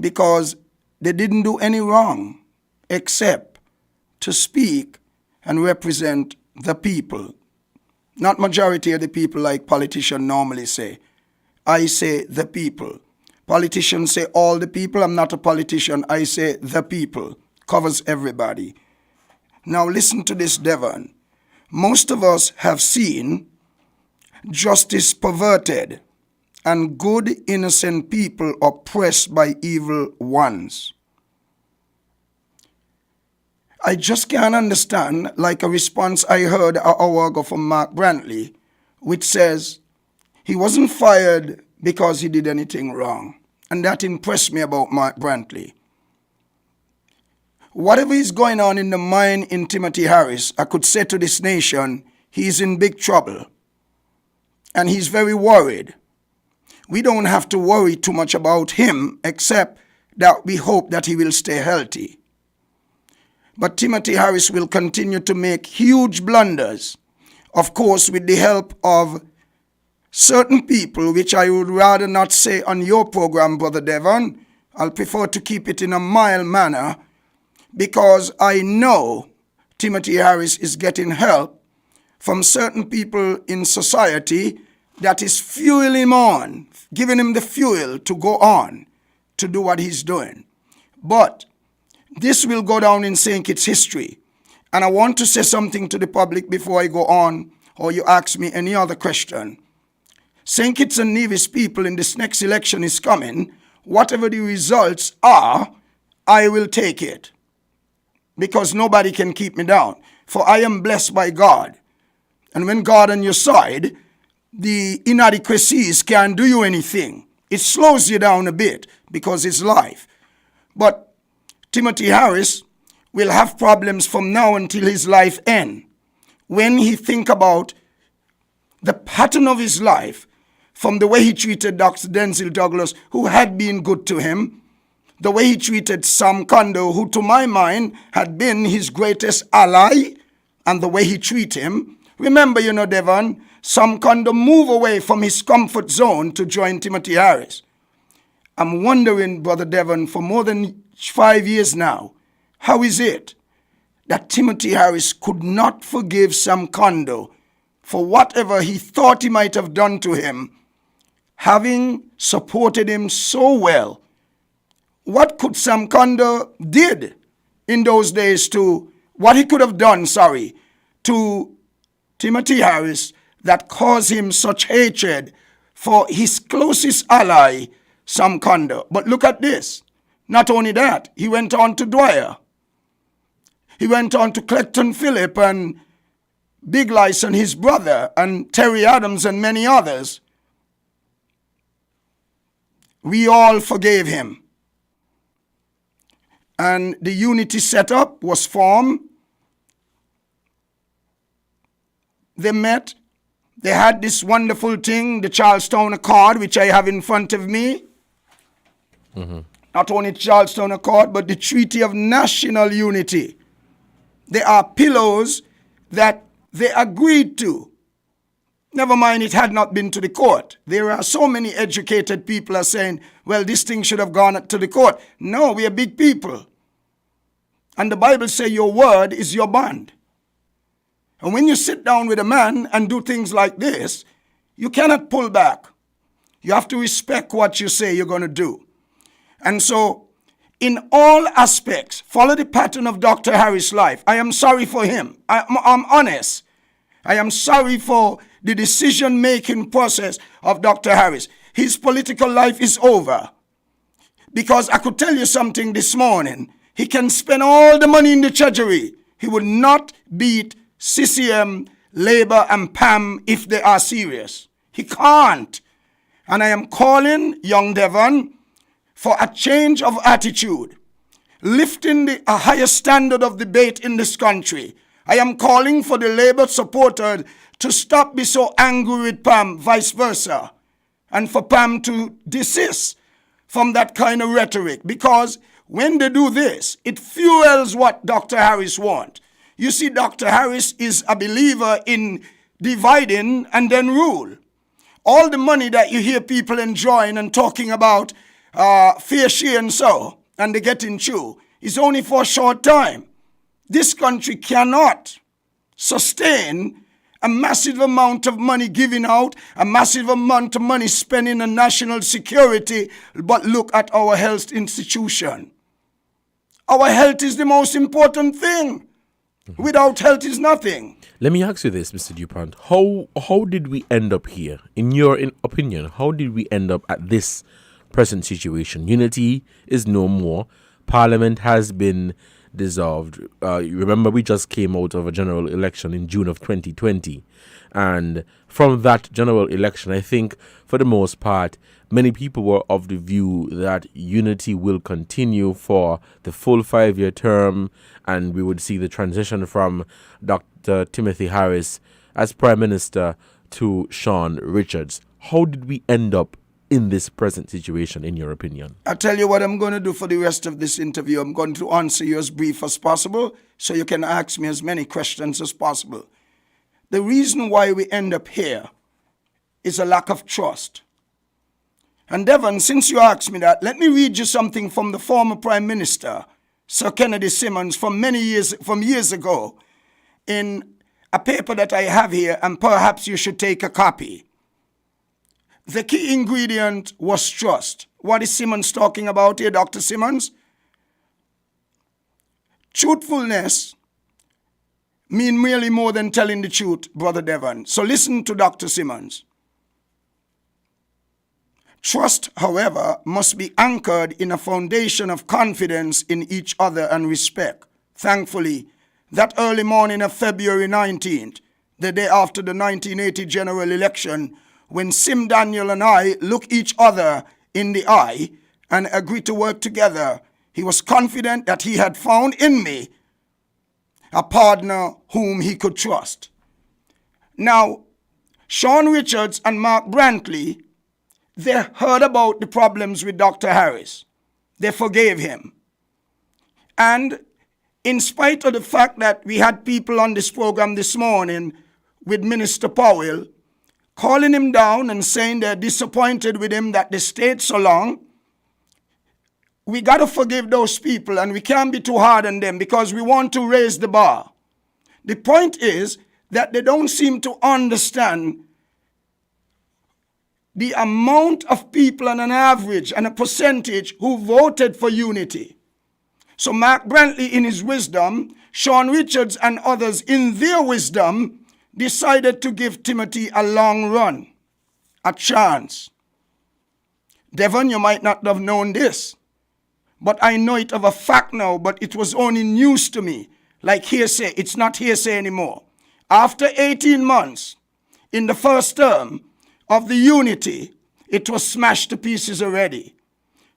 because they didn't do any wrong except to speak and represent the people. Not majority of the people like politicians normally say. I say the people. Politicians say all the people. I'm not a politician. I say the people. Covers everybody. Now listen to this, Devon. Most of us have seen justice perverted and good innocent people oppressed by evil ones. I just can't understand, like a response I heard an hour ago from Mark Brantley, which says he wasn't fired because he did anything wrong. And that impressed me about Mark Brantley. Whatever is going on in the mind in Timothy Harris, I could say to this nation, he's in big trouble. And he's very worried. We don't have to worry too much about him, except that we hope that he will stay healthy. But Timothy Harris will continue to make huge blunders, of course, with the help of certain people, which I would rather not say on your program, Brother Devon. I'll prefer to keep it in a mild manner, because I know Timothy Harris is getting help from certain people in society that is fueling him on, giving him the fuel to go on, to do what he's doing. But this will go down in St. Kitts history. And I want to say something to the public before I go on, or you ask me any other question. St. Kitts and Nevis people, in this next election is coming, whatever the results are, I will take it. Because nobody can keep me down. For I am blessed by God. And when God on your side, the inadequacies can't do you anything. It slows you down a bit because it's life. But Timothy Harris will have problems from now until his life ends. When he think about the pattern of his life, from the way he treated Dr. Denzel Douglas, who had been good to him, the way he treated Sam Kondo, who to my mind had been his greatest ally, and the way he treated him. Remember, Devon, Sam Kondo moved away from his comfort zone to join Timothy Harris. I'm wondering, Brother Devon, for more than 5 years now, how is it that Timothy Harris could not forgive Sam Kondo for whatever he thought he might have done to him, having supported him so well? What could Sam Kondo did in those days to, what he could have done, to Timothy Harris that caused him such hatred for his closest ally, Sam Kondo? But look at this. Not only that, he went on to Dwyer. He went on to Clecton Phillip and Big Lice and his brother and Terry Adams and many others. We all forgave him. And the unity setup was formed. They met. They had this wonderful thing, the Charlestown Accord, which I have in front of me. Mm-hmm. Not only Charlestown Accord, but the Treaty of National Unity. There are pillars that they agreed to. Never mind, it had not been to the court. There are so many educated people are saying, well, this thing should have gone to the court. No, we are big people. And the Bible says your word is your bond. And when you sit down with a man and do things like this, you cannot pull back. You have to respect what you say you're going to do. And so, in all aspects, follow the pattern of Dr. Harris' life. I am sorry for him. I'm honest. I am sorry for the decision-making process of Dr. Harris. His political life is over. Because I could tell you something this morning. He can spend all the money in the treasury. He would not beat CCM, Labour, and PAM if they are serious. He can't. And I am calling young Devon for a change of attitude, lifting a higher standard of debate in this country. I am calling for the Labour supporters to stop being so angry with PAM, vice versa, and for PAM to desist from that kind of rhetoric, because when they do this, it fuels what Dr. Harris wants. You see, Dr. Harris is a believer in dividing and then rule. All the money that you hear people enjoying and talking about fair share and so, and they get in through, it's only for a short time. This country cannot sustain a massive amount of money given out, a massive amount of money spent on national security, but look at our health institution. Our health is the most important thing. Without health is nothing. Let me ask you this, Mr. DuPont. How did we end up here? In your opinion, how did we end up at this present situation? Unity is no more. Parliament has been dissolved. You remember we just came out of a general election in June of 2020. And from that general election, I think for the most part, many people were of the view that unity will continue for the full 5-year term, and we would see the transition from Dr. Timothy Harris as Prime Minister to Sean Richards. How did we end up in this present situation, in your opinion? I'll tell you what I'm going to do for the rest of this interview. I'm going to answer you as brief as possible so you can ask me as many questions as possible. The reason why we end up here is a lack of trust. And Devon, since you asked me that, let me read you something from the former Prime Minister, Sir Kennedy Simmons, from years ago, in a paper that I have here, and perhaps you should take a copy. The key ingredient was trust. What is Simmons talking about here, Dr. Simmons? Truthfulness mean merely more than telling the truth, Brother Devon. So listen to Dr. Simmons. Trust, however, must be anchored in a foundation of confidence in each other and respect. Thankfully, that early morning of February 19th, the day after the 1980 general election, when Sim Daniel and I looked each other in the eye and agreed to work together, he was confident that he had found in me a partner whom he could trust. Now, Sean Richards and Mark Brantley, they heard about the problems with Dr. Harris. They forgave him. And in spite of the fact that we had people on this program this morning with Minister Powell calling him down and saying they're disappointed with him that they stayed so long, we got to forgive those people, and we can't be too hard on them because we want to raise the bar. The point is that they don't seem to understand the amount of people on an average and a percentage who voted for unity. So Mark Brantley in his wisdom, Sean Richards and others in their wisdom decided to give Timothy a long run, a chance. Devon, you might not have known this, but I know it of a fact now, but it was only news to me, like hearsay. It's not hearsay anymore. After 18 months, in the first term of the unity, it was smashed to pieces already.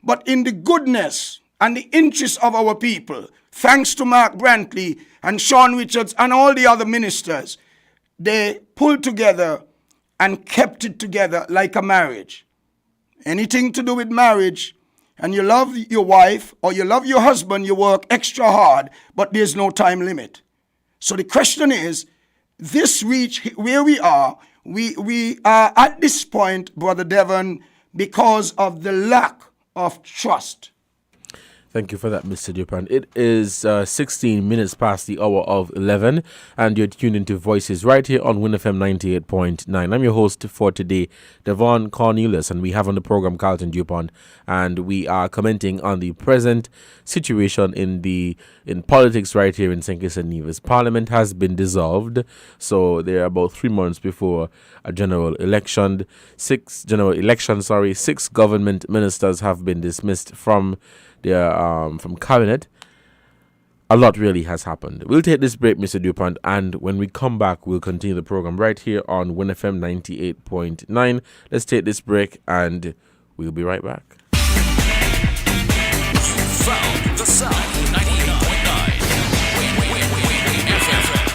But in the goodness and the interest of our people, thanks to Mark Brantley and Sean Richards and all the other ministers, they pulled together and kept it together like a marriage. Anything to do with marriage, and you love your wife or you love your husband, you work extra hard, but there's no time limit. So the question is, this reach where we are at this point, Brother Devon, because of the lack of trust. Thank you for that, Mr. Dupont. It is 16 minutes past the hour of 11, and you're tuned into Voices right here on WINNFM 98.9. I'm your host for today, Devon Cornelius, and we have on the program Carlton Dupont, and we are commenting on the present situation in politics right here in St. Kitts and Nevis. Parliament has been dissolved, so they're about 3 months before a general election. Six government ministers have been dismissed from cabinet. A lot really has happened. We'll take this break, Mr. Dupont, and when we come back, we'll continue the program right here on WINNFM 98.9. Let's take this break, and we'll be right back. Found the sound 98.9. WINNFM.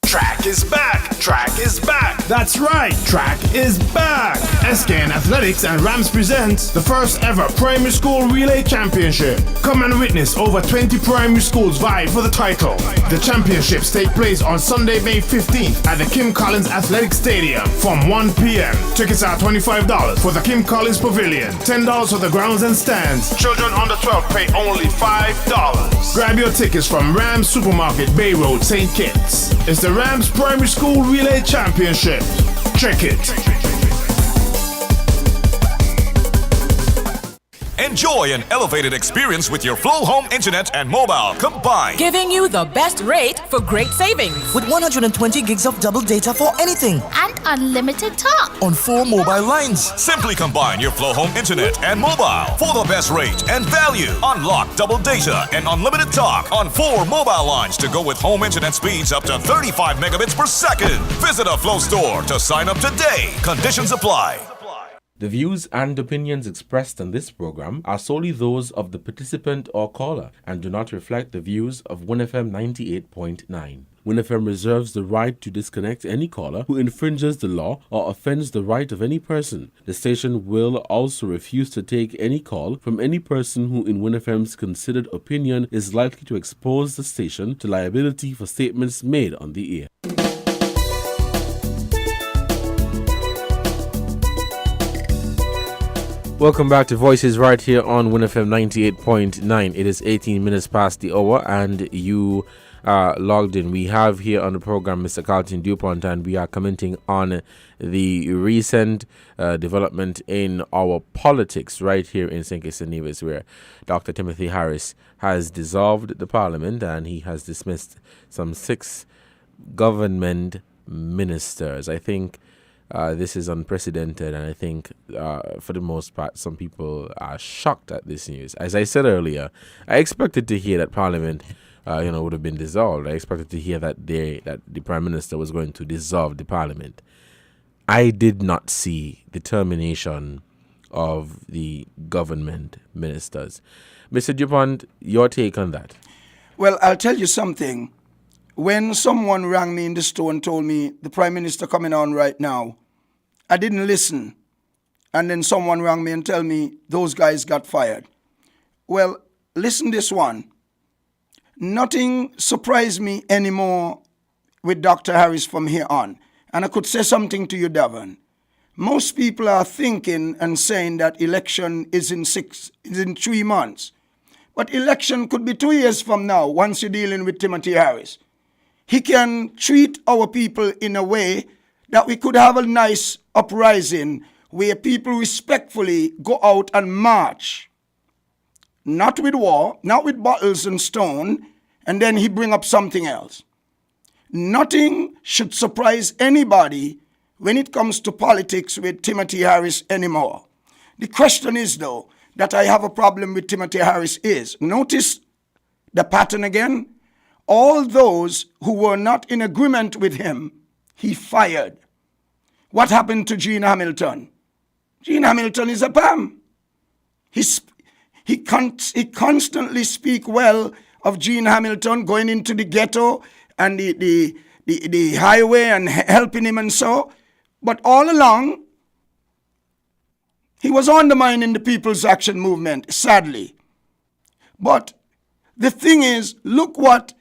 Track is back. Track is back. That's right, track is back. SKN Athletics and Rams presents the first ever primary school relay championship. Come and witness over 20 primary schools vie for the title. The championships take place on Sunday, May 15th at the Kim Collins Athletic Stadium from 1 p.m. Tickets are $25 for the Kim Collins Pavilion, $10 for the grounds and stands. Children under 12 pay only $5. Grab your tickets from Rams Supermarket, Bay Road, St. Kitts. It's the Rams Primary School Relay Championship. Check it. Enjoy an elevated experience with your Flow Home Internet and mobile combined. Giving you the best rate for great savings. With 120 gigs of double data for anything. And unlimited talk. On 4 mobile lines. Simply combine your Flow Home Internet and mobile for the best rate and value. Unlock double data and unlimited talk on 4 mobile lines to go with home internet speeds up to 35 megabits per second. Visit a Flow store to sign up today. Conditions apply. The views and opinions expressed on this program are solely those of the participant or caller and do not reflect the views of WINNFM 98.9. WINNFM reserves the right to disconnect any caller who infringes the law or offends the right of any person. The station will also refuse to take any call from any person who in WINNFM's considered opinion is likely to expose the station to liability for statements made on the air. Welcome back to Voices right here on WINNFM 98.9. It is 18 minutes past the hour and you are logged in. We have here on the program Mr. Carlton DuPont and we are commenting on the recent development in our politics right here in St. Kitts and Nevis, where Dr. Timothy Harris has dissolved the parliament and he has dismissed some 6 government ministers. I think this is unprecedented, and I think for the most part, some people are shocked at this news. As I said earlier, I expected to hear that Parliament, would have been dissolved. I expected to hear that the Prime Minister was going to dissolve the Parliament. I did not see the termination of the government ministers. Mr. DuPont, your take on that? Well, I'll tell you something. When someone rang me in the store and told me the Prime Minister coming on right now, I didn't listen. And then someone rang me and tell me those guys got fired. Well, listen this one. Nothing surprised me anymore with Dr. Harris from here on. And I could say something to you, Davin. Most people are thinking and saying that election is in 3 months. But election could be 2 years from now once you're dealing with Timothy Harris. He can treat our people in a way that we could have a nice uprising where people respectfully go out and march. Not with war, not with bottles and stone, and then he bring up something else. Nothing should surprise anybody when it comes to politics with Timothy Harris anymore. The question is, though, that I have a problem with Timothy Harris is, notice the pattern again. All those who were not in agreement with him, he fired. What happened to Gene Hamilton? Gene Hamilton is a PAM. He constantly speak well of Gene Hamilton going into the ghetto and the highway and helping him and so. But all along, he was undermining the People's Action Movement, sadly. But the thing is, look what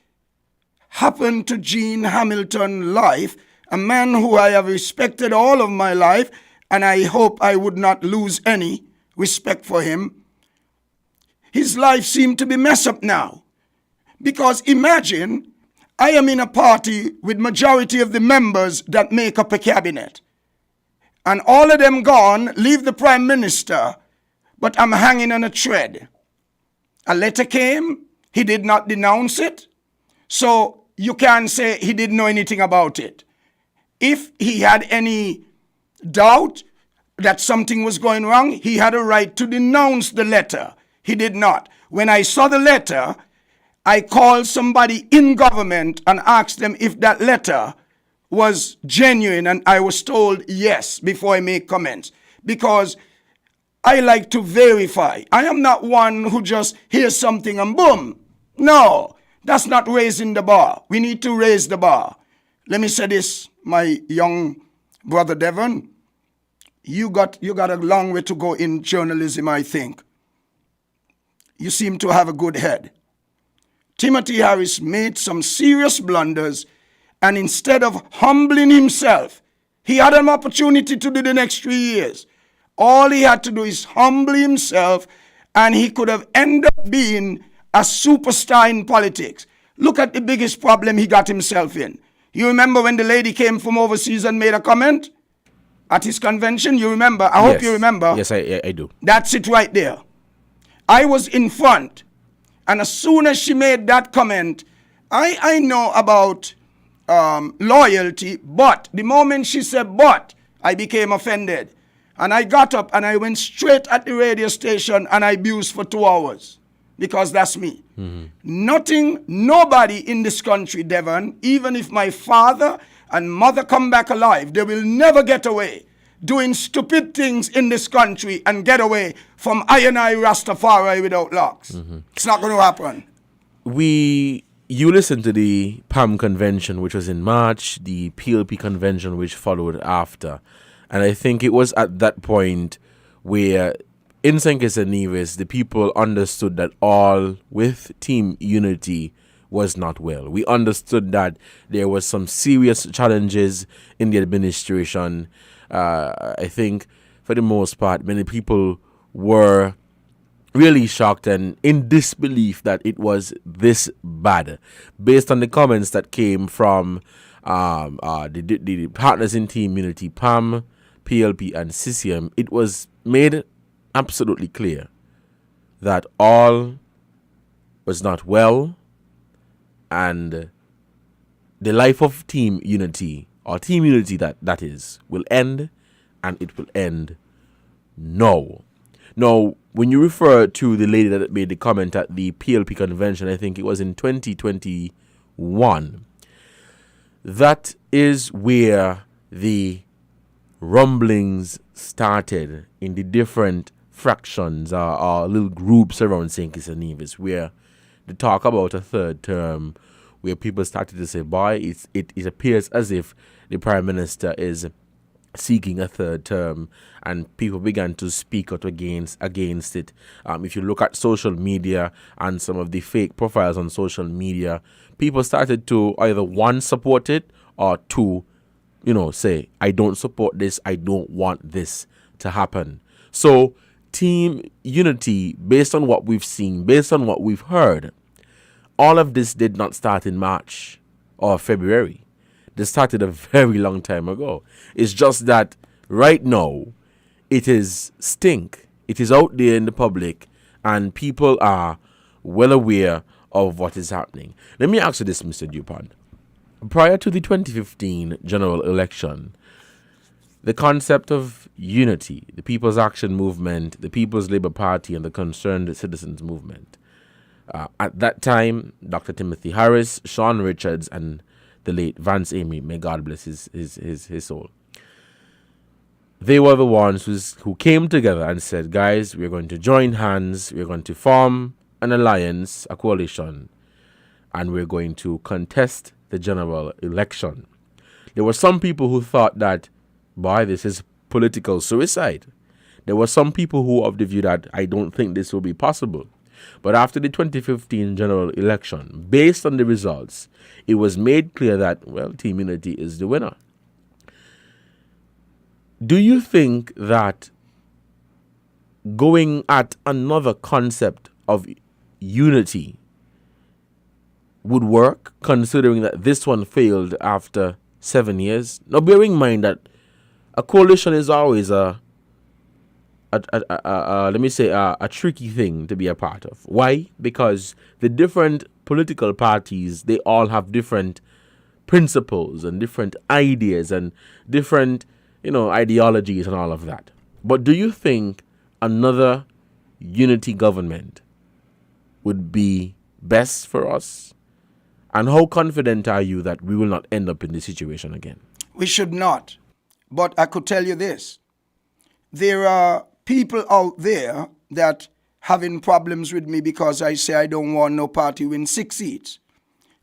happened to Gene Hamilton's life, a man who I have respected all of my life, and I hope I would not lose any respect for him. His life seemed to be messed up now. Because imagine, I am in a party with majority of the members that make up a cabinet. And all of them gone, leave the Prime Minister, but I'm hanging on a thread. A letter came, he did not denounce it, so you can't say he didn't know anything about it. If he had any doubt that something was going wrong, he had a right to denounce the letter. He did not. When I saw the letter, I called somebody in government and asked them if that letter was genuine, and I was told yes before I make comments. Because I like to verify. I am not one who just hears something and boom. No. That's not raising the bar. We need to raise the bar. Let me say this, my young brother Devon. You got a long way to go in journalism, I think. You seem to have a good head. Timothy Harris made some serious blunders, and instead of humbling himself, he had an opportunity to do the next 3 years. All he had to do is humble himself, and he could have ended up being a superstar in politics. Look at the biggest problem he got himself in. You remember when the lady came from overseas and made a comment at his convention? You remember? I hope you remember. Yes, I do. That's it right there. I was in front, and as soon as she made that comment, I know about loyalty, but the moment she said but, I became offended. And I got up and I went straight at the radio station and I abused for 2 hours. Because that's me. Nobody in this country, Devon, even if my father and mother come back alive, they will never get away doing stupid things in this country and get away from I Rastafari without locks. It's not going to happen. You listened to the PAM convention, which was in March, the PLP convention, which followed after. And I think it was at that point where in St. Kitts and Nevis, the people understood that all with Team Unity was not well. We understood that there was some serious challenges in the administration. I think for the most part, many people were really shocked and in disbelief that it was this bad. Based on the comments that came from the partners in Team Unity, PAM, PLP, and CCM, it was made absolutely clear that all was not well and the life of Team Unity, or Team Unity that is, will end, and it will end now. Now, when you refer to the lady that made the comment at the PLP convention, I think it was in 2021, that is where the rumblings started in the different fractions or little groups around St. Kitts and Nevis, where they talk about a third term, where people started to say, boy, it appears as if the Prime Minister is seeking a third term, and people began to speak out against it. If you look at social media and some of the fake profiles on social media, people started to either one, support it, or two, say, I don't support this, I don't want this to happen. So Team Unity, based on what we've seen, based on what we've heard, all of this did not start in March or February. This started a very long time ago. It's just that right now, it is stink. It is out there in the public, and people are well aware of what is happening. Let me ask you this, Mr. Dupont. Prior to the 2015 general election, the concept of unity, the People's Action Movement, the People's Labour Party, and the Concerned Citizens Movement, at that time, Dr. Timothy Harris, Sean Richards, and the late Vance Amy, may God bless his soul, they were the ones who came together and said, guys, we're going to join hands, we're going to form an alliance, a coalition, and we're going to contest the general election. There were some people who thought that, boy, this is political suicide. There were some people who of the view that I don't think this will be possible. But after the 2015 general election, based on the results, it was made clear that, well, Team Unity is the winner. Do you think that going at another concept of unity would work, considering that this one failed after 7 years? Now, bearing in mind that a coalition is always a tricky thing to be a part of. Why? Because the different political parties, they all have different principles and different ideas and different, ideologies and all of that. But do you think another unity government would be best for us? And how confident are you that we will not end up in this situation again? We should not. But I could tell you this. There are people out there that having problems with me because I say I don't want no party win 6 seats.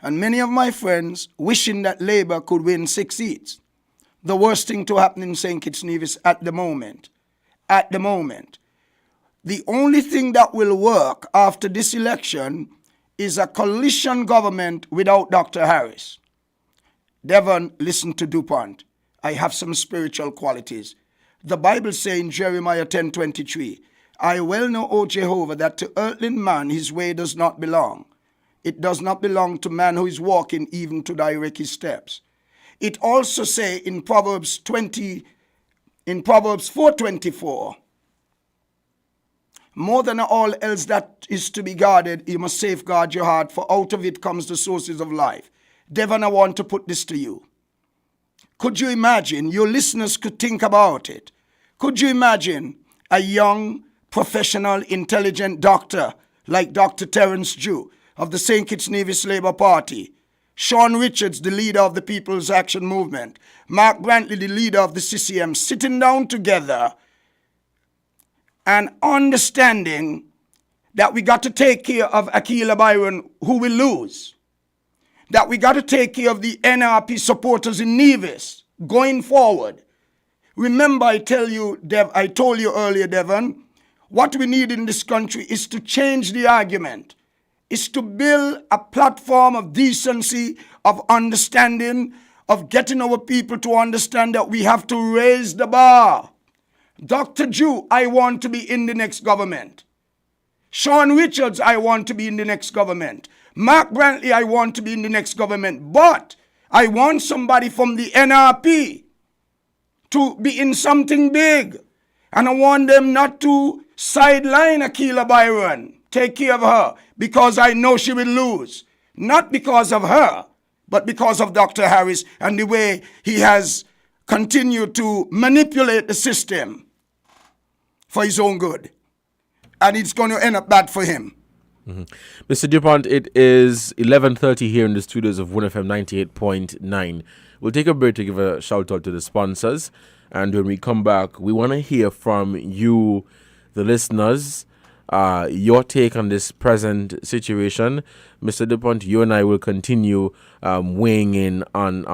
and many of my friends wishing that Labour could win 6 seats. The worst thing to happen in St. Kitts Nevis at the moment. The only thing that will work after this election is a coalition government without Dr. Harris. Devon, listen to DuPont. I have some spiritual qualities. The Bible says in Jeremiah 10:23, I well know, O Jehovah, that to earthly man his way does not belong. It does not belong to man who is walking even to direct his steps. It also say in Proverbs 4:24, more than all else that is to be guarded, you must safeguard your heart, for out of it comes the sources of life. Devon, I want to put this to you. Could you imagine, your listeners could think about it, could you imagine a young, professional, intelligent doctor like Dr. Terence Jew of the St. Kitts Nevis Labour Party, Sean Richards, the leader of the People's Action Movement, Mark Brantley, the leader of the CCM, sitting down together and understanding that we got to take care of Akila Byron, who will lose, that we got to take care of the NRP supporters in Nevis going forward. Remember, I told you earlier, Devon, what we need in this country is to change the argument, is to build a platform of decency, of understanding, of getting our people to understand that we have to raise the bar. Dr. Jew, I want to be in the next government. Sean Richards, I want to be in the next government. Mark Brantley, I want to be in the next government. But I want somebody from the NRP to be in something big. And I want them not to sideline Akila Byron, take care of her, because I know she will lose. Not because of her, but because of Dr. Harris and the way he has continued to manipulate the system for his own good. And it's going to end up bad for him. Mr. DuPont, it is 11:30 here in the studios of WINNFM 98.9. We'll take a break to give a shout out to the sponsors. And when we come back, we want to hear from you, the listeners, your take on this present situation. Mr. DuPont, you and I will continue weighing in on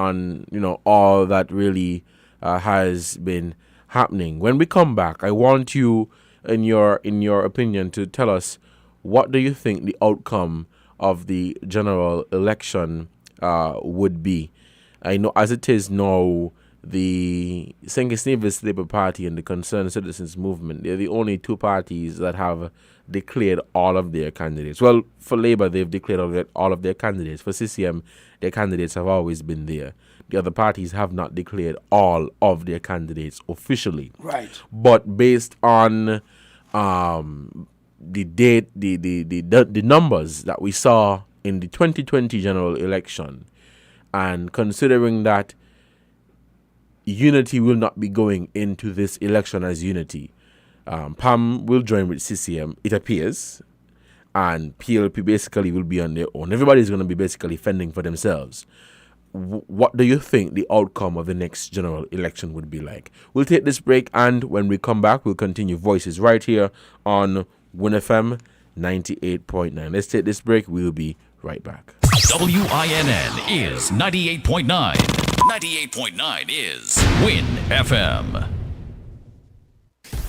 all that really has been happening. When we come back, I want you, in your opinion, to tell us, what do you think the outcome of the general election would be? I know as it is now, the St. Kitts Nevis Labour Party and the Concerned Citizens Movement, they're the only two parties that have declared all of their candidates. Well, for Labour, they've declared all of their candidates. For CCM, their candidates have always been there. The other parties have not declared all of their candidates officially. Right. But based on the numbers that we saw in the 2020 general election, and considering that unity will not be going into this election as unity, PAM will join with CCM, it appears, and PLP basically will be on their own. Everybody's going to be basically fending for themselves. What do you think the outcome of the next general election would be like? We'll take this break, and when we come back, we'll continue Voices right here on WINNFM 98.9. Let's take this break. We'll be right back. WINN is 98.9. 98.9 is Win FM.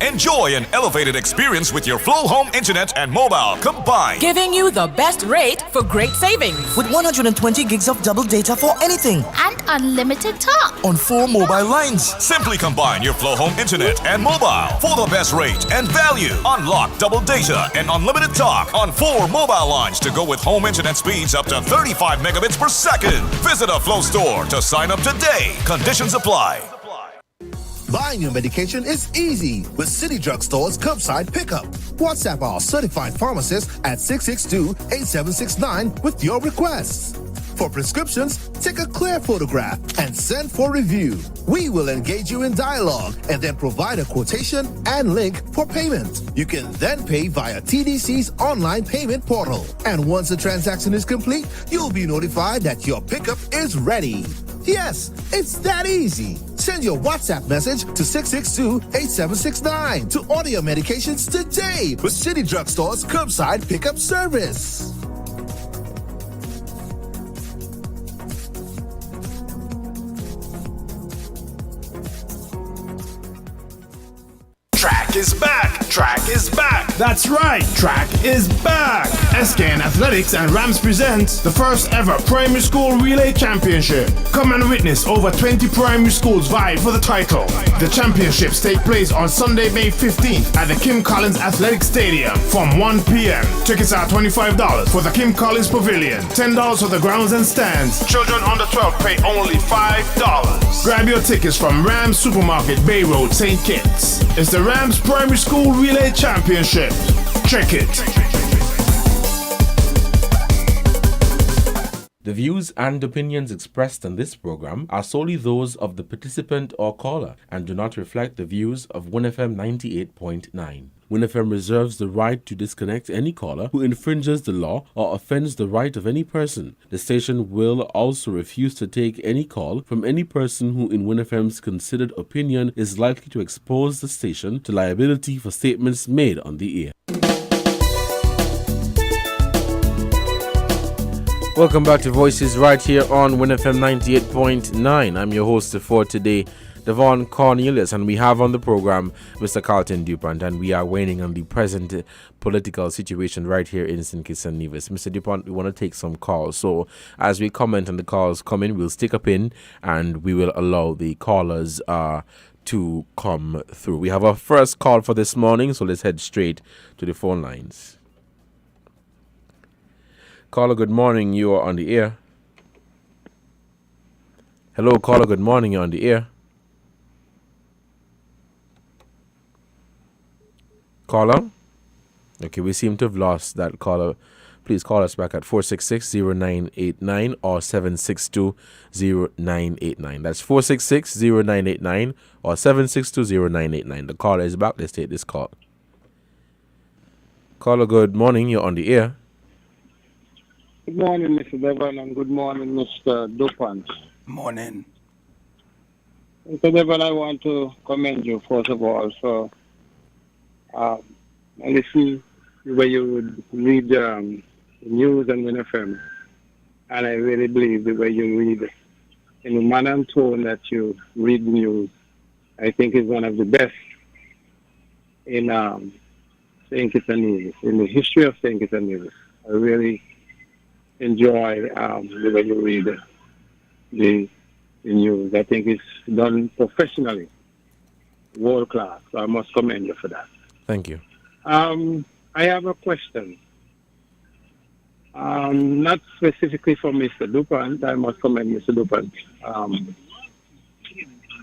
Enjoy an elevated experience with your Flow Home Internet and mobile combined. Giving you the best rate for great savings. With 120 gigs of double data for anything. And unlimited talk. On 4 mobile lines. Simply combine your Flow Home Internet and mobile for the best rate and value. Unlock double data and unlimited talk on 4 mobile lines to go with home internet speeds up to 35 megabits per second. Visit a Flow store to sign up today. Conditions apply. Buying your medication is easy with City Drugstore's curbside pickup. WhatsApp our certified pharmacist at 662-8769 with your requests. For prescriptions, take a clear photograph and send for review. We will engage you in dialogue and then provide a quotation and link for payment. You can then pay via TDC's online payment portal. And once the transaction is complete, you'll be notified that your pickup is ready. Yes, it's that easy. Send your WhatsApp message to 662-8769 to order your medications today with City Drugstore's curbside pickup service. is back. Track is back. That's right. Track is back. SKN Athletics and Rams present the first ever primary school relay championship. Come and witness over 20 primary schools vie for the title. The championships take place on Sunday, May 15th at the Kim Collins Athletic Stadium from 1 p.m. Tickets are $25 for the Kim Collins Pavilion, $10 for the grounds and stands. Children under 12 pay only $5. Grab your tickets from Rams Supermarket, Bay Road, St. Kitts. It's the Rams Primary School Relay Championship. Check it. The views and opinions expressed on this program are solely those of the participant or caller and do not reflect the views of WINNFM 98.9. WINNFM reserves the right to disconnect any caller who infringes the law or offends the right of any person. The station will also refuse to take any call from any person who in WINNFM's considered opinion is likely to expose the station to liability for statements made on the air. Welcome back to Voices right here on WINNFM 98.9. I'm your host for today, Devon Cornelius, and we have on the program Mr. Carlton Dupont, and we are weighing on the present political situation right here in St. Kitts and Nevis. Mr. Dupont, we want to take some calls. So as we comment on the calls coming, we'll stick a pin and we will allow the callers to come through. We have our first call for this morning, so let's head straight to the phone lines. Caller, good morning. You are on the air. Hello, caller. Good morning. You're on the air. Caller? Okay, we seem to have lost that caller. Please call us back at 466-0989 or 762-0989. That's 466-0989 or 762-0989. The caller is back. Let's take this call. Caller, good morning. You're on the air. Good morning, Mr. Devon, and good morning, Mr. Dupont. Morning. Mr. Devon, I want to commend you, first of all, for listen the way you would read the news and WINNFM, and I really believe the way you read in the manner and tone that you read the news, I think is one of the best in St. Kitts and Nevis, in the history of St. Kitts and Nevis. I really enjoy the way you read the news. I think it's done professionally, world class. So I must commend you for that. Thank you. I have a question. Not specifically for Mr. Dupont. I must commend Mr. Dupont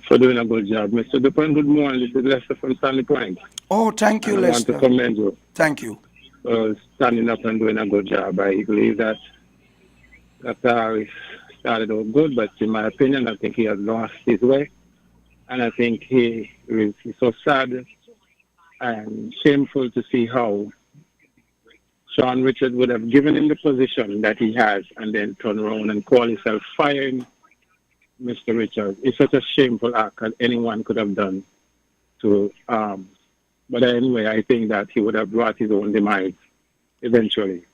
for doing a good job. Mr. Dupont, good morning. This is Lester from Stanley Point. Oh, thank you, Lester. I want to commend you. Thank you. For standing up and doing a good job. I believe that Dr. Harris started out good, but in my opinion, I think he has lost his way. And I think he is so sad and shameful to see how Sean Richard would have given him the position that he has and then turn around and call himself firing Mr. Richard. It's such a shameful act that anyone could have done to but anyway, I think that he would have brought his own demise eventually.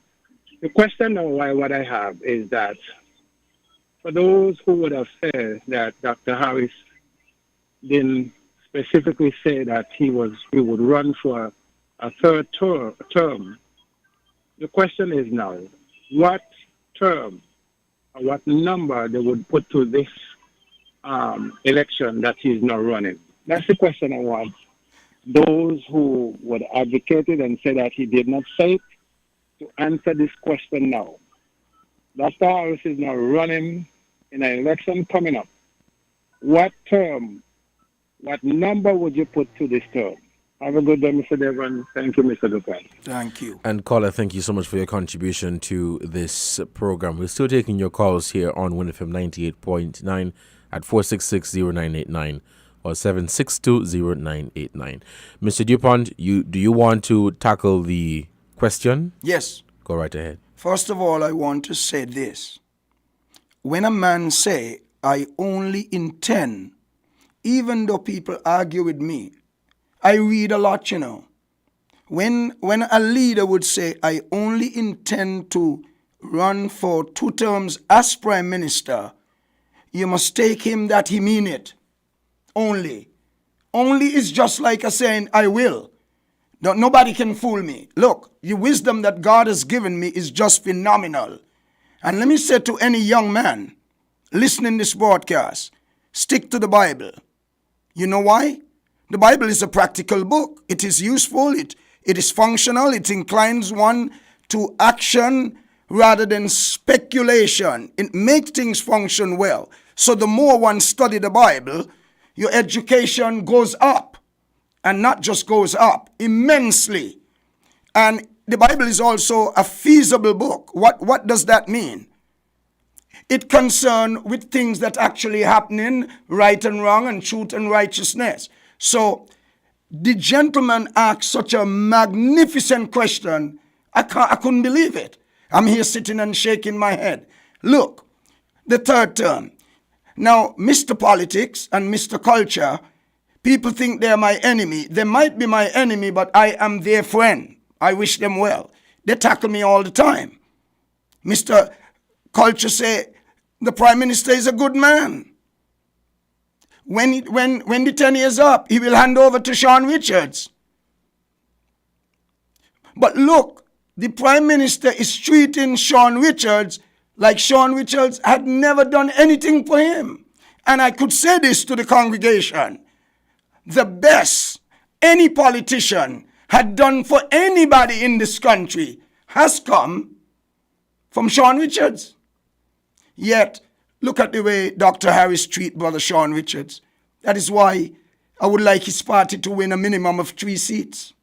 The question now, what I have is that for those who would have said that Dr. Harris didn't specifically say that he would run for a third term, the question is now, what term or what number they would put to this election that he's not running? That's the question I want. Those who would advocate it and say that he did not say it, to answer this question now. Dr. Harris is now running in an election coming up. What term, what number would you put to this term? Have a good day, Mr. Devon. Thank you, Mr. Dupont. Thank you. And caller, thank you so much for your contribution to this program. We're still taking your calls here on WINNFM 98.9 at 466-0989 or 762-0989. Mr. Dupont, do you want to tackle the question? Yes. Go right ahead. First of all, I want to say this. When a man say, I only intend, even though people argue with me, I read a lot, you know. When a leader would say, I only intend to run for 2 terms as prime minister, you must take him that he mean it. Only. Only is just like a saying, I will. Nobody can fool me. Look, the wisdom that God has given me is just phenomenal. And let me say to any young man listening this broadcast, stick to the Bible. You know why? The Bible is a practical book. It is useful. It is functional. It inclines one to action rather than speculation. It makes things function well. So the more one study the Bible, your education goes up. And not just goes up, immensely. And the Bible is also a feasible book. What does that mean? It concerns with things that actually happening, right and wrong, and truth and righteousness. So the gentleman asked such a magnificent question. I couldn't believe it. I'm here sitting and shaking my head. Look, the third term. Now, Mr. Politics and Mr. Culture, people think they're my enemy. They might be my enemy, but I am their friend. I wish them well. They tackle me all the time. Mr. Culture say, the Prime Minister is a good man. When the 10 years up, he will hand over to Sean Richards. But look, the Prime Minister is treating Sean Richards like Sean Richards had never done anything for him. And I could say this to the congregation. The best any politician had done for anybody in this country has come from Sean Richards. Yet, look at the way Dr. Harris treats Brother Sean Richards. That is why I would like his party to win a minimum of 3 seats.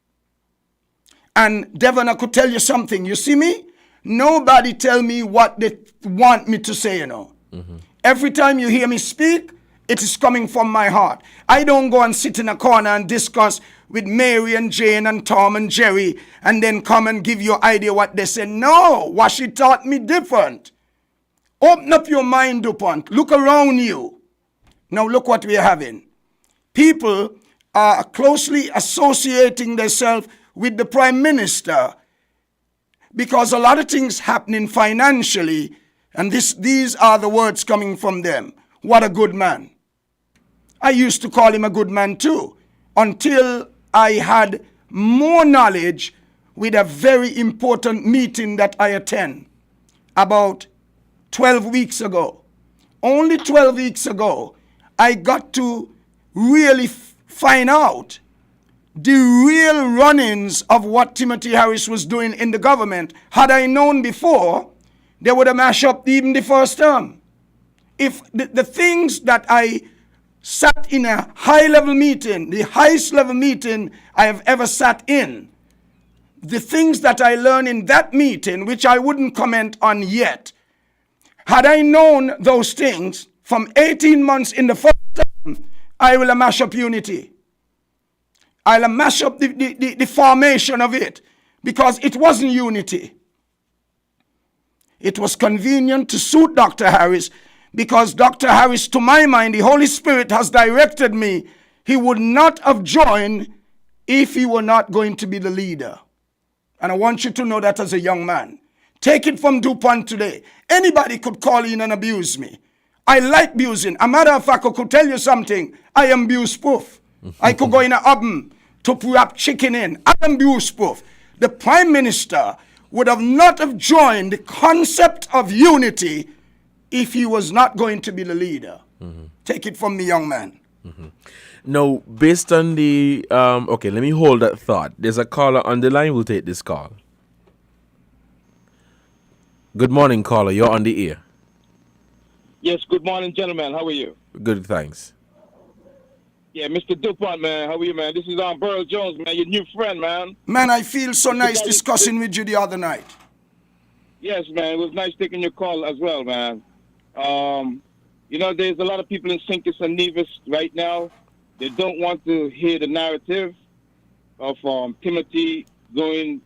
And Devon, I could tell you something. You see me? Nobody tell me what they want me to say, Mm-hmm. Every time you hear me speak, it is coming from my heart. I don't go and sit in a corner and discuss with Mary and Jane and Tom and Jerry and then come and give you an idea what they say. No, Washi taught me different. Open up your mind, DuPont. Look around you. Now look what we are having. People are closely associating themselves with the Prime Minister because a lot of things happening financially, and these are the words coming from them. What a good man. I used to call him a good man too, until I had more knowledge with a very important meeting that I attend about 12 weeks ago. Only 12 weeks ago, I got to really find out the real runnings of what Timothy Harris was doing in the government. Had I known before, they would have mashed up even the first term. If the things that I sat in a high-level meeting, the highest level meeting I have ever sat in, the things that I learned in that meeting, which I wouldn't comment on yet, had I known those things from 18 months in the first term, I will have mashed up unity. I'll have mashed up the formation of it, because it wasn't unity. It was convenient to suit Dr. Harris, because Dr. Harris, to my mind, the Holy Spirit has directed me, he would not have joined if he were not going to be the leader. And I want you to know that as a young man. Take it from DuPont today. Anybody could call in and abuse me. I like abusing. A matter of fact, I could tell you something. I am abuse proof. I could go in an oven to wrap chicken in. I am abuse proof. The Prime Minister would have not have joined the concept of unity if he was not going to be the leader. Mm-hmm. Take it from me, young man. Mm-hmm. Now, based on the... okay, let me hold that thought. There's a caller on the line. We'll take this call. Good morning, caller. You're on the air. Yes, good morning, gentlemen. How are you? Good, thanks. Yeah, Mr. DuPont, man. How are you, man? This is Burl Jones, man. Your new friend, man. Man, I feel so nice discussing with you the other night. Yes, man. It was nice taking your call as well, man. You know, there's a lot of people in Sincus and Nevis right now. They don't want to hear the narrative of Timothy going,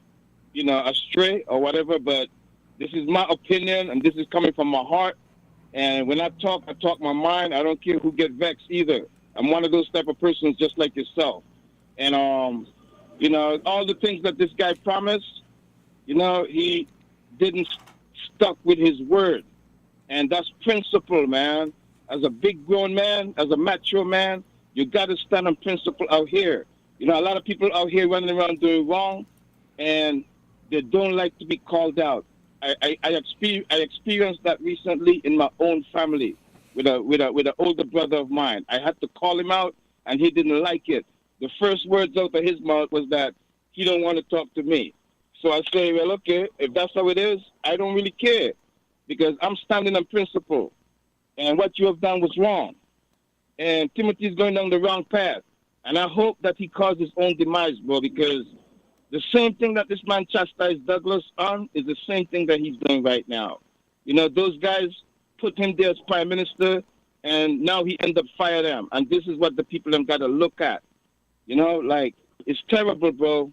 you know, astray or whatever. But this is my opinion, and this is coming from my heart. And when I talk my mind. I don't care who get vexed either. I'm one of those type of persons just like yourself. And, you know, all the things that this guy promised, you know, he didn't stuck with his word. And that's principle, man. As a big grown man, as a mature man, you got to stand on principle out here. You know, a lot of people out here running around doing wrong, and they don't like to be called out. I experienced that recently in my own family with an older brother of mine. I had to call him out, and he didn't like it. The first words out of his mouth was that he don't want to talk to me. So I say, well, okay, if that's how it is, I don't really care, because I'm standing on principle, and what you have done was wrong. And Timothy's going down the wrong path. And I hope that he caused his own demise, bro, because the same thing that this man chastised Douglas on is the same thing that he's doing right now. You know, those guys put him there as prime minister, and now he ended up firing them. And this is what the people have got to look at. You know, like, it's terrible, bro.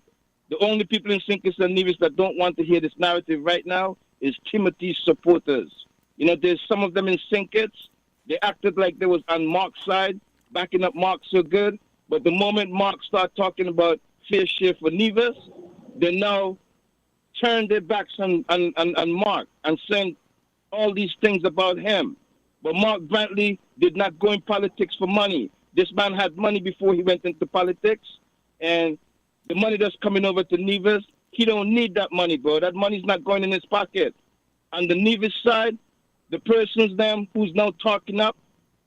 The only people in Sinkis and Nevis that don't want to hear this narrative right now is Timothy's supporters. You know, there's some of them in Sinkits. They acted like they was on Mark's side, backing up Mark so good. But the moment Mark started talking about fair share for Nevis, they now turn their backs on Mark and saying all these things about him. But Mark Brantley did not go in politics for money. This man had money before he went into politics, and the money that's coming over to Nevis, he don't need that money, bro. That money's not going in his pocket. On the Nevis side, the persons them who's now talking up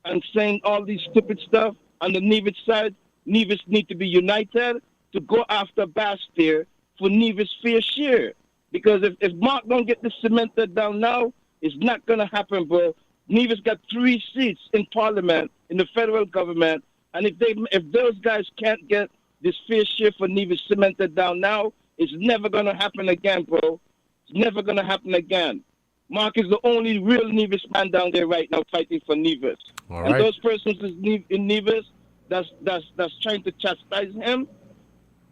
and saying all these stupid stuff, on the Nevis side, Nevis need to be united to go after Bastyr for Nevis' fair share. Because if Mark don't get this cemented down now, it's not going to happen, bro. Nevis got 3 seats in Parliament, in the federal government, and if those guys can't get this fair share for Nevis cemented down now, it's never going to happen again, bro. It's never going to happen again. Mark is the only real Nevis man down there right now fighting for Nevis. All and right. those persons in Nevis that's trying to chastise him,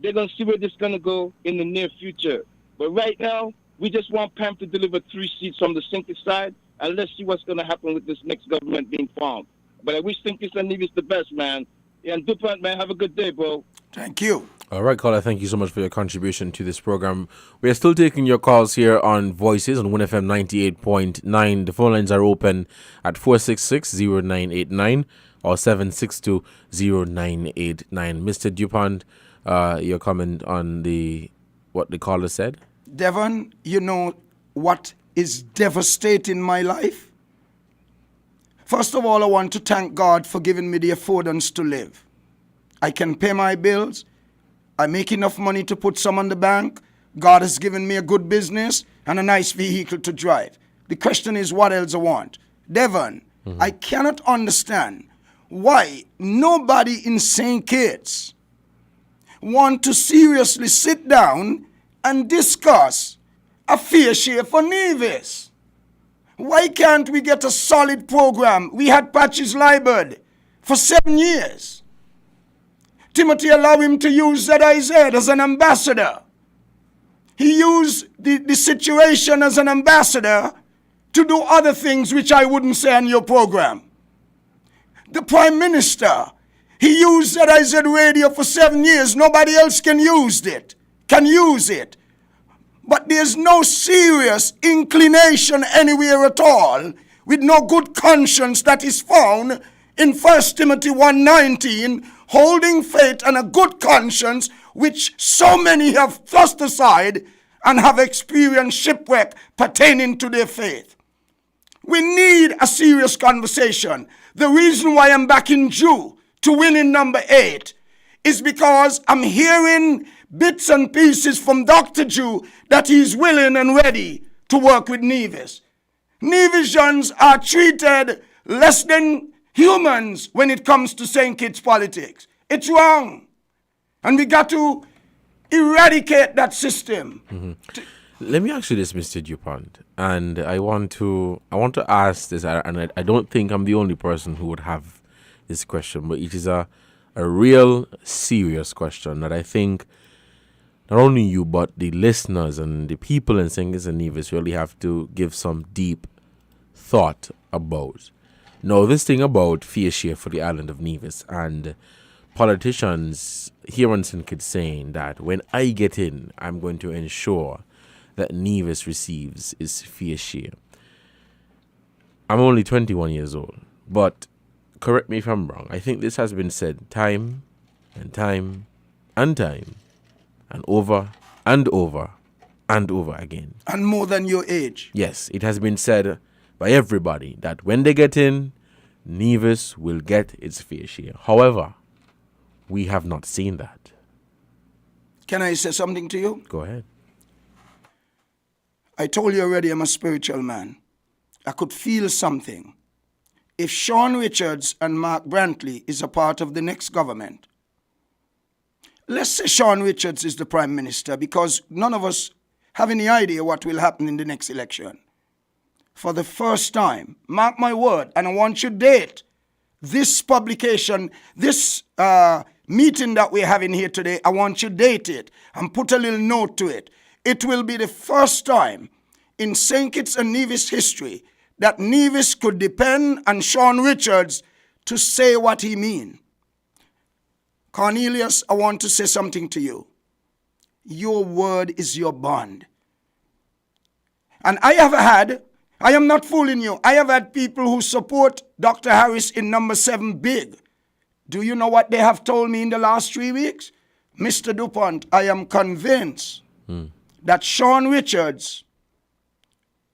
they're going to see where this is going to go in the near future. But right now, we just want Pam to deliver 3 seats from the Sinkis side, and let's see what's going to happen with this next government being formed. But I wish Sinkis and Nevis the best, man. And DuPont, man, have a good day, bro. Thank you. All right, caller, thank you so much for your contribution to this program. We are still taking your calls here on Voices on WinFM 98.9. The phone lines are open at 466-0989 or 762-0989. Mr. DuPont, your comment on what the caller said? Devon, you know what is devastating my life? First of all, I want to thank God for giving me the affordance to live. I can pay my bills. I make enough money to put some on the bank. God has given me a good business and a nice vehicle to drive. The question is, what else I want? Devon, I cannot understand why nobody in St. Kitts want to seriously sit down and discuss a fair share for Nevis. Why can't we get a solid program? We had Patches Liebert for 7 years. Timothy allowed him to use ZIZ as an ambassador. He used the situation as an ambassador to do other things which I wouldn't say on your program. The Prime Minister, he used ZIZ radio for 7 years. Nobody else can use it. But there's no serious inclination anywhere at all, with no good conscience that is found in 1 Timothy 1:19, holding faith and a good conscience, which so many have thrust aside and have experienced shipwreck pertaining to their faith. We need a serious conversation. The reason why I'm backing Jew to win in number 8 is because I'm hearing bits and pieces from Dr. Jew that he's willing and ready to work with Nevis. Nevisians are treated less than humans when it comes to St. Kitts politics. It's wrong. And we got to eradicate that system. Let me ask you this, Mr. DuPont, and I want to ask this, and I don't think I'm the only person who would have this question, but it is a real serious question that I think not only you, but the listeners and the people in St. Kitts and Nevis really have to give some deep thought about. Now, this thing about fair share for the island of Nevis and politicians here in St. Kitts saying that when I get in, I'm going to ensure that Nevis receives its fair share. I'm only 21 years old, but correct me if I'm wrong. I think this has been said time and time and time and over and over and over again. And more than your age. Yes, it has been said by everybody that when they get in, Nevis will get its fair share. However, we have not seen that. Can I say something to you? Go ahead. I told you already I'm a spiritual man. I could feel something. If Sean Richards and Mark Brantley is a part of the next government, let's say Sean Richards is the Prime Minister, because none of us have any idea what will happen in the next election. For the first time, mark my word, and I want you to date this publication, this meeting that we're having here today, I want you to date it and put a little note to it. It will be the first time in St. Kitts and Nevis history that Nevis could depend on Sean Richards to say what he means. Cornelius, I want to say something to you. Your word is your bond. And I am not fooling you, I have had people who support Dr. Harris in number 7 big. Do you know what they have told me in the last 3 weeks? Mr. DuPont, I am convinced that Sean Richards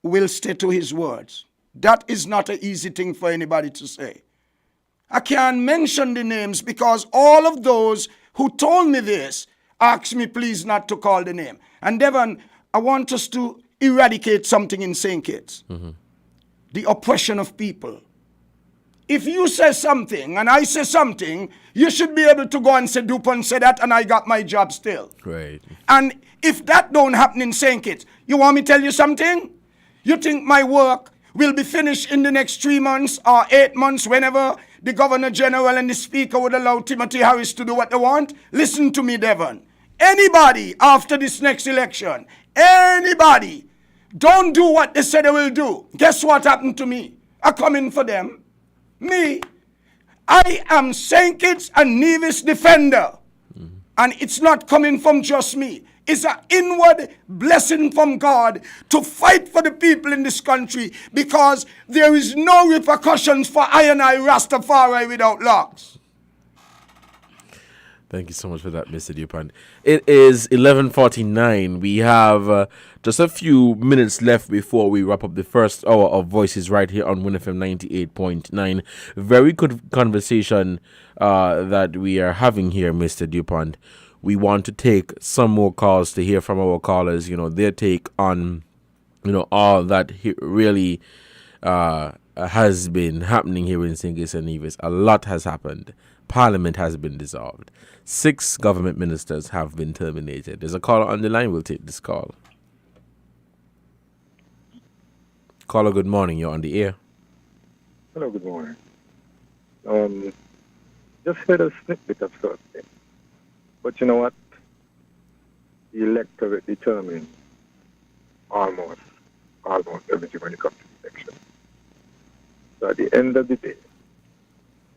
will stay to his words. That is not an easy thing for anybody to say. I can't mention the names because all of those who told me this asked me please not to call the name. And Devon, I want us to eradicate something in St. Kitts. The oppression of people. If you say something and I say something, you should be able to go and say DuPont said that and I got my job still. Right. And if that don't happen in St. Kitts, you want me to tell you something? You think my work will be finished in the next 3 months or 8 months whenever the Governor General and the Speaker would allow Timothy Harris to do what they want? Listen to me, Devon. Anybody after this next election, anybody, don't do what they said they will do. Guess what happened to me? I come in for them. Me, I am St. Kitts and Nevis defender. And it's not coming from just me. It's an inward blessing from God to fight for the people in this country because there is no repercussions for I and I Rastafari without locks. Thank you so much for that, Mr. Dupont. It is 11:49. We have just a few minutes left before we wrap up the first hour of Voices right here on WINNFM 98.9. Very good conversation that we are having here, Mr. Dupont. We want to take some more calls to hear from our callers, their take on, all that really has been happening here in St. Kitts and Nevis. A lot has happened. Parliament has been dissolved. 6 government ministers have been terminated. There's a caller on the line. We'll take this call. Caller, good morning. You're on the air. Hello, good morning. Just heard a snippet of something. But you know what? The electorate determines almost everything when it comes to the election. So at the end of the day,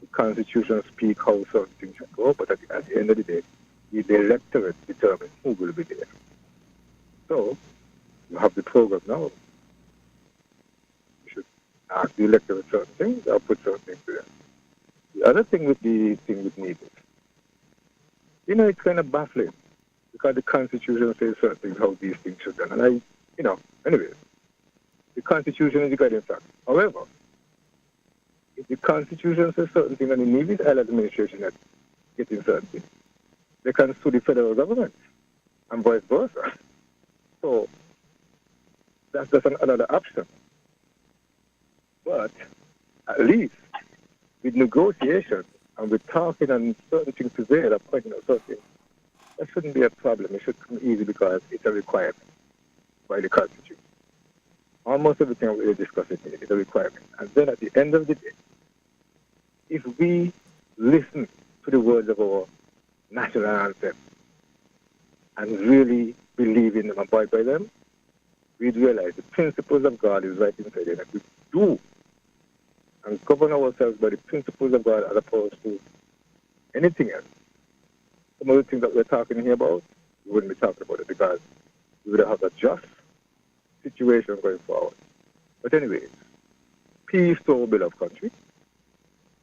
the Constitution speaks how something should go, but at the end of the day, the electorate determines who will be there. So, you have the program now. You should ask the electorate certain things or put certain things to them. The other thing with the thing with Nevis, it's kind of baffling because the Constitution says certain things, how these things should be done. And anyways, the Constitution is the guiding factor. However, if the Constitution says certain things and the Nevis Island administration is getting certain things, they can sue the federal government and vice versa. So that's just another option. But at least with negotiations and with talking and certain things prevail or pointing out certain things, that shouldn't be a problem. It should come easy because it's a requirement by the Constitution. Almost everything we're discussing here is a requirement. And then at the end of the day, if we listen to the words of our national anthem and really believe in them and abide by them, we'd realize the principles of God is right inside there. And if we do and govern ourselves by the principles of God as opposed to anything else, some of the things that we're talking here about, we wouldn't be talking about it because we would have a just situation going forward. But anyways, peace to our beloved country,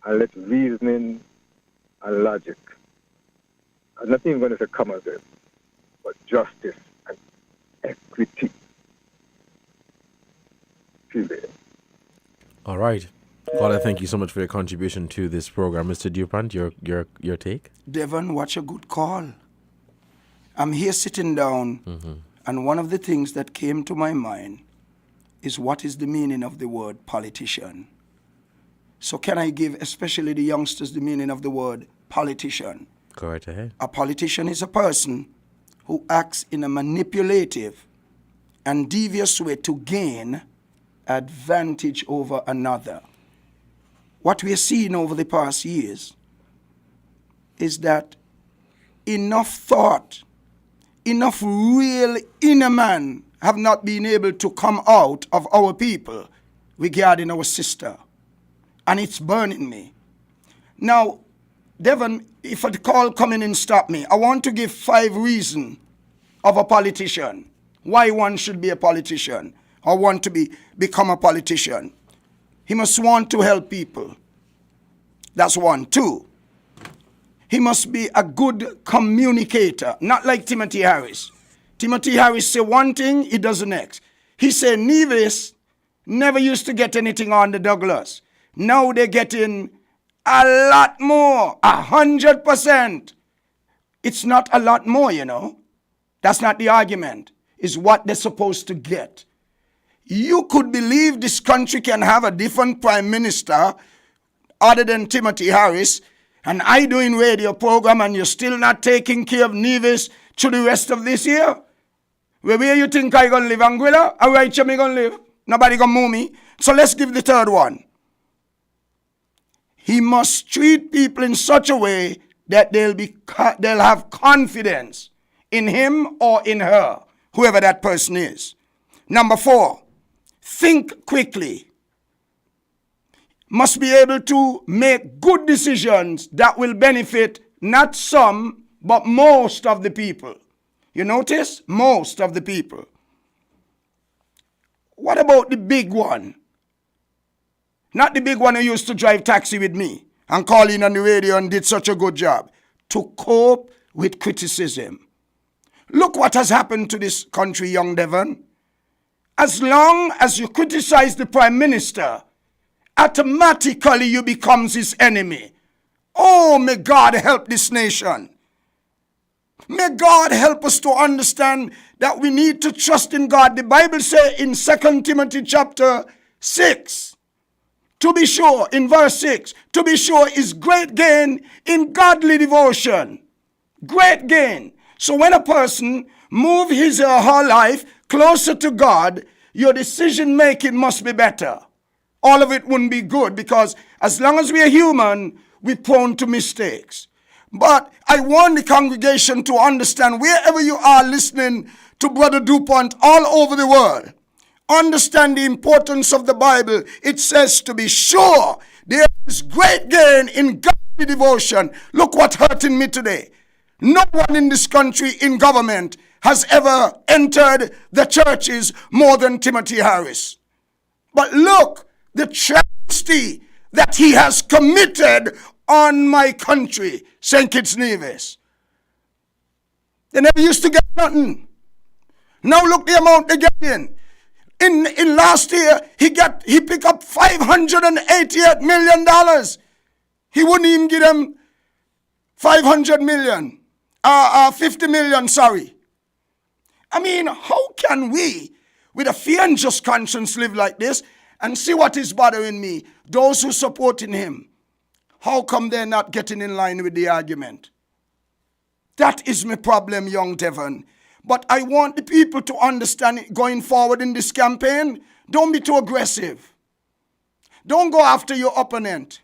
and let reasoning and logic I'm not even going to say common sense, but justice and equity. All right. Caller, thank you so much for your contribution to this program. Mr. Dupont, your take? Devon, watch a good call. I'm here sitting down, and one of the things that came to my mind is what is the meaning of the word politician? So can I give especially the youngsters the meaning of the word politician? Go right ahead. A politician is a person who acts in a manipulative and devious way to gain advantage over another. What we are seeing over the past years is that enough thought, enough real inner man have not been able to come out of our people regarding our sister. And it's burning me. Now, Devon, if a call come in and stop me, I want to give 5 reasons of a politician, why one should be a politician or want to become a politician. He must want to help people. That's 1. 2, he must be a good communicator, not like Timothy Harris. Timothy Harris say one thing, he does the next. He said Nevis never used to get anything on the Douglas. Now they're getting a lot more, 100%. It's not a lot more, you know. That's not the argument. It's what they're supposed to get. You could believe this country can have a different prime minister other than Timothy Harris, and I doing radio program and you're still not taking care of Nevis through the rest of this year? Where you think I gonna live, Anguilla? All right, you me gonna live. Nobody gonna move me. So let's give the 3rd one. He must treat people in such a way that they'll have confidence in him or in her, whoever that person is. Number 4, think quickly. Must be able to make good decisions that will benefit not some, but most of the people. You notice? Most of the people. What about the big one? Not the big one who used to drive taxi with me and call in on the radio and did such a good job. To cope with criticism. Look what has happened to this country, young Devon. As long as you criticize the prime minister, automatically you becomes his enemy. Oh, may God help this nation. May God help us to understand that we need to trust in God. The Bible says in 2 Timothy chapter 6, to be sure, in verse 6, to be sure is great gain in godly devotion. Great gain. So when a person move his or her life closer to God, your decision making must be better. All of it wouldn't be good because as long as we are human, we're prone to mistakes. But I want the congregation to understand, wherever you are listening to Brother DuPont all over the world, understand the importance of the Bible. It says to be sure there is great gain in godly devotion. Look what's hurting me today. No one in this country in government has ever entered the churches more than Timothy Harris. But look, the travesty that he has committed on my country, St. Kitts Nevis. They never used to get nothing. Now look the amount they get in. In last year, he picked up $588 million. He wouldn't even give them 50 million, sorry. I mean, how can we, with a fear and just conscience, live like this? And see what is bothering me. Those who supporting him. How come they're not getting in line with the argument? That is my problem, young Devon. But I want the people to understand it going forward in this campaign. Don't be too aggressive. Don't go after your opponent.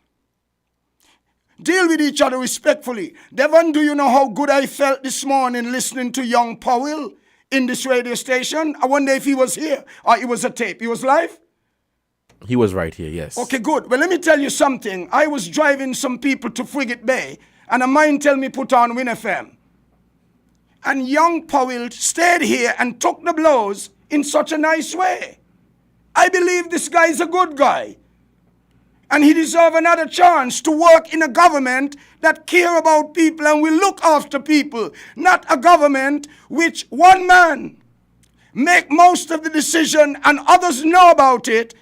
Deal with each other respectfully. Devon, do you know how good I felt this morning listening to young Powell in this radio station? I wonder if he was here or it was a tape. He was live? He was right here, yes. Okay, good. Well, let me tell you something. I was driving some people to Frigate Bay, and a mind tell me put on Win FM. And young Powell stayed here and took the blows in such a nice way. I believe this guy is a good guy. And he deserves another chance to work in a government that care about people and will look after people, not a government which one man make most of the decision and others know about it,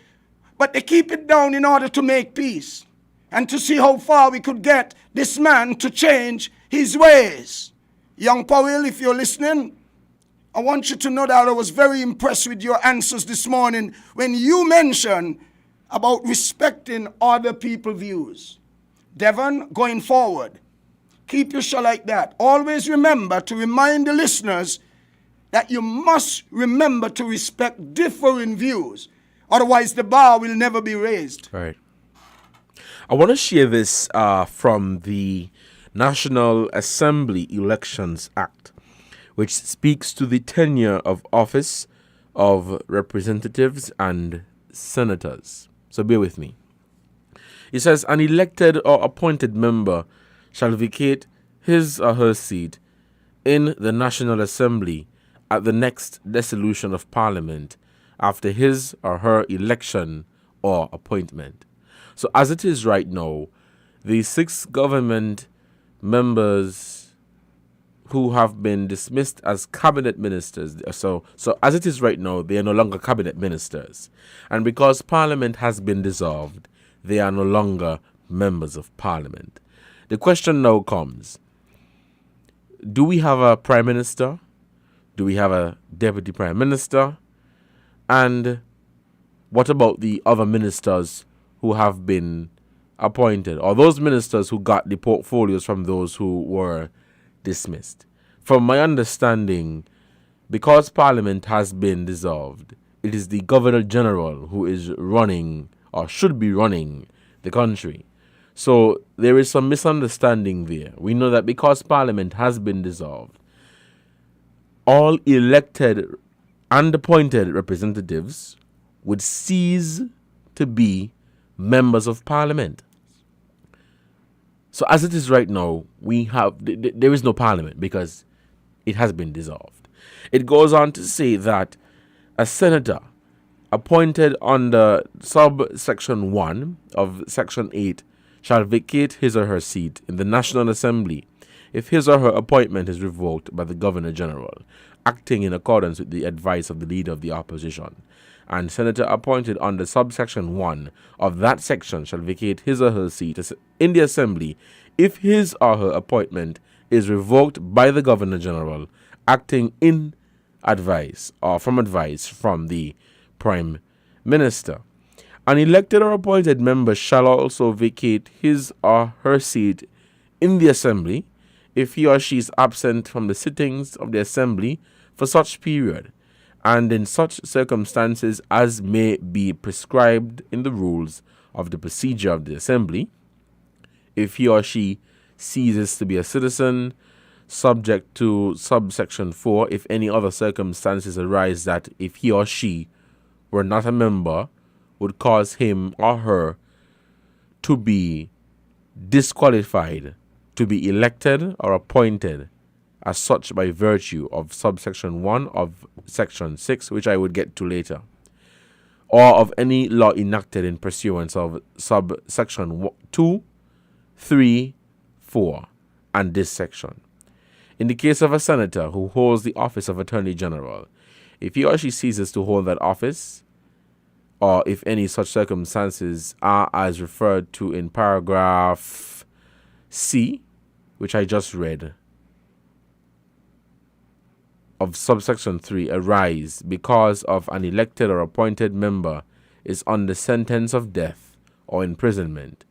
but they keep it down in order to make peace and to see how far we could get this man to change his ways. Young Powell, if you're listening, I want you to know that I was very impressed with your answers this morning when you mentioned about respecting other people's views. Devon, going forward, keep your show like that. Always remember to remind the listeners that you must remember to respect differing views. Otherwise, the bar will never be raised. Right. I want to share this from the National Assembly Elections Act, which speaks to the tenure of office of representatives and senators. So bear with me. It says, an elected or appointed member shall vacate his or her seat in the National Assembly at the next dissolution of Parliament after his or her election or appointment. So as it is right now, the 6 government members who have been dismissed as cabinet ministers. So as it is right now, they are no longer cabinet ministers. And because Parliament has been dissolved, they are no longer members of Parliament. The question now comes, do we have a Prime Minister? Do we have a Deputy Prime Minister? And what about the other ministers who have been appointed, or those ministers who got the portfolios from those who were dismissed? From my understanding, because Parliament has been dissolved, it is the Governor General who is running, or should be running, the country. So there is some misunderstanding there. We know that because Parliament has been dissolved, all elected and appointed representatives would cease to be members of Parliament. So as it is right now, there is no Parliament because it has been dissolved. It goes on to say that a senator appointed under subsection 1 of section 8 shall vacate his or her seat in the National Assembly if his or her appointment is revoked by the Governor General, acting in accordance with the advice of the Leader of the Opposition. And senator appointed under subsection 1 of that section shall vacate his or her seat in the Assembly if his or her appointment is revoked by the Governor General, acting in advice or from advice from the Prime Minister. An elected or appointed member shall also vacate his or her seat in the Assembly if he or she is absent from the sittings of the Assembly for such period, and in such circumstances as may be prescribed in the rules of the procedure of the Assembly, if he or she ceases to be a citizen, subject to subsection 4, if any other circumstances arise that, if he or she were not a member, would cause him or her to be disqualified to be elected or appointed as such by virtue of subsection 1 of section 6, which I would get to later, or of any law enacted in pursuance of subsection 2, 3, 4, and this section. In the case of a senator who holds the office of Attorney General, if he or she ceases to hold that office, or if any such circumstances are as referred to in paragraph C, which I just read, of subsection 3 arise because of an elected or appointed member is under sentence of death or imprisonment,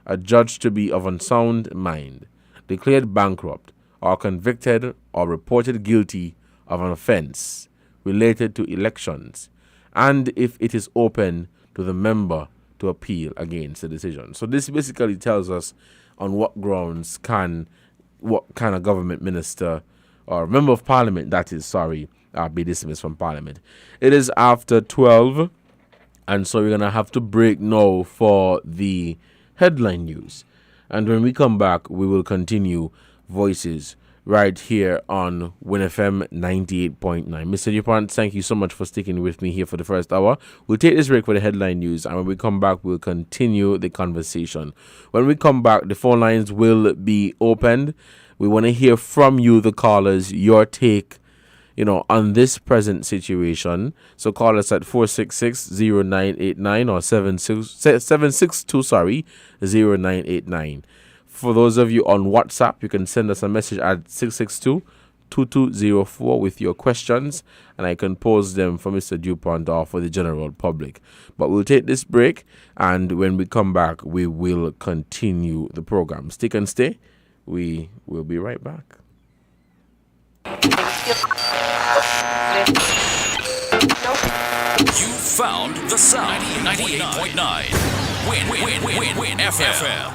adjudged to be of unsound mind, declared bankrupt, or convicted or reported guilty of an offense related to elections, and if it is open to the member to appeal against the decision. So this basically tells us on what grounds what kind of government minister or member of parliament, be dismissed from parliament. It is after 12, and so we're going to have to break now for the headline news. And when we come back, we will continue Voices right here on WinFM 98.9. Mr. Dupont, thank you so much for sticking with me here for the first hour. We'll take this break for the headline news, and when we come back, we'll continue the conversation. When we come back, the phone lines will be opened. We want to hear from you, the callers, your take, on this present situation. So call us at 466-0989 or 762-0989. For those of you on WhatsApp, you can send us a message at 662-2204 with your questions, and I can pose them for Mr. Dupont or for the general public. But we'll take this break, and when we come back, we will continue the program. Stick and stay. We will be right back. You found the sound. 98.9. Win FM.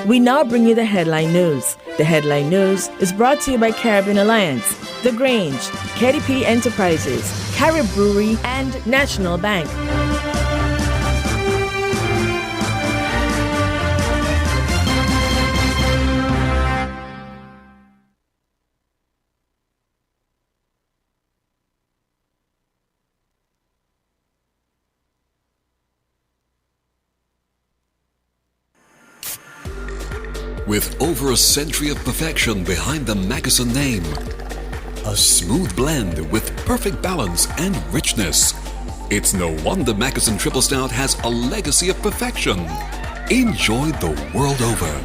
We now bring you the headline news. The headline news is brought to you by Caribbean Alliance, The Grange, KDP Enterprises, Carib Brewery, and National Bank. With over a century of perfection behind the Mackeson name, a smooth blend with perfect balance and richness, it's no wonder Mackeson Triple Stout has a legacy of perfection. Enjoy the world over.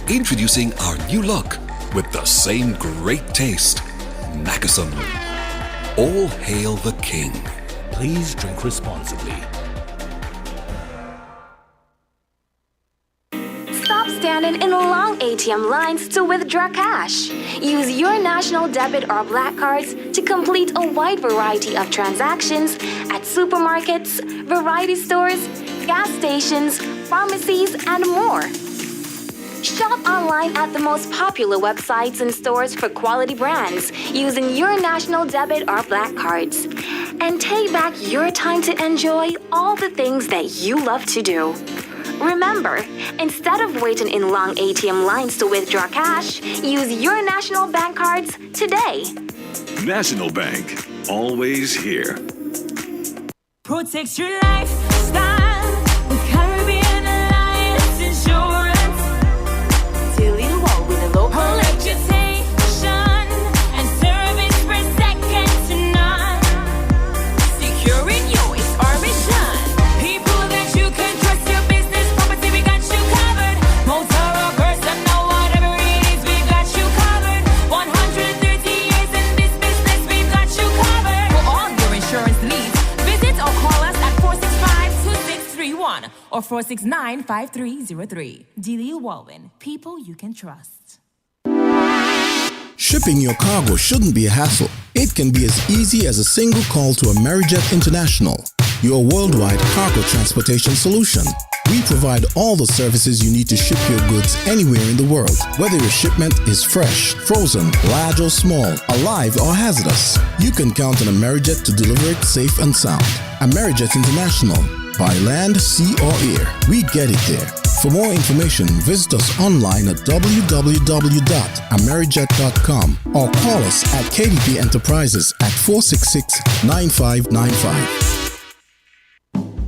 Introducing our new look with the same great taste. Mackeson. All hail the king. Please drink responsibly. Stop standing in long ATM lines to withdraw cash. Use your national debit or black cards to complete a wide variety of transactions at supermarkets, variety stores, gas stations, pharmacies, and more. Shop online at the most popular websites and stores for quality brands using your national debit or black cards. And take back your time to enjoy all the things that you love to do. Remember, instead of waiting in long ATM lines to withdraw cash, use your National Bank cards today. National Bank, always here. Protect your lifestyle with Caribbean Alliance Insurance. Till you walk with a low reputation and service for second to none. Securing you is our mission. People that you can trust, your business, property, we got you covered. Motor or personal, whatever it is, we got you covered. 130 years in this business, we got you covered. For all your insurance needs, visit or call us at 465-2631 or 469-5303. Dealey Walwyn, people you can trust. Shipping your cargo shouldn't be a hassle. It can be as easy as a single call to Amerijet International, your worldwide cargo transportation solution. We provide all the services you need to ship your goods anywhere in the world, whether your shipment is fresh, frozen, large or small, alive or hazardous. You can count on Amerijet to deliver it safe and sound. Amerijet International, by land, sea or air, we get it there. For more information, visit us online at www.amerijet.com or call us at KDP Enterprises at 466-9595.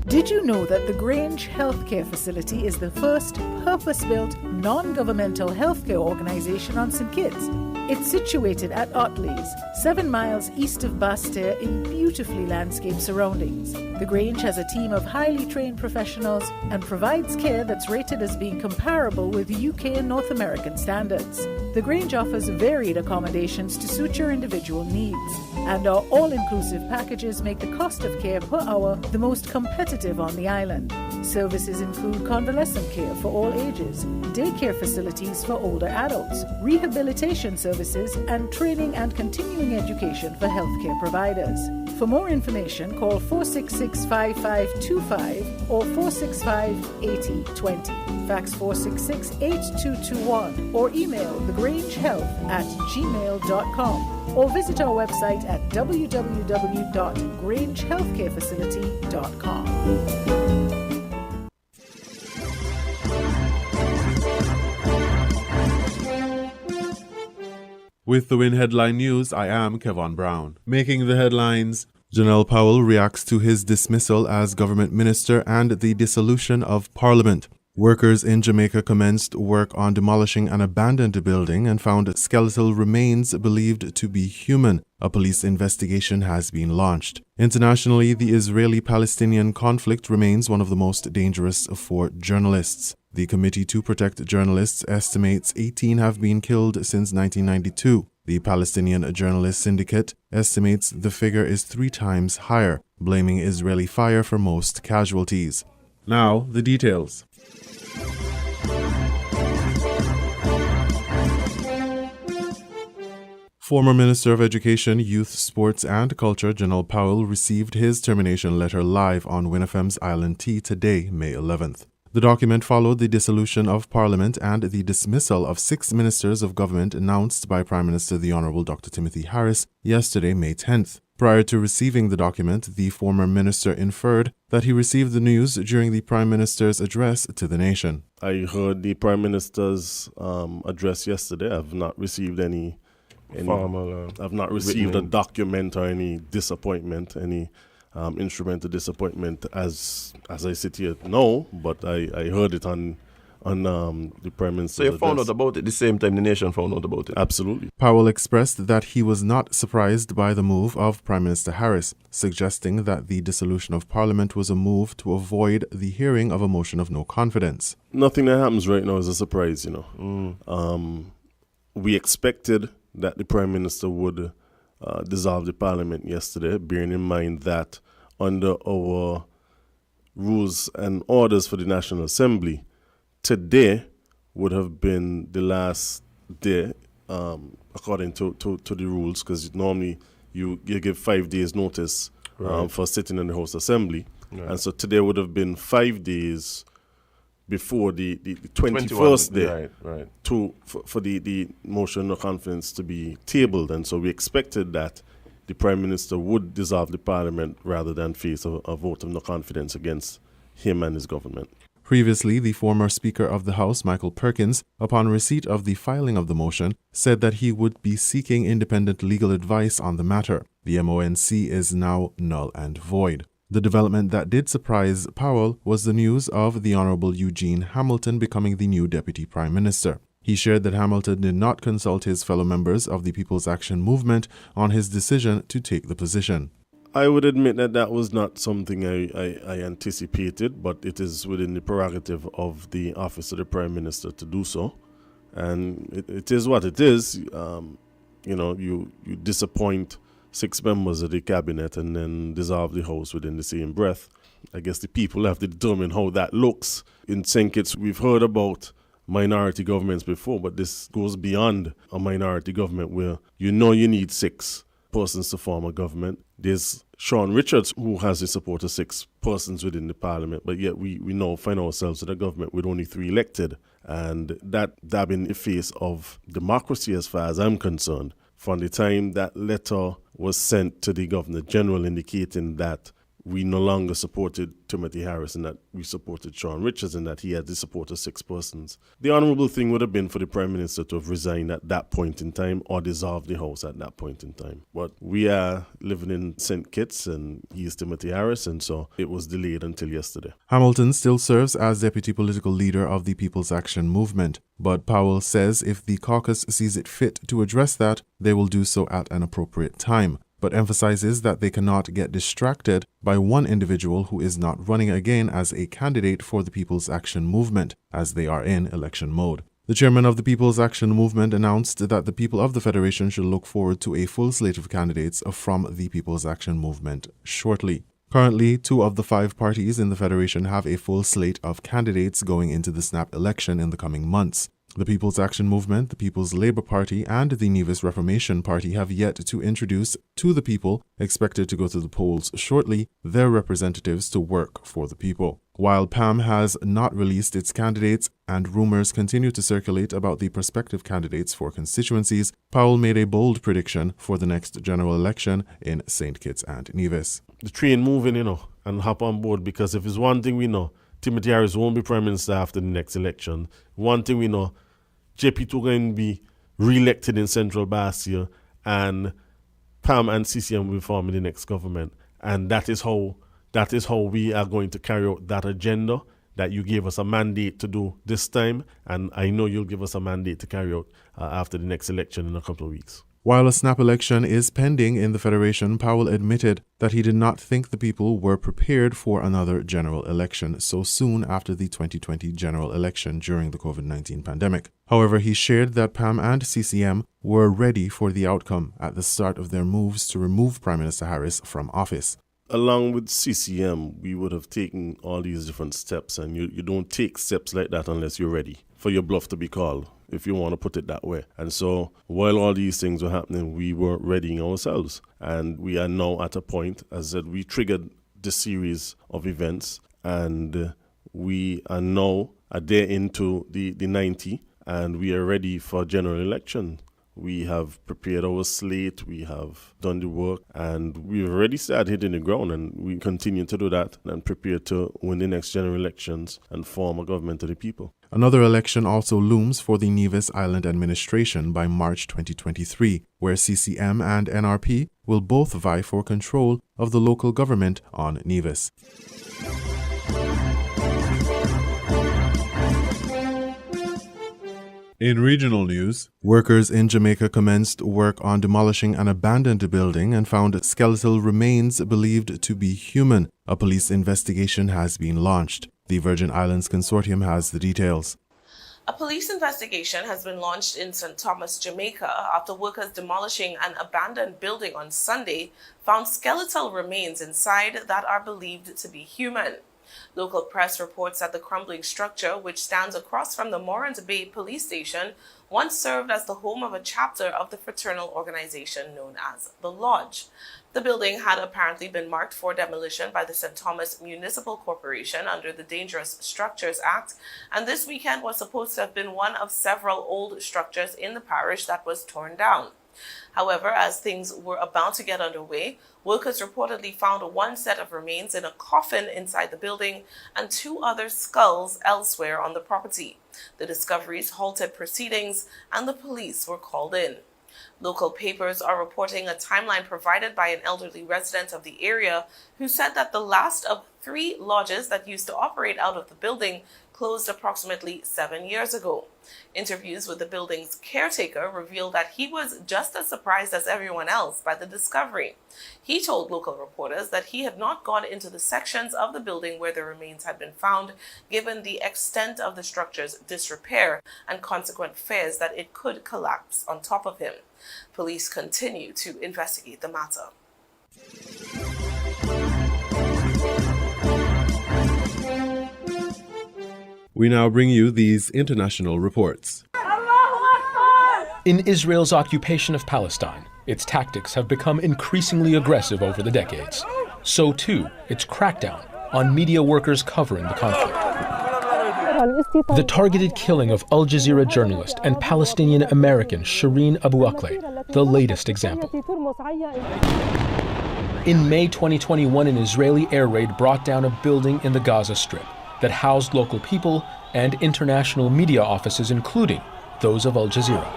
Did you know that the Grange Healthcare Facility is the first purpose-built, non-governmental healthcare organization on St. Kitts? It's situated at Otley's, 7 miles east of Basseterre in beautifully landscaped surroundings. The Grange has a team of highly trained professionals and provides care that's rated as being comparable with UK and North American standards. The Grange offers varied accommodations to suit your individual needs, and our all-inclusive packages make the cost of care per hour the most competitive on the island. Services include convalescent care for all ages, daycare facilities for older adults, rehabilitation services, and training and continuing education for healthcare providers. For more information, call 466-5525 or 465-8020. Fax 466-8221 or email thegrangehealth@gmail.com or visit our website at www.grangehealthcarefacility.com. With the Win Headline News, I am Kevon Brown. Making the headlines, Janelle Powell reacts to his dismissal as government minister and the dissolution of Parliament. Workers in Jamaica commenced work on demolishing an abandoned building and found skeletal remains believed to be human. A police investigation has been launched. Internationally, the Israeli-Palestinian conflict remains one of the most dangerous for journalists. The Committee to Protect Journalists estimates 18 have been killed since 1992. The Palestinian Journalist Syndicate estimates the figure is 3 times higher, blaming Israeli fire for most casualties. Now, the details. Former Minister of Education, Youth, Sports and Culture Janelle Powell received his termination letter live on WINFM's Island Tea today, May 11th. The document followed the dissolution of Parliament and the dismissal of 6 ministers of government announced by Prime Minister the Honourable Dr. Timothy Harris yesterday, May 10th. Prior to receiving the document, the former minister inferred that he received the news during the Prime Minister's address to the nation. I heard the Prime Minister's address yesterday. I've not received any formal. I've not received a document or any disappointment, any instrumental disappointment as I sit here now. But I heard it on the Prime Minister's So you found out about it the same time the nation found out about it? Absolutely. Powell expressed that he was not surprised by the move of Prime Minister Harris, suggesting that the dissolution of Parliament was a move to avoid the hearing of a motion of no confidence. Nothing that happens right now is a surprise, you know. We expected that the Prime Minister would dissolve the Parliament yesterday, bearing in mind that under our rules and orders for the National Assembly, today would have been the last day, according to the rules, because normally you give 5 days notice for sitting in the House Assembly. Right. And so today would have been 5 days before the 21st day for the motion of confidence to be tabled. And so we expected that the Prime Minister would dissolve the Parliament rather than face a vote of no confidence against him and his government. Previously, the former Speaker of the House, Michael Perkins, upon receipt of the filing of the motion, said that he would be seeking independent legal advice on the matter. The MONC is now null and void. The development that did surprise Powell was the news of the Honourable Eugene Hamilton becoming the new Deputy Prime Minister. He shared that Hamilton did not consult his fellow members of the People's Action Movement on his decision to take the position. I would admit that was not something I anticipated, but it is within the prerogative of the office of the Prime Minister to do so. And it is what it is. You disappoint 6 members of the cabinet and then dissolve the House within the same breath. I guess the people have to determine how that looks. In St. Kitts, we've heard about minority governments before, but this goes beyond a minority government where you need 6 persons to form a government. There's Sean Richards, who has the support of 6 persons within the Parliament, but yet we now find ourselves in a government with only 3 elected. And that dabbing in the face of democracy as far as I'm concerned. From the time that letter was sent to the Governor General indicating that we no longer supported Timothy Harris and that we supported Sean Richards and that he had the support of 6 persons. The honourable thing would have been for the Prime Minister to have resigned at that point in time or dissolved the House at that point in time. But we are living in St. Kitts and he is Timothy Harris, and so it was delayed until yesterday. Hamilton still serves as deputy political leader of the People's Action Movement, but Powell says if the caucus sees it fit to address that, they will do so at an appropriate time, but emphasizes that they cannot get distracted by one individual who is not running again as a candidate for the People's Action Movement, as they are in election mode. The chairman of the People's Action Movement announced that the people of the Federation should look forward to a full slate of candidates from the People's Action Movement shortly. Currently, 2 of the 5 parties in the Federation have a full slate of candidates going into the snap election in the coming months. The People's Action Movement, the People's Labour Party, and the Nevis Reformation Party have yet to introduce to the people, expected to go to the polls shortly, their representatives to work for the people. While PAM has not released its candidates and rumors continue to circulate about the prospective candidates for constituencies, Powell made a bold prediction for the next general election in St. Kitts and Nevis. The train moving, and hop on board, because if it's one thing we know, Timothy Harris won't be Prime Minister after the next election. One thing we know, JP2 going to be re-elected in Central Bastia, and PAM and CCM will form in the next government. And that is how we are going to carry out that agenda that you gave us a mandate to do this time, and I know you'll give us a mandate to carry out after the next election in a couple of weeks. While a snap election is pending in the Federation, Powell admitted that he did not think the people were prepared for another general election so soon after the 2020 general election during the COVID-19 pandemic. However, he shared that PAM and CCM were ready for the outcome at the start of their moves to remove Prime Minister Harris from office. Along with CCM, we would have taken all these different steps, and you don't take steps like that unless you're ready for your bluff to be called, if you want to put it that way. And so while all these things were happening, we were readying ourselves. And we are now at a point, as I said, we triggered the series of events, and we are now a day into the 90, and we are ready for general election. We have prepared our slate, we have done the work, and we've already started hitting the ground, and we continue to do that and prepare to win the next general elections and form a government of the people. Another election also looms for the Nevis Island administration by March 2023, where CCM and NRP will both vie for control of the local government on Nevis. In regional news, workers in Jamaica commenced work on demolishing an abandoned building and found skeletal remains believed to be human. A police investigation has been launched. The Virgin Islands Consortium has the details. A police investigation has been launched in St. Thomas, Jamaica, after workers demolishing an abandoned building on Sunday found skeletal remains inside that are believed to be human. Local press reports that the crumbling structure, which stands across from the Morant Bay police station, once served as the home of a chapter of the fraternal organization known as the Lodge. The building had apparently been marked for demolition by the St. Thomas Municipal Corporation under the Dangerous Structures Act, and this weekend was supposed to have been one of several old structures in the parish that was torn down. However, as things were about to get underway, workers reportedly found one set of remains in a coffin inside the building and two other skulls elsewhere on the property. The discoveries halted proceedings and the police were called in. Local papers are reporting a timeline provided by an elderly resident of the area who said that the last of 3 lodges that used to operate out of the building closed approximately 7 years ago. Interviews with the building's caretaker revealed that he was just as surprised as everyone else by the discovery. He told local reporters that he had not gone into the sections of the building where the remains had been found, given the extent of the structure's disrepair and consequent fears that it could collapse on top of him. Police continue to investigate the matter. We now bring you these international reports. In Israel's occupation of Palestine, its tactics have become increasingly aggressive over the decades. So too, its crackdown on media workers covering the conflict. The targeted killing of Al Jazeera journalist and Palestinian-American Shireen Abu Akleh, the latest example. In May 2021, an Israeli air raid brought down a building in the Gaza Strip that housed local people and international media offices, including those of Al Jazeera.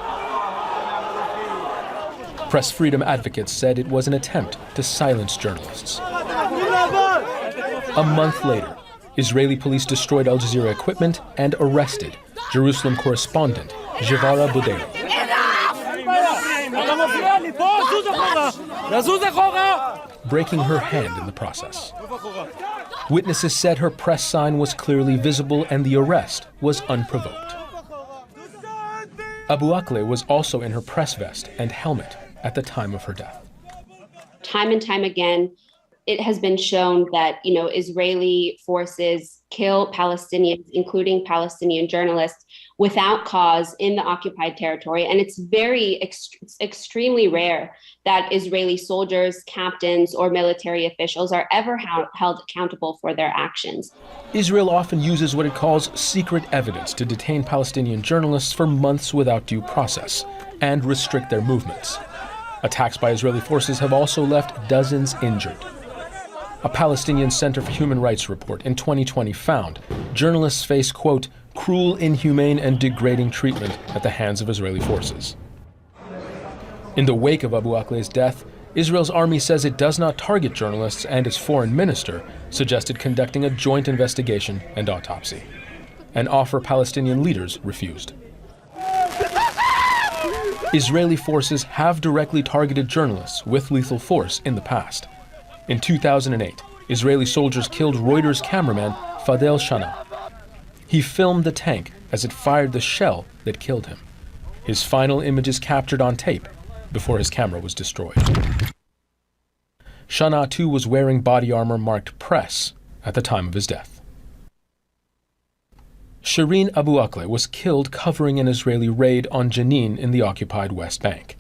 Press freedom advocates said it was an attempt to silence journalists. A month later, Israeli police destroyed Al Jazeera equipment and arrested Jerusalem correspondent Jivara Buderi. Breaking her hand in the process. Witnesses said her press sign was clearly visible and the arrest was unprovoked. Abu Akleh was also in her press vest and helmet at the time of her death. Time and time again, it has been shown that, Israeli forces kill Palestinians, including Palestinian journalists, without cause in the occupied territory. And it's extremely rare that Israeli soldiers, captains, or military officials are ever held accountable for their actions. Israel often uses what it calls secret evidence to detain Palestinian journalists for months without due process and restrict their movements. Attacks by Israeli forces have also left dozens injured. A Palestinian Center for Human Rights report in 2020 found journalists face, quote, cruel, inhumane, and degrading treatment at the hands of Israeli forces. In the wake of Abu Akleh's death, Israel's army says it does not target journalists, and its foreign minister suggested conducting a joint investigation and autopsy. An offer Palestinian leaders refused. Israeli forces have directly targeted journalists with lethal force in the past. In 2008, Israeli soldiers killed Reuters cameraman Fadel Shana. He filmed the tank as it fired the shell that killed him. His final images captured on tape before his camera was destroyed. Shana, too, was wearing body armor marked press at the time of his death. Shireen Abu Akleh was killed covering an Israeli raid on Jenin in the occupied West Bank.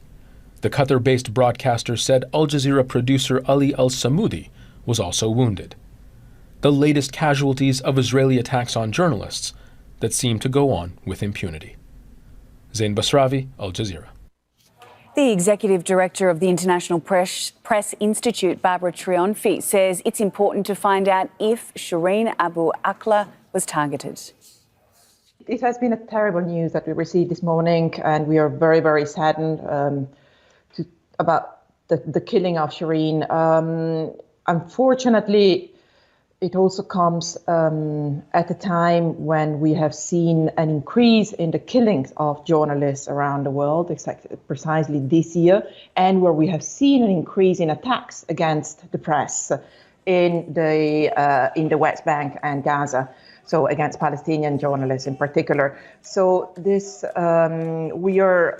The Qatar-based broadcaster said Al Jazeera producer Ali Al-Samoudi was also wounded. The latest casualties of Israeli attacks on journalists that seem to go on with impunity. Zain Basravi, Al Jazeera. The executive director of the International Press Institute, Barbara Trionfi, says it's important to find out if Shireen Abu Akleh was targeted. It has been a terrible news that we received this morning, and we are very, very saddened about the killing of Shireen. Unfortunately, it also comes at a time when we have seen an increase in the killings of journalists around the world, precisely this year, and where we have seen an increase in attacks against the press in the West Bank and Gaza. So against Palestinian journalists in particular. So this, we are,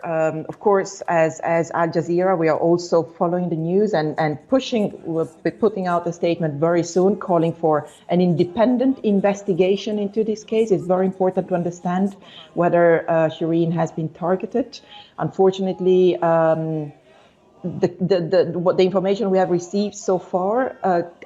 of course, as Al Jazeera, we are also following the news and pushing, we'll be putting out a statement very soon calling for an independent investigation into this case. It's very important to understand whether Shireen has been targeted. Unfortunately, the information we have received so far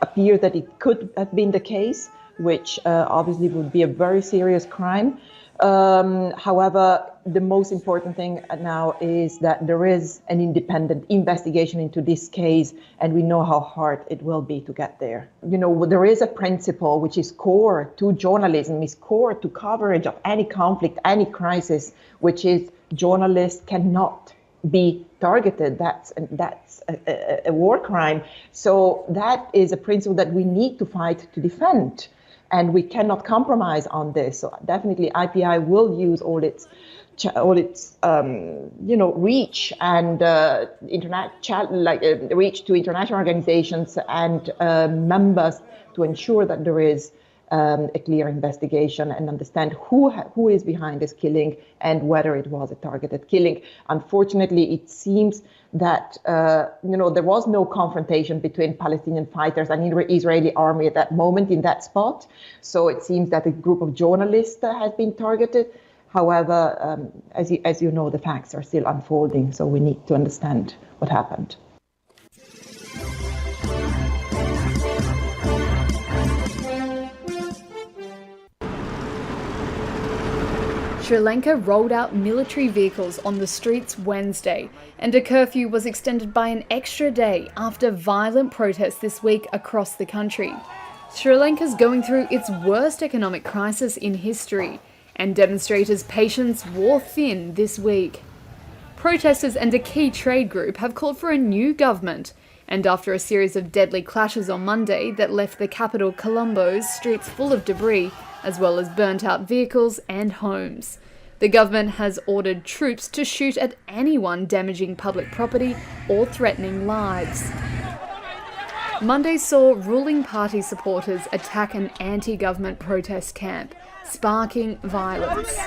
appears that it could have been the case, which obviously would be a very serious crime. However, the most important thing now is that there is an independent investigation into this case, and we know how hard it will be to get there. You know, there is a principle which is core to journalism, is core to coverage of any conflict, any crisis, which is journalists cannot be targeted. That's a war crime. So that is a principle that we need to fight to defend. And we cannot compromise on this. So definitely, IPI will use all its reach and reach to international organizations and members to ensure that there is a clear investigation and understand who is behind this killing and whether it was a targeted killing. Unfortunately, it seems that there was no confrontation between Palestinian fighters and Israeli army at that moment in that spot. So it seems that a group of journalists has been targeted. However, as you know, the facts are still unfolding, so we need to understand what happened. Sri Lanka rolled out military vehicles on the streets Wednesday, and a curfew was extended by an extra day after violent protests this week across the country. Sri Lanka's going through its worst economic crisis in history, and demonstrators' patience wore thin this week. Protesters and a key trade group have called for a new government, and after a series of deadly clashes on Monday that left the capital Colombo's streets full of debris, as well as burnt-out vehicles and homes. The government has ordered troops to shoot at anyone damaging public property or threatening lives. Monday saw ruling party supporters attack an anti-government protest camp, sparking violence.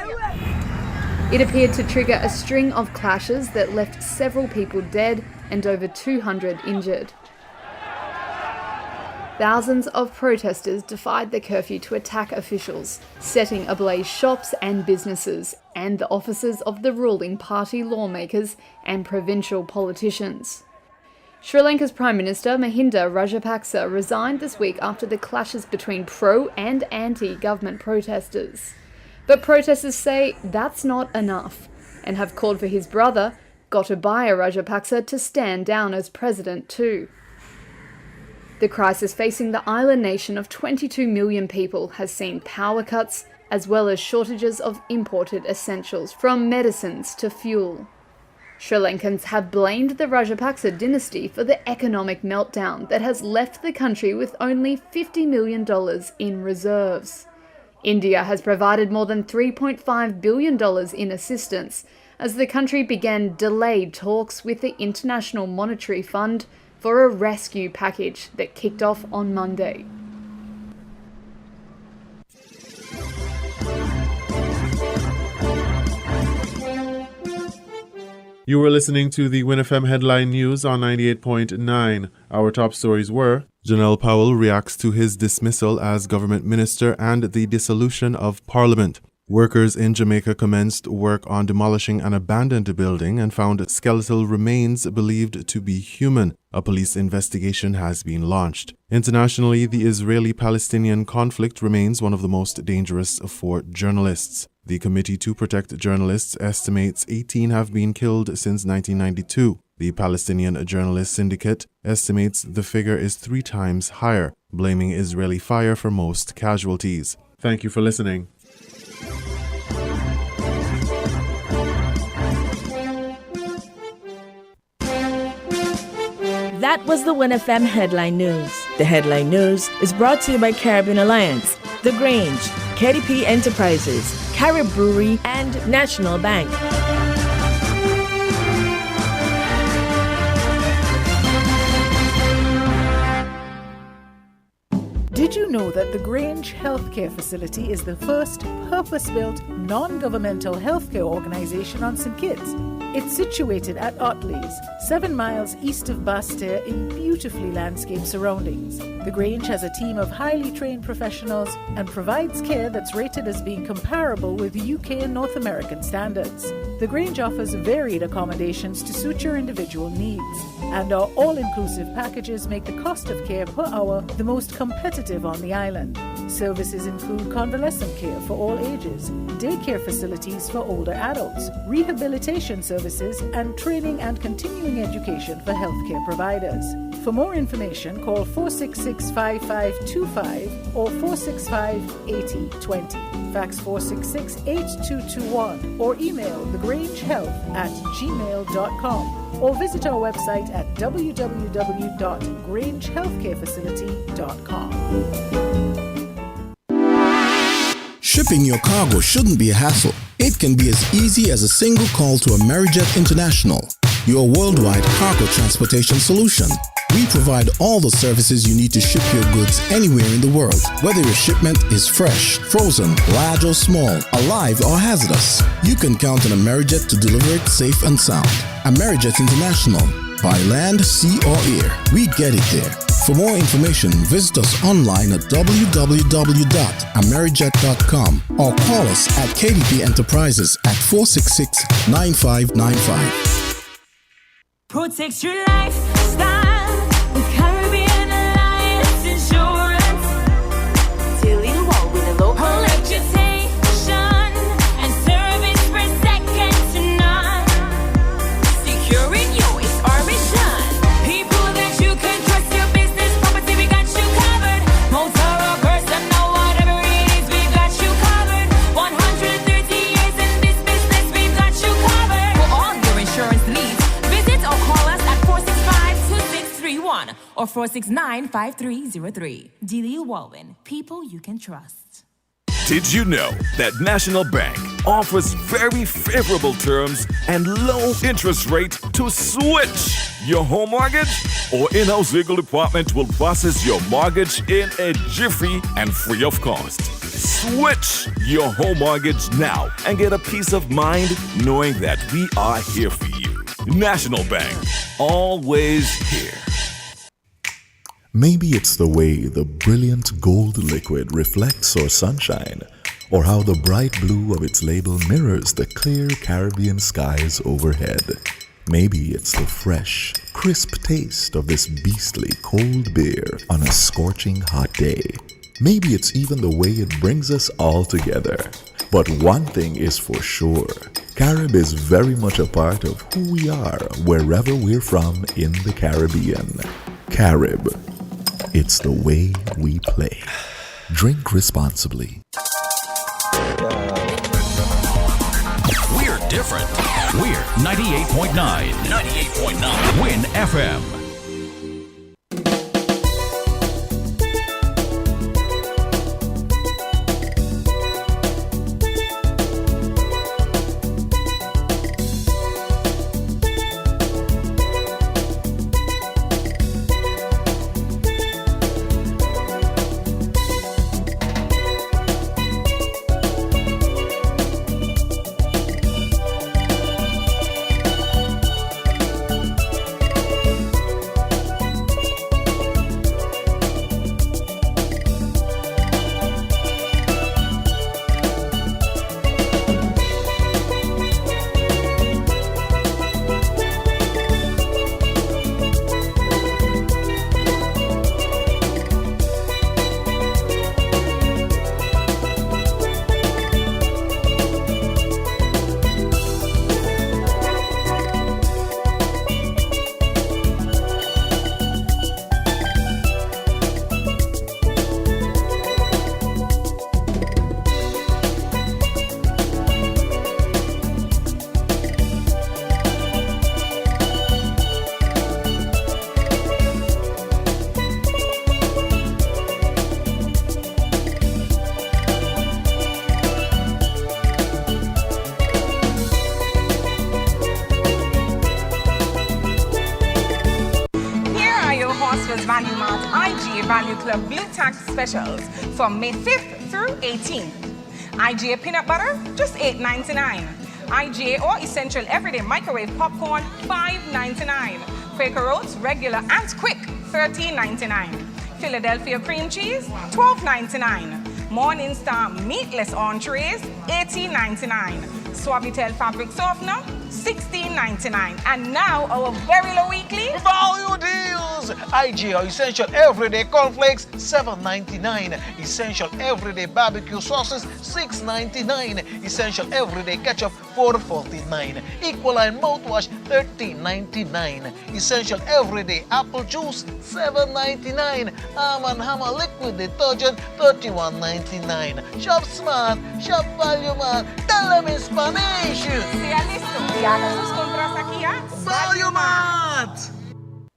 It appeared to trigger a string of clashes that left several people dead and over 200 injured. Thousands of protesters defied the curfew to attack officials, setting ablaze shops and businesses and the offices of the ruling party lawmakers and provincial politicians. Sri Lanka's Prime Minister Mahinda Rajapaksa resigned this week after the clashes between pro- and anti-government protesters. But protesters say that's not enough and have called for his brother, Gotabaya Rajapaksa, to stand down as president too. The crisis facing the island nation of 22 million people has seen power cuts, as well as shortages of imported essentials, from medicines to fuel. Sri Lankans have blamed the Rajapaksa dynasty for the economic meltdown that has left the country with only $50 million in reserves. India has provided more than $3.5 billion in assistance as the country began delayed talks with the International Monetary Fund for a rescue package that kicked off on Monday. You were listening to the WINNFM Headline News on 98.9. Our top stories were: Janelle Powell reacts to his dismissal as government minister and the dissolution of parliament. Workers in Jamaica commenced work on demolishing an abandoned building and found skeletal remains believed to be human. A police investigation has been launched. Internationally, the Israeli-Palestinian conflict remains one of the most dangerous for journalists. The Committee to Protect Journalists estimates 18 have been killed since 1992. The Palestinian Journalist Syndicate estimates the figure is 3 times higher, blaming Israeli fire for most casualties. Thank you for listening. That was the WINNFM Headline News. The Headline News is brought to you by Caribbean Alliance, The Grange, KDP Enterprises, Carib Brewery, and National Bank. Did you know that the Grange Healthcare Facility is the first purpose-built, non-governmental healthcare organization on St. Kitts? It's situated at Otley's, 7 miles east of Basseterre in beautifully landscaped surroundings. The Grange has a team of highly trained professionals and provides care that's rated as being comparable with UK and North American standards. The Grange offers varied accommodations to suit your individual needs, and our all-inclusive packages make the cost of care per hour the most competitive on the island. Services include convalescent care for all ages, daycare facilities for older adults, rehabilitation services, and training and continuing education for healthcare providers. For more information, call 466-5525 or 465-8020. Fax 466-8221 or email thegrangehealth@gmail.com or visit our website at www.grangehealthcarefacility.com. Shipping your cargo shouldn't be a hassle. It can be as easy as a single call to Amerijet International, your worldwide cargo transportation solution. We provide all the services you need to ship your goods anywhere in the world, whether your shipment is fresh, frozen, large or small, alive or hazardous. You can count on Amerijet to deliver it safe and sound. Amerijet International, by land, sea or air, we get it there. For more information, visit us online at www.amerijet.com or call us at KDP Enterprises at 466-9595. Protect your lifestyle with Caribbean Alliance Insurance. Till you walk with a low reputation and service for second to none. Securing you is our mission. People that you can trust, your business, property, we got you covered. Motor or personal, whatever it is, we got you covered. 130 years in this business, we've got you covered. For all your insurance needs, visit or call us at 465-2631 or 469-5303. Delia Walwyn, people you can trust. Did you know that National Bank offers very favorable terms and low interest rate to switch your home mortgage? Our in-house legal department will process your mortgage in a jiffy and free of cost. Switch your home mortgage now and get a peace of mind knowing that we are here for you. National Bank, always here. Maybe it's the way the brilliant gold liquid reflects our sunshine, or how the bright blue of its label mirrors the clear Caribbean skies overhead. Maybe it's the fresh, crisp taste of this beastly cold beer on a scorching hot day. Maybe it's even the way it brings us all together. But one thing is for sure, Carib is very much a part of who we are wherever we're from in the Caribbean. Carib, it's the way we play. Drink responsibly. We're different. We're 98.9. 98.9. Win FM. Value Mart IGA Value Club Blue Tax Specials from May 5th through 18th. IGA Peanut Butter, just $8.99. IGA or Essential Everyday Microwave Popcorn, $5.99. Quaker Oats, Regular and Quick, $13.99. Philadelphia Cream Cheese, $12.99. Morning Star Meatless Entrees, $18.99. Suavitel Fabric Softener, $16.99. And now our very low weekly value deals. IGA Essential Everyday Cornflakes, $7.99. Essential Everyday Barbecue Sauces, $6.99. Essential Everyday Ketchup, $4.49. Equaline Mouthwash, $13.99. Essential Everyday Apple Juice, $7.99. Arm & Hammer Liquid Detergent, $31.99. Shop smart, shop value mart. Tell them in Spanish. Sea listo y haga sus compras aquí a Value Mart.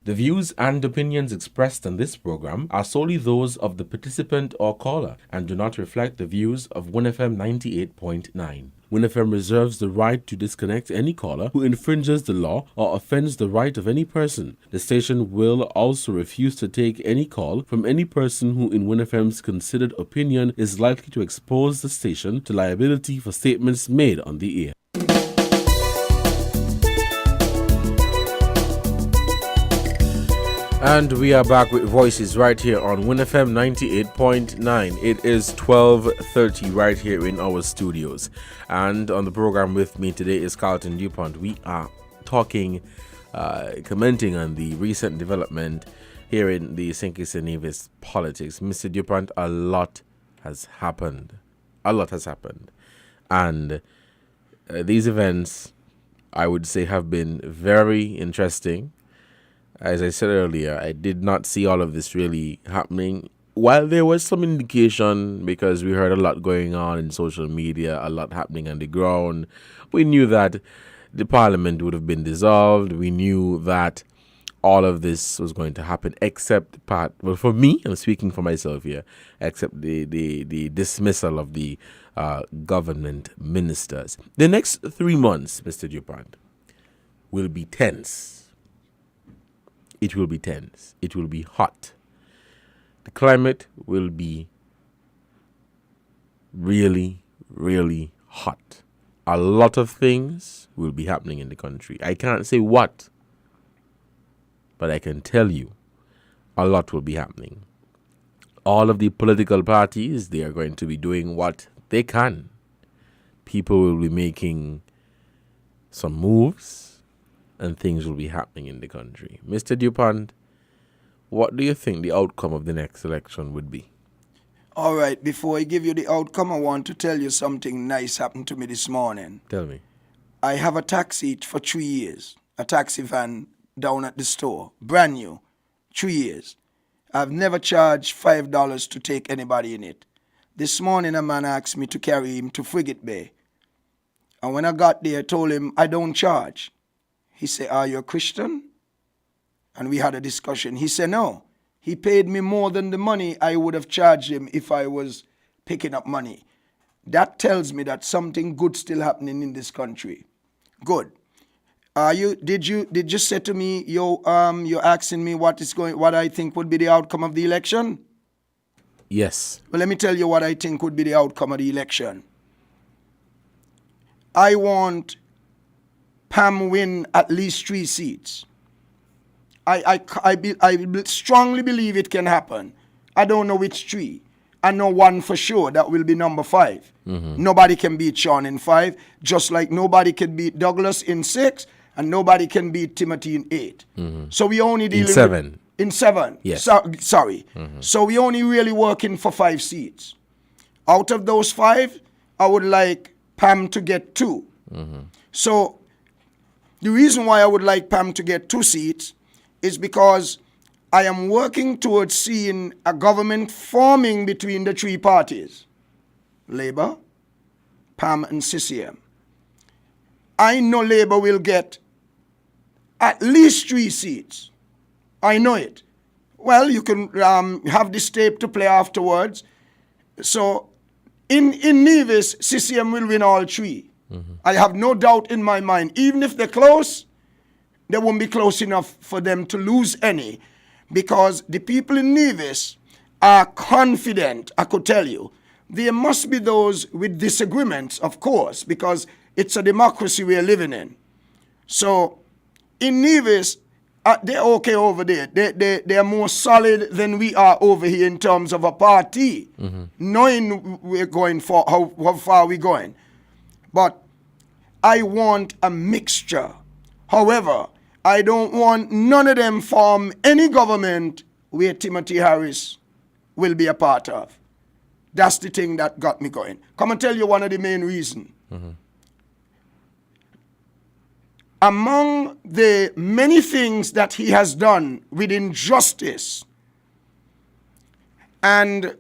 The views and opinions expressed on this program are solely those of the participant or caller and do not reflect the views of WINNFM 98.9. WINNFM reserves the right to disconnect any caller who infringes the law or offends the right of any person. The station will also refuse to take any call from any person who, in WINNFM's considered opinion, is likely to expose the station to liability for statements made on the air. And we are back with Voices right here on WINNFM 98.9. It is 12:30 right here in our studios. And on the program with me today is Carlton DuPont. We are talking, commenting on the recent development here in the St. Kitts and Nevis politics. Mr. DuPont, a lot has happened. A lot has happened. And these events, I would say, have been very interesting. As I said earlier, I did not see all of this really happening. While there was some indication, because we heard a lot going on in social media, a lot happening on the ground, we knew that the parliament would have been dissolved. We knew that all of this was going to happen, except part, well, for me, I'm speaking for myself here, except the dismissal of the government ministers. The next 3 months, Mr. DuPont, will be tense. It will be tense. It will be hot. The climate will be really, really hot. A lot of things will be happening in the country. I can't say what, but I can tell you a lot will be happening. All of the political parties, they are going to be doing what they can. People will be making some moves, and things will be happening in the country. Mr. DuPont, what do you think the outcome of the next election would be? All right, before I give you the outcome, I want to tell you something nice happened to me this morning. Tell me. I have a taxi for 3 years, a taxi van down at the store, brand new, 3 years. I've never charged $5 to take anybody in it. This morning, a man asked me to carry him to Frigate Bay. And when I got there, I told him, I don't charge. He said, are you a Christian? And we had a discussion. He said, no. He paid me more than the money I would have charged him if I was picking up money. That tells me that something good still happening in this country. Good. Did you say to me, you're asking me what I think would be the outcome of the election? Yes. Well, let me tell you what I think would be the outcome of the election. I want Pam win at least 3 seats. I strongly believe it can happen. I don't know which 3. I know one for sure, that will be number 5. Mm-hmm. Nobody can beat Sean in 5, just like nobody can beat Douglas in 6, and nobody can beat Timothy in 8. Mm-hmm. So we only dealing in 7. In 7. Yes. Sorry. Mm-hmm. So we only really working for 5 seats. Out of those 5, I would like Pam to get 2. Mm-hmm. So the reason why I would like Pam to get 2 seats is because I am working towards seeing a government forming between the 3 parties, Labour, Pam, and CCM. I know Labour will get at least 3 seats. I know it. Well, you can have this tape to play afterwards. So in Nevis, CCM will win all 3. Mm-hmm. I have no doubt in my mind. Even if they're close, they won't be close enough for them to lose any, because the people in Nevis are confident, I could tell you. There must be those with disagreements, of course, because it's a democracy we're living in. So in Nevis, they're okay over there. They're more solid than we are over here in terms of a party, knowing we're going for how far we're going. But I want a mixture. However, I don't want none of them form any government where Timothy Harris will be a part of. That's the thing that got me going. Come and tell you one of the main reasons. Mm-hmm. Among the many things that he has done with injustice and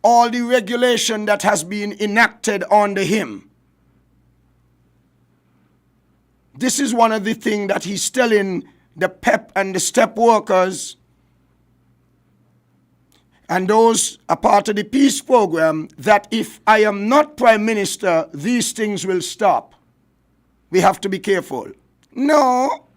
all the regulation that has been enacted under him, this is one of the things that he's telling the PEP and the STEP workers and those a part of the peace program, that if I am not prime minister, these things will stop. We have to be careful. No,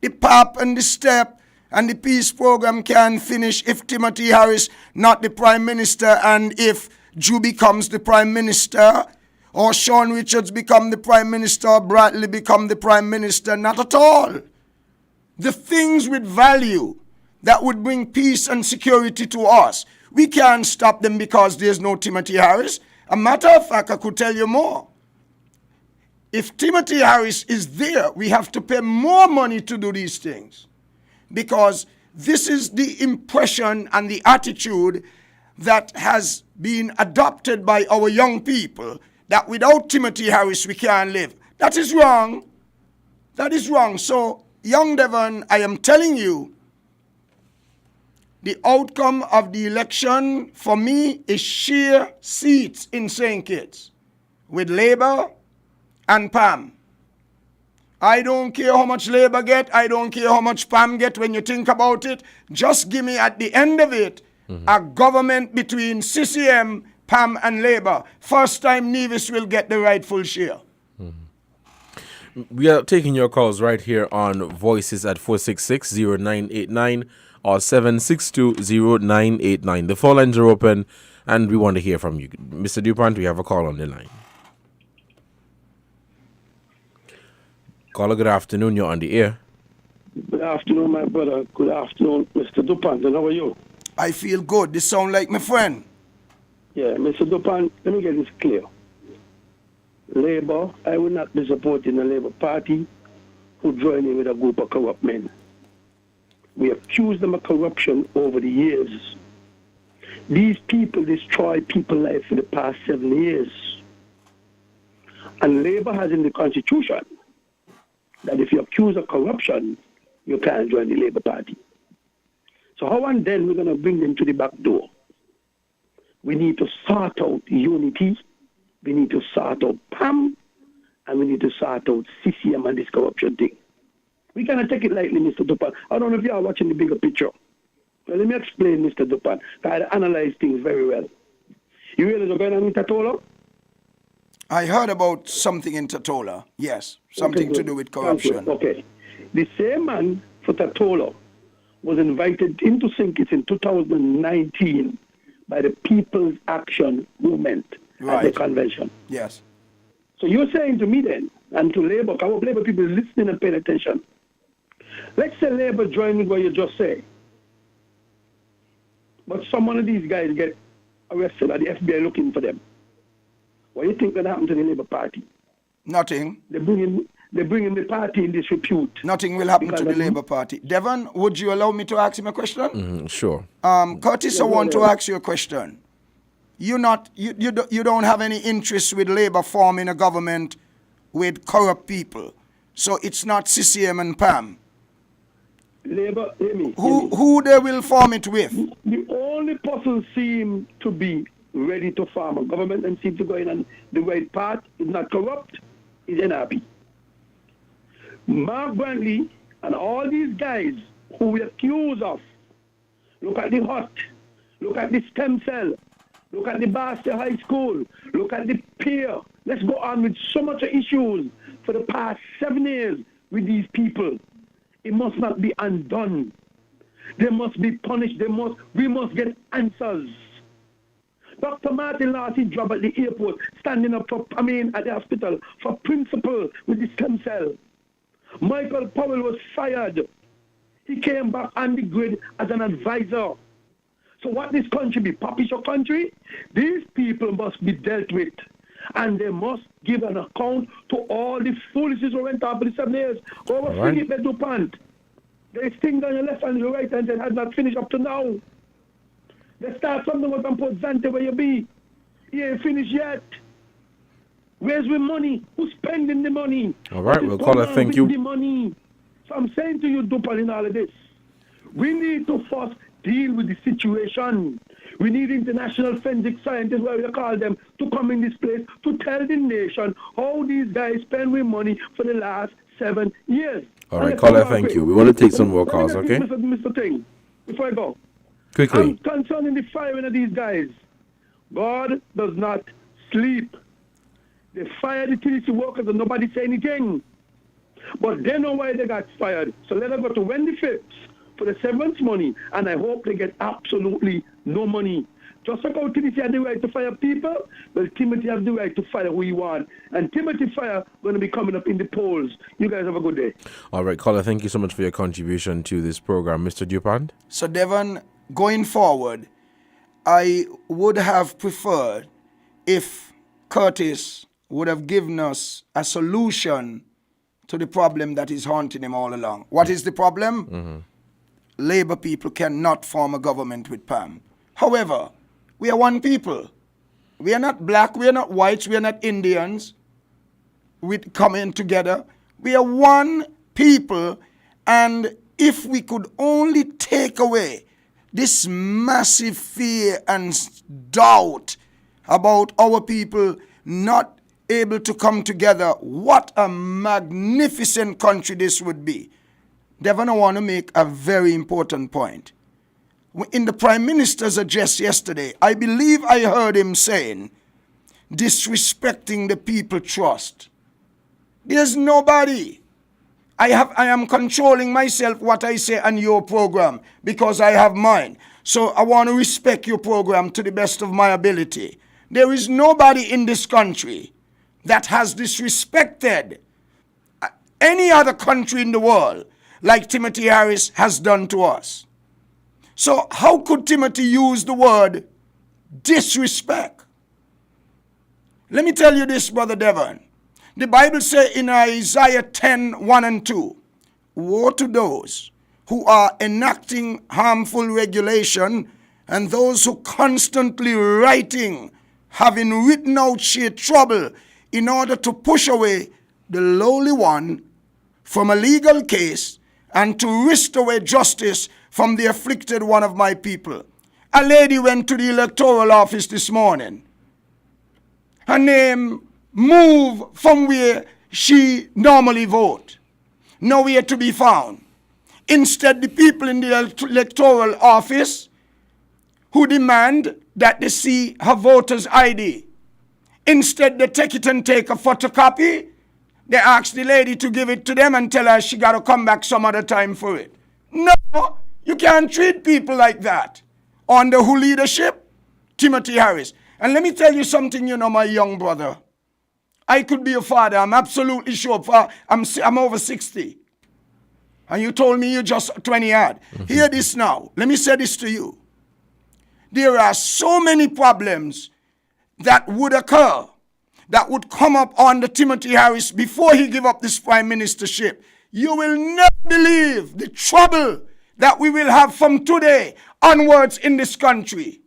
the PAP and the STEP and the peace program can finish if Timothy Harris not the prime minister, and if Drew becomes the prime minister, or Sean Richards become the prime minister, or Bradley become the prime minister. Not at all. The things with value that would bring peace and security to us, we can't stop them because there's no Timothy Harris. A matter of fact, I could tell you more. If Timothy Harris is there, we have to pay more money to do these things, because this is the impression and the attitude that has been adopted by our young people, that without Timothy Harris we can't live. That is wrong. That is wrong. So, young Devon, I am telling you, the outcome of the election for me is sheer seats in St. Kitts with Labour and PAM. I don't care how much Labour get. I don't care how much PAM get when you think about it. Just give me at the end of it a government between CCM, PAM and Labour. First time Nevis will get the rightful share. We are taking your calls right here on Voices at 466-0989 or 762-0989. The phone lines are open and we want to hear from you. Mr. DuPont, we have a call on the line. Caller, good afternoon. You're on the air. Good afternoon, my brother. Good afternoon, Mr. DuPont. And how are you? I feel good. This sound like my friend. Yeah, Mr. DuPont, let me get this clear. Labour, I will not be supporting the Labour Party who join in with a group of corrupt men. We accuse them of corruption over the years. These people destroy people's life for the past 7 years. And Labour has in the Constitution that if you accuse of corruption, you can't join the Labour Party. So how and then we're going to bring them to the back door? We need to sort out unity. We need to sort out PAM. And we need to sort out CCM and this corruption thing. We cannot take it lightly, Mr. Dupan. I don't know if you are watching the bigger picture. Well, let me explain, Mr. Dupan. I analyze things very well. You realize what's going on in Tatola? I heard about something in Tatola. Yes, something to do with corruption. Okay. The same man for Tatola was invited into St. Kitts in 2019 by the People's Action Movement at the convention. Yes. So you're saying to me then, and to Labour, I hope Labour people is listening and paying attention. Let's say Labour join with what you just say. But some one of these guys get arrested and the FBI looking for them. What do you think will happen to the Labour Party? Nothing. They bring in the party in disrepute. Nothing will happen to the Labour Party. Devon, would you allow me to ask him a question? Sure. Curtis, I want to ask you a question. You don't have any interest with Labour forming a government with corrupt people. So it's not CCM and PAM. Labour, who they will form it with? The only person seem to be ready to form a government and seem to go in on the right path, is not corrupt, is NRP. Mark Brantley and all these guys who we accuse of, look at the HUT, look at the stem cell, look at the Basta High School, look at the pier. Let's go on with so much issues for the past 7 years with these people. It must not be undone. They must be punished. We must get answers. Dr. Martin lost his job at the airport, standing up at the hospital for principle with the stem cell. Michael Powell was fired. He came back on the grid as an advisor. So what this country be? Papish country? These people must be dealt with. And they must give an account to all the foolishness who went up for the 7 years. Over Philip Dupont. They sting on your left and your right hand and has not finished up to now. They start something with Port Zante where you be. He ain't finished yet. Where's the money? Who's spending the money? All right, we'll call it. Thank you. The money. So I'm saying to you, Dupont, in all of this, we need to first deal with the situation. We need international forensic scientists, whatever you call them, to come in this place to tell the nation how these guys spend with money for the last 7 years. All right, caller, thank you. We want to take some more calls, okay? Mr. Ting, before I go. Quickly. I'm concerning the firing of these guys. God does not sleep. They fired the TDC workers and nobody say anything. But they know why they got fired. So let us go to Wendy Phipps for the severance money, and I hope they get absolutely no money. Just like how Timothy had the right to fire people, well, Timothy has the right to fire who he wants. And Timothy Fire going to be coming up in the polls. You guys have a good day. All right, caller, thank you so much for your contribution to this program. Mr. Dupont? So, Devon, going forward, I would have preferred if Curtis would have given us a solution to the problem that is haunting him all along. What is the problem? Labour people cannot form a government with PAM. However, we are one people. We are not black, we are not whites, we are not Indians. We coming together. We are one people, and if we could only take away this massive fear and doubt about our people not able to come together, what a magnificent country this would be. Devon, I want to make a very important point. In the Prime Minister's address yesterday, I believe I heard him saying, disrespecting the people trust. There's nobody. I am controlling myself what I say on your program because I have mine. So I want to respect your program to the best of my ability. There is nobody in this country that has disrespected any other country in the world like Timothy Harris has done to us. So how could Timothy use the word disrespect? Let me tell you this, Brother Devon. The Bible says in Isaiah 10:1 and 2, woe to those who are enacting harmful regulation and those who constantly writing, having written out sheer trouble in order to push away the lowly one from a legal case and to wrest away justice from the afflicted one of my people. A lady went to the electoral office this morning. Her name moved from where she normally vote. Nowhere to be found. Instead, the people in the electoral office who demand that they see her voter's ID. Instead, they take it and take a photocopy. They ask the lady to give it to them and tell her she got to come back some other time for it. No, you can't treat people like that. Under who leadership? Timothy Harris. And let me tell you something, my young brother. I could be a father. I'm absolutely sure. I'm over 60. And you told me you're just 20 odd. Hear this now. Let me say this to you. There are so many problems that would occur, that would come up under Timothy Harris before he give up this prime ministership. You will never believe the trouble that we will have from today onwards in this country.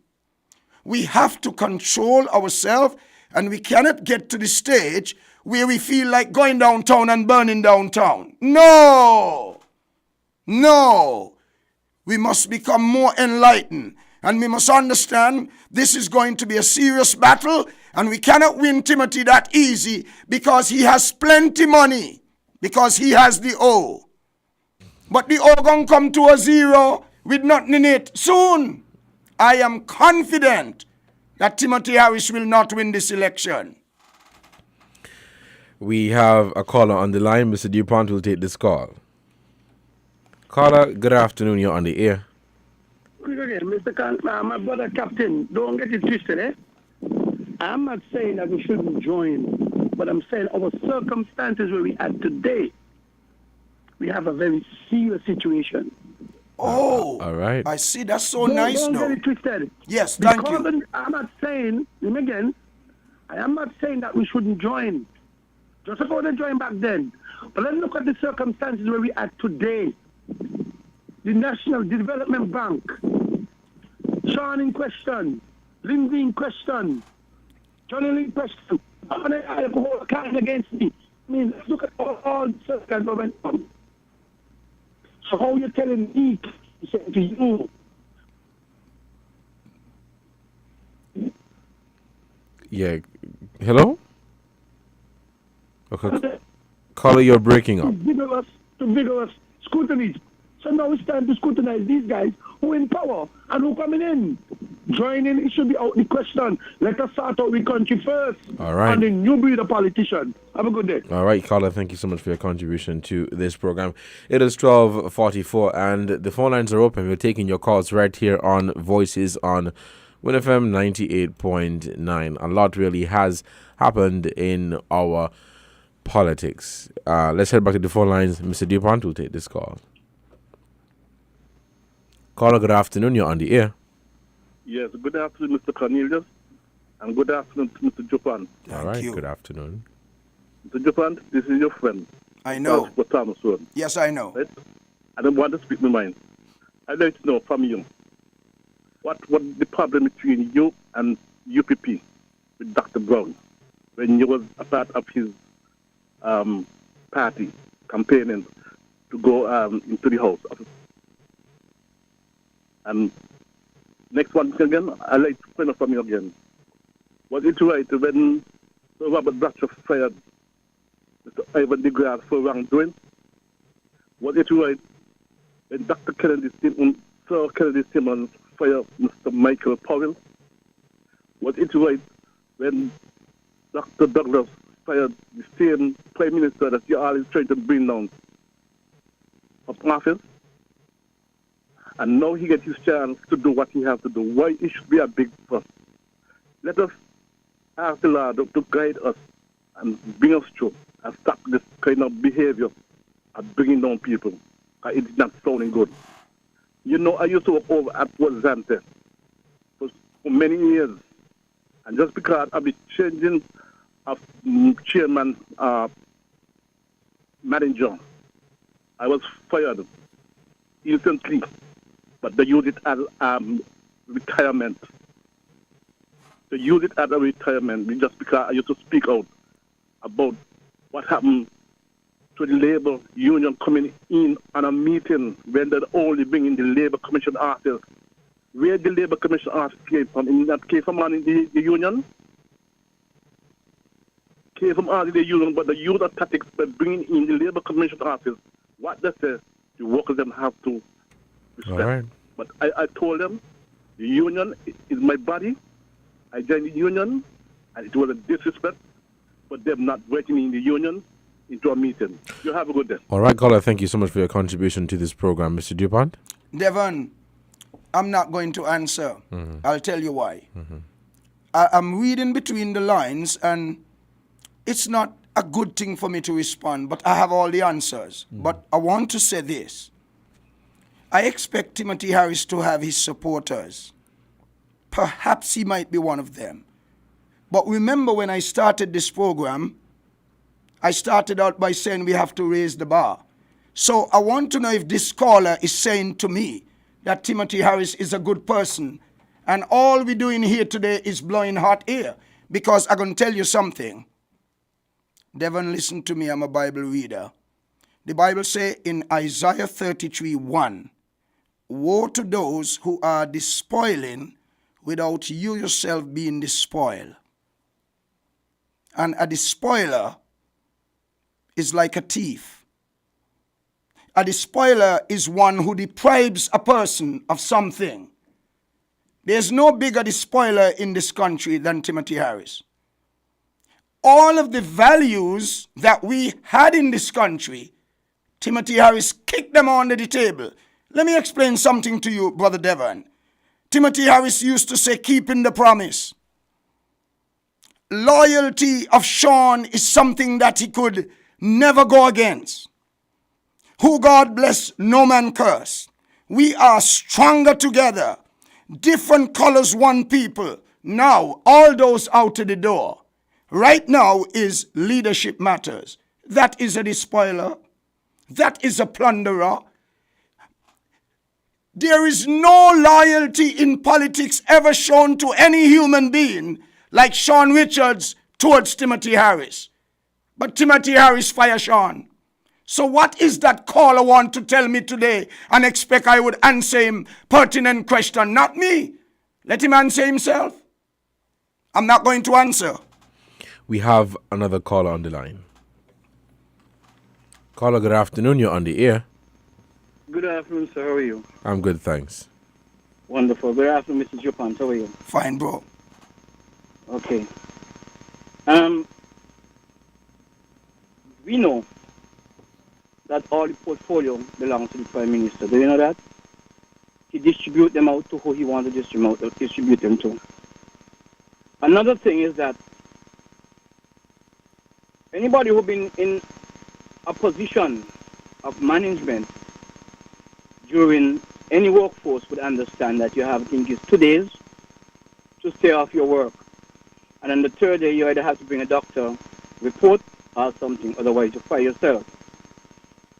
We have to control ourselves, and we cannot get to the stage where we feel like going downtown and burning downtown. No! We must become more enlightened. And we must understand this is going to be a serious battle, and we cannot win Timothy that easy because he has plenty money, because he has the O. But the O gonna come to a zero with nothing in it soon. I am confident that Timothy Harris will not win this election. We have a caller on the line. Mr. DuPont will take this call. Caller, good afternoon. You're on the air. Quick again, my brother Captain, don't get it twisted, eh? I'm not saying that we shouldn't join, but I'm saying our circumstances where we are today, we have a very serious situation. Oh, all right. I see. That's so nice, Don't though. get it twisted. Yes, thank you. I'm not saying, again, I am not saying that we shouldn't join. Just about to join back then. But let's look at the circumstances where we are today. The National Development Bank, Sean in question, Lindsay in question, Johnny in question, I have a whole kind against me. I mean, let's look at all the circumstances. So how you telling me to you? Yeah. Hello? Okay. Caller, you're breaking up. To vigorous scrutiny. So now it's time to scrutinize these guys who in power and who coming in. Joining, it should be out the question. Let us sort out the country first. All right. And then you be the politician. Have a good day. All right, caller, thank you so much for your contribution to this program. It is 12:44 and the phone lines are open. We're taking your calls right here on Voices on WINNFM 98.9. A lot really has happened in our politics. Let's head back to the phone lines. Mr. DuPont will take this call. Caller, good afternoon. You're on the air. Yes, good afternoon, Mr. Cornelius, and good afternoon to Mr. Japan. All right, good afternoon. Mr. Japan, this is your friend. I know. Thomas Road. Yes, I know. Right? I don't want to speak my mind. I'd like to know from you, what the problem between you and UPP with Dr. Brown when you was a part of his party campaigning to go into the House of. And next one again, I'd like to find out from you again. Was it right when Robert Bratcher fired Mr. Ivan DeGrasse for wrongdoing? Was it right when Dr. Sir Kennedy Simmons fired Mr. Michael Powell? Was it right when Dr. Douglas fired the same Prime Minister that you're always trying to bring down from office? And now he gets his chance to do what he has to do. Why it should be a big fuss? Let us ask the Lord to guide us and bring us through and stop this kind of behavior of bringing down people. It's not sounding good. You know, I used to work over at Wazante for many years. And just because of the changing of chairman manager, I was fired instantly. But they use it as retirement. They use it as a retirement just because I used to speak out about what happened to the labor union coming in on a meeting when they're only bringing the labor commission artists where the Labour Commission artist came from. In that came from in the union. Came from out of the union, but the youth are tactics by bringing in the Labour Commission artists. What they say, the workers them have to respect. All right. But I told them, the union is my body. I joined the union, and it was a disrespect for them not waiting in the union into a meeting. You have a good day. All right, caller, thank you so much for your contribution to this program, Mr. Dupont. Devon, I'm not going to answer. I'll tell you why. Mm-hmm. I'm reading between the lines, and it's not a good thing for me to respond, but I have all the answers. But I want to say this. I expect Timothy Harris to have his supporters. Perhaps he might be one of them. But remember, when I started this program, I started out by saying we have to raise the bar. So I want to know if this caller is saying to me that Timothy Harris is a good person, and all we're doing here today is blowing hot air. Because I'm going to tell you something. Devon, listen to me, I'm a Bible reader. The Bible says in Isaiah 33:1, woe to those who are despoiling without you yourself being despoiled. And a despoiler is like a thief. A despoiler is one who deprives a person of something. There's no bigger despoiler in this country than Timothy Harris. All of the values that we had in this country, Timothy Harris kicked them under the table. Let me explain something to you, Brother Devon. Timothy Harris used to say, keeping the promise. Loyalty of Sean is something that he could never go against. Who God bless, no man curse. We are stronger together. Different colors, one people. Now, all those out of the door. Right now is leadership matters. That is a despoiler. That is a plunderer. There is no loyalty in politics ever shown to any human being like Sean Richards towards Timothy Harris. But Timothy Harris fire Sean. So what is that caller want to tell me today and expect I would answer him pertinent question? Not me. Let him answer himself. I'm not going to answer. We have another caller on the line. Caller, good afternoon. You're on the air. Good afternoon, sir. How are you? I'm good, thanks. Wonderful. Good afternoon, Mr. Dupont. How are you? Fine, bro. Okay. We know that all the portfolio belongs to the Prime Minister. Do you know that? He distributes them out to who he wants to distribute them to. Another thing is that anybody who's been in a position of management during any workforce would understand that you have, I think it's 2 days to stay off your work. And on the third day, you either have to bring a doctor report or something, otherwise you fire yourself.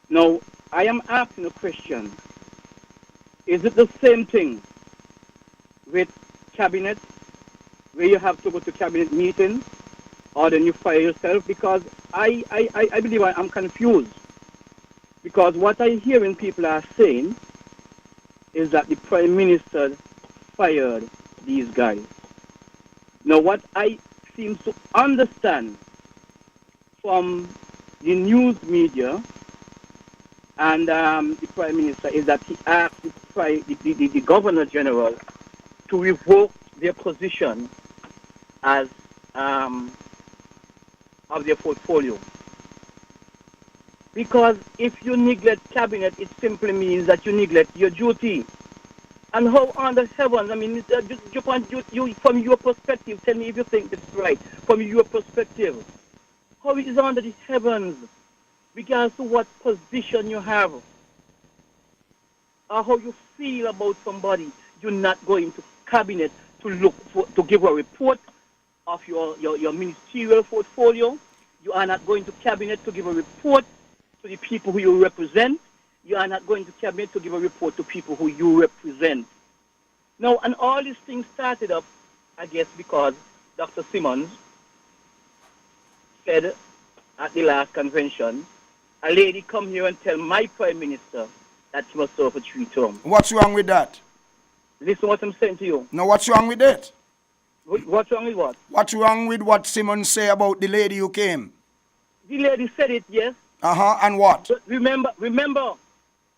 Now, I am asking a question. Is it the same thing with cabinet, where you have to go to cabinet meeting, or then you fire yourself? Because I believe I'm confused. Because what I hear when people are saying is that the Prime Minister fired these guys. Now, what I seem to understand from the news media and the Prime Minister is that he asked the Governor General to revoke their position as of their portfolio. Because if you neglect cabinet, it simply means that you neglect your duty. And how on the heavens, I mean, you from your perspective, tell me if you think this is right, from your perspective, how it is under the heavens, regardless to what position you have, or how you feel about somebody, you're not going to cabinet to give a report of your ministerial portfolio. You are not going to cabinet to give a report to the people who you represent. You are not going to cabinet to give a report to people who you represent. Now, and all these things started up, I guess, because Dr. Simmons said at the last convention, a lady come here and tell my Prime Minister that she must serve for 3 terms. What's wrong with that? Listen what I'm saying to you. Now, what's wrong with it? What's wrong with what? What's wrong with what Simon say about the lady who came? The lady said it, yes. And what? But remember,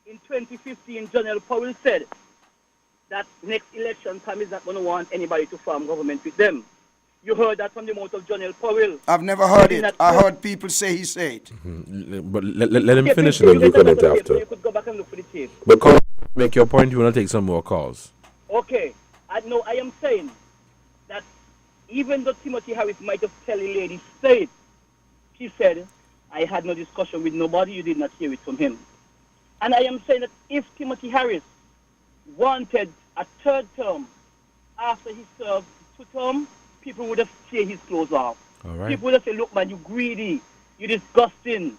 in 2015, General Powell said that next election time is not going to want anybody to form government with them. You heard that from the mouth of General Powell. I've never heard it. I heard people say he said it. But let him finish and then you comment after. You could go back and look for the tape. But call, make your point. You want to take some more calls. Okay. I am saying that even though Timothy Harris might have tell the lady straight, he said, I had no discussion with nobody. You did not hear it from him. And I am saying that if Timothy Harris wanted a third term after he served 2 terms, people would have tear his clothes off. All right. People would have said, look, man, you greedy, you disgusting,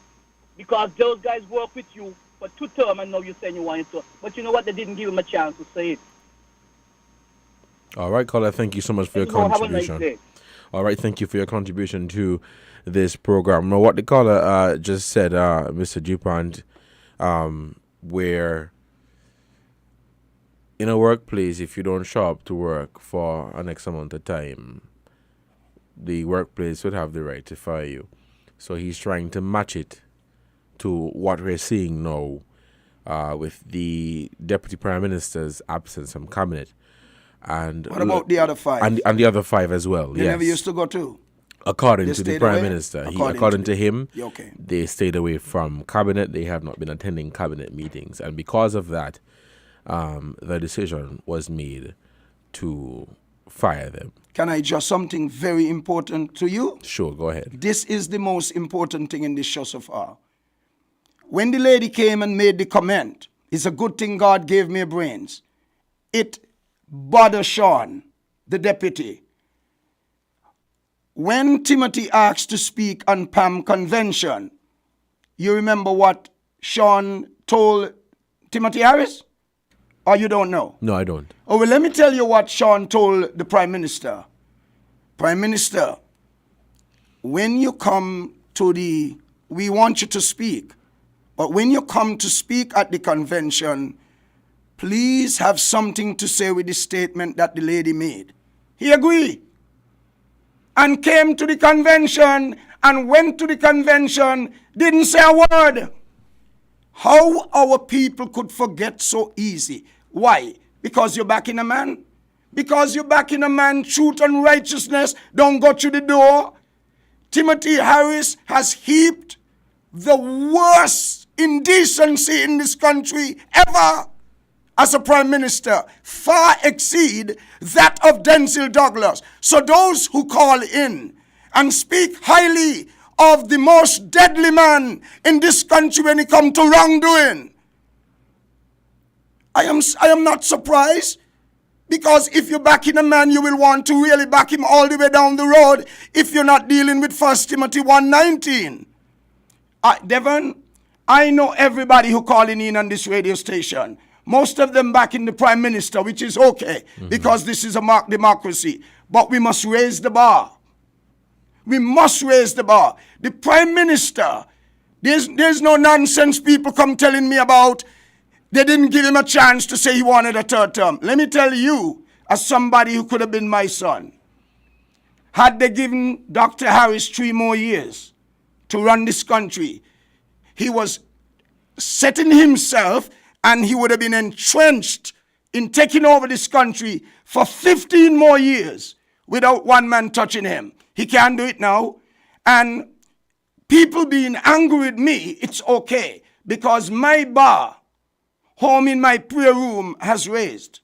because those guys work with you for 2 terms and now you're saying you wanted to. But you know what? They didn't give him a chance to say it. All right, caller, thank you so much for your contribution. Have a nice day. All right, thank you for your contribution to this program. Now, what the caller just said, Mr. Dupont, where in a workplace, if you don't show up to work for an X amount of time, the workplace would have the right to fire you. So he's trying to match it to what we're seeing now with the Deputy Prime Minister's absence from cabinet. And what about the other 5? And the other 5 as well, They never used to go to? According They to the stayed Prime away? Minister. According to him, Yeah, okay. they stayed away from cabinet. They have not been attending cabinet meetings. And because of that, the decision was made to fire them. Can I just something very important to you? Sure, go ahead. This is the most important thing in this show so far. When the lady came and made the comment, it's a good thing God gave me brains. It bothered Sean, the deputy. When Timothy asked to speak on PAM convention, you remember what Sean told Timothy Harris? Or you don't know? No, I don't. Oh, well, let me tell you what Sean told the Prime Minister. Prime Minister, when you come to we want you to speak, but when you come to speak at the convention, please have something to say with the statement that the lady made. He agreed. And came to the convention and went to the convention, didn't say a word. How our people could forget so easy. Why? Because you're backing a man? Because you're backing a man, truth and righteousness don't go through the door. Timothy Harris has heaped the worst indecency in this country ever as a prime minister, far exceed that of Denzel Douglas. So those who call in and speak highly of the most deadly man in this country when it comes to wrongdoing, I am not surprised, because if you're backing a man, you will want to really back him all the way down the road if you're not dealing with 1 Timothy 1:19. Devon, I know everybody who calling in on this radio station. Most of them backing the Prime Minister, which is okay, because this is a mock democracy. But we must raise the bar. We must raise the bar. The Prime Minister, there's no nonsense people come telling me about. They didn't give him a chance to say he wanted a 3rd term. Let me tell you, as somebody who could have been my son, had they given Dr. Harris 3 more years to run this country, he was setting himself, and he would have been entrenched in taking over this country for 15 more years without one man touching him. He can't do it now. And people being angry with me, it's okay, because my bar, home in my prayer room, has raised.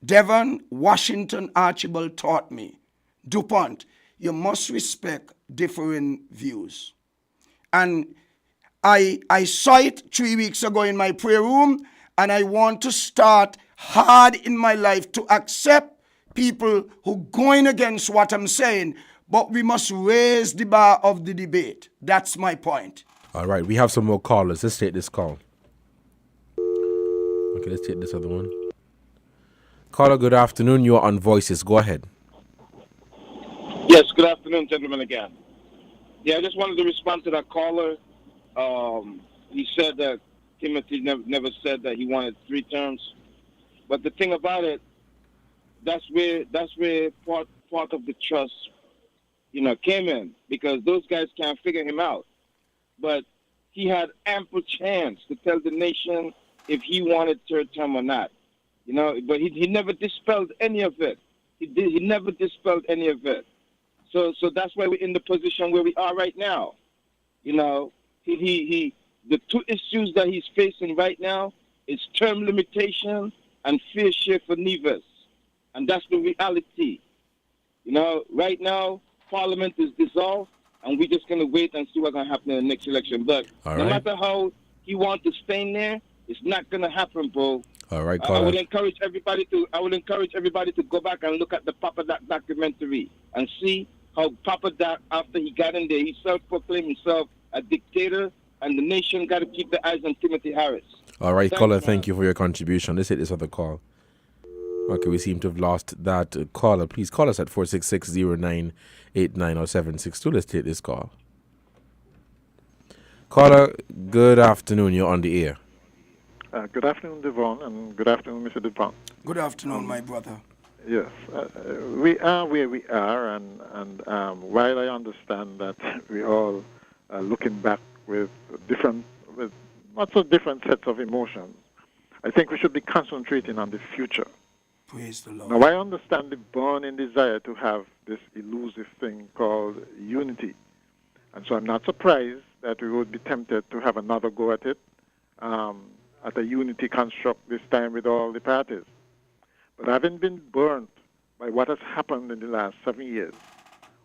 Devon Washington Archibald taught me, DuPont, you must respect differing views. And I saw it 3 weeks ago in my prayer room, and I want to start hard in my life to accept people who going against what I'm saying, but we must raise the bar of the debate. That's my point. All right, we have some more callers. Let's take this call. Okay, let's take this other one. Caller, good afternoon. You're on Voices. Go ahead. Yes, good afternoon, gentlemen, again. Yeah, I just wanted to respond to that caller. He said that Timothy never said that he wanted 3 terms. But the thing about it, that's where part of the trust, came in, because those guys can't figure him out. But he had ample chance to tell the nation if he wanted third term or not. But he never dispelled any of it. He never dispelled any of it. So that's why we're in the position where we are right now. The two issues that he's facing right now is term limitation and fair share for Nevis. And that's the reality. Right now, Parliament is dissolved, and we're just going to wait and see what's going to happen in the next election. But no matter how he wants to stay in there, it's not going to happen, bro. All right, I caller. would encourage everybody to go back and look at the Papa Doc documentary and see how Papa Doc, after he got in there, he self-proclaimed himself a dictator, and the nation got to keep their eyes on Timothy Harris. All right, caller, thank you for your contribution. Let's hit this other call. Okay, we seem to have lost that caller. Please call us at 466-0989 or 762. Let's take this call. Caller, good afternoon. You're on the air. Good afternoon, Devon, and good afternoon, Mr. Dupont. Good afternoon, my brother. Yes, we are where we are, and while I understand that we all are looking back with lots of different sets of emotions, I think we should be concentrating on the future. Praise the Lord. Now, I understand the burning desire to have this elusive thing called unity, and so I'm not surprised that we would be tempted to have another go at it, at a unity construct this time with all the parties. But having been burnt by what has happened in the last 7 years,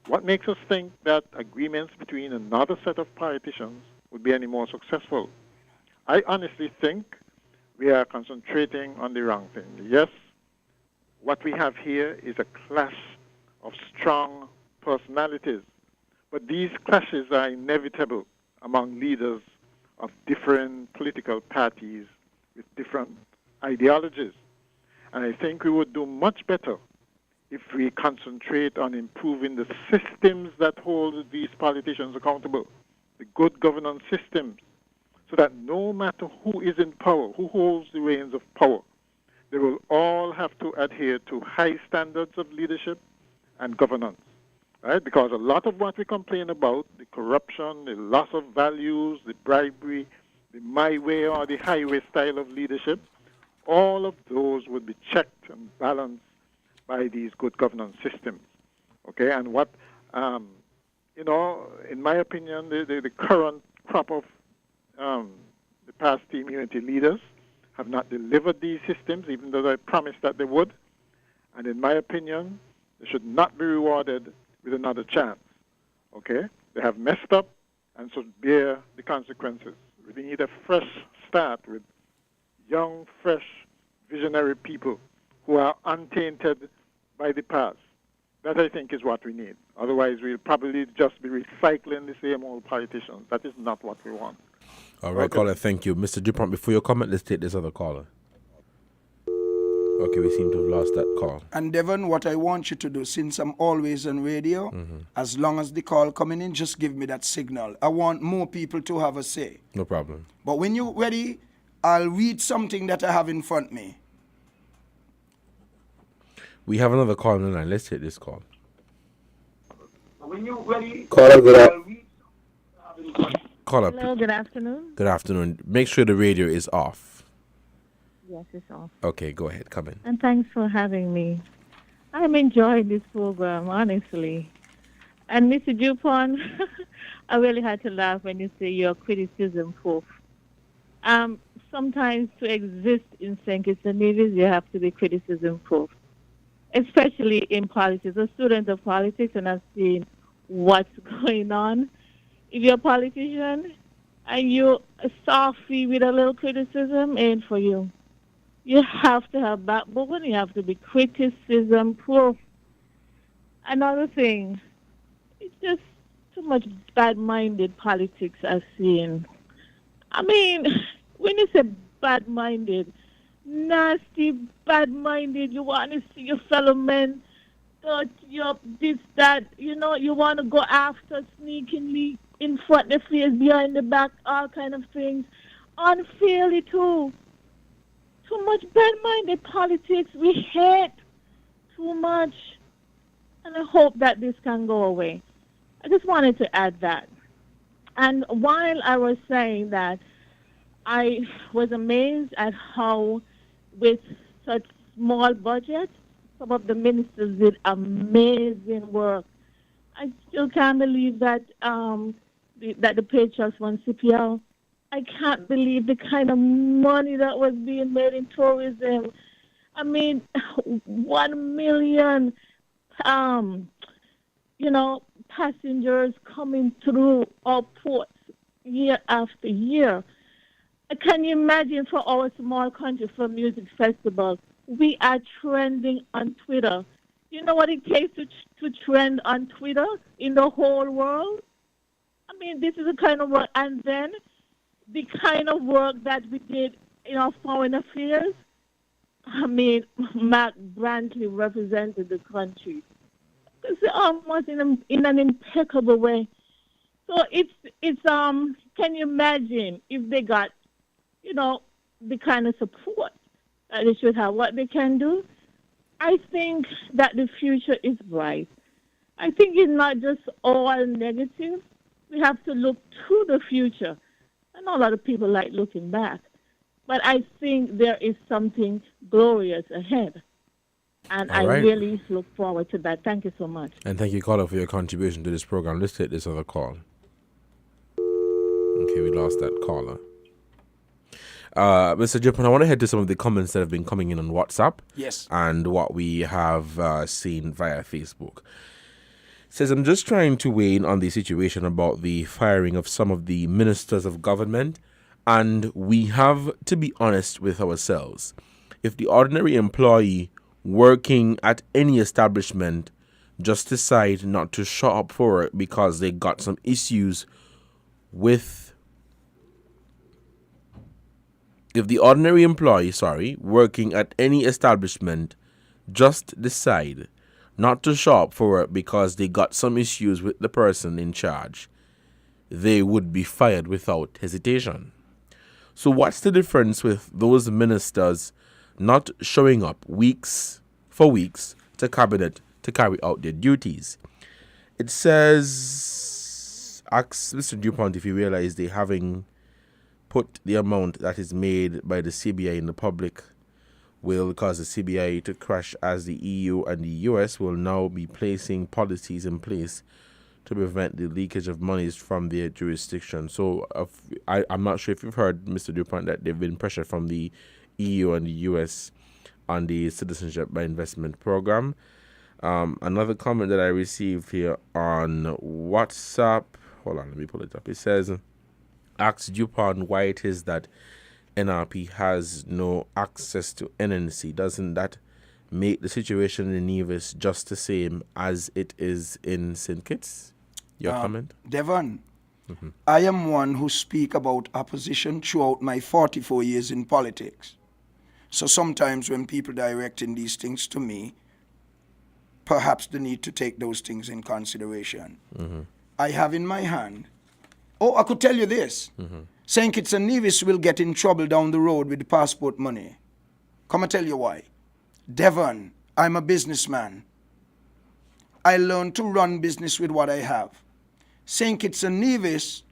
what makes us think that agreements between another set of politicians would be any more successful? I honestly think we are concentrating on the wrong thing. Yes, what we have here is a clash of strong personalities, but these clashes are inevitable among leaders of different political parties with different ideologies. And I think we would do much better if we concentrate on improving the systems that hold these politicians accountable, the good governance systems, so that no matter who is in power, who holds the reins of power, they will all have to adhere to high standards of leadership and governance, right? Because a lot of what we complain about, the corruption, the loss of values, the bribery, the my way or the highway style of leadership, all of those would be checked and balanced by these good governance systems, okay? And what, in my opinion, the current crop of the past Team Unity leaders have not delivered these systems, even though they promised that they would. And in my opinion, they should not be rewarded with another chance, okay? They have messed up and should bear the consequences. We need a fresh start with young, fresh, visionary people who are untainted by the past. That, I think, is what we need. Otherwise, we'll probably just be recycling the same old politicians. That is not what we want. All right, caller, thank you. Mr. Dupont, before your comment, let's take this other caller. Okay, we seem to have lost that call. And Devon, what I want you to do, since I'm always on radio, as long as the call coming in, just give me that signal. I want more people to have a say. No problem. But when you're ready, I'll read something that I have in front of me. We have another call on the line. Let's take this call. When you're ready, Caller, Caller, Hello, good afternoon. Good afternoon. Make sure the radio is off. Yes, it's off. Okay, go ahead. Come in. And thanks for having me. I'm enjoying this program, honestly. And Mr. Dupont, I really had to laugh when you say you're criticism-proof. Sometimes to exist in St. Kitts and Nevis, you have to be criticism-proof, especially in politics. A student of politics, and I've seen what's going on. If you're a politician and you're softy with a little criticism, ain't for you. You have to have backbone. You have to be criticism-proof. Another thing, it's just too much bad-minded politics I've seen. I mean, when you say bad-minded, nasty, bad-minded, you want to see your fellow men touch you up, this, that, you want to go after sneakingly in front of the face, behind the back, all kind of things. Unfairly, too. too much bad-minded politics. We hate too much. And I hope that this can go away. I just wanted to add that. And while I was saying that, I was amazed at how, with such small budget, some of the ministers did amazing work. I still can't believe that that the Patriots won CPL. I can't believe the kind of money that was being made in tourism. I mean, 1 million, passengers coming through our ports year after year. Can you imagine for our small country, for music festival, we are trending on Twitter. You know what it takes to trend on Twitter in the whole world? I mean, this is the kind of work. And then the kind of work that we did in our foreign affairs. I mean, Mark Brantley represented the country. It's almost in an impeccable way. So it's can you imagine if they got, the kind of support that they should have, what they can do? I think that the future is bright. I think it's not just all negative. We have to look to the future. I know a lot of people like looking back, but I think there is something glorious ahead. And All I right. really look forward to that. Thank you so much. And thank you, caller, for your contribution to this program. Let's take this other call. Okay, we lost that caller. Mr. Japan, I want to head to some of the comments that have been coming in on WhatsApp. Yes. And what we have seen via Facebook. It says, I'm just trying to weigh in on the situation about the firing of some of the ministers of government. And we have to be honest with ourselves. If the ordinary employee working at any establishment just decide not to show up for it because they got some issues with... If the ordinary employee, working at any establishment just decide not to show up for it because they got some issues with the person in charge, they would be fired without hesitation. So what's the difference with those ministers not showing up weeks to cabinet to carry out their duties? It says, ask Mr. DuPont if he realized they having put the amount that is made by the CBI in the public will cause the CBI to crash, as the EU and the US will now be placing policies in place to prevent the leakage of monies from their jurisdiction. So I'm not sure if you've heard, Mr. DuPont, that they've been pressure from the EU and the US on the Citizenship by Investment program. Another comment that I received here on WhatsApp, hold on, let me pull it up. It says, ask DuPont why it is that NRP has no access to NNC. Doesn't that make the situation in Nevis just the same as it is in St. Kitts? Your comment? Devon, I am one who speak about opposition throughout my 44 years in politics. So sometimes when people directing these things to me, perhaps the need to take those things in consideration. I have in my hand, I could tell you this. St. Kitts and Nevis will get in trouble down the road with the passport money. Come and tell you why. Devon, I'm a businessman. I learned to run business with what I have. St. Kitts and Nevis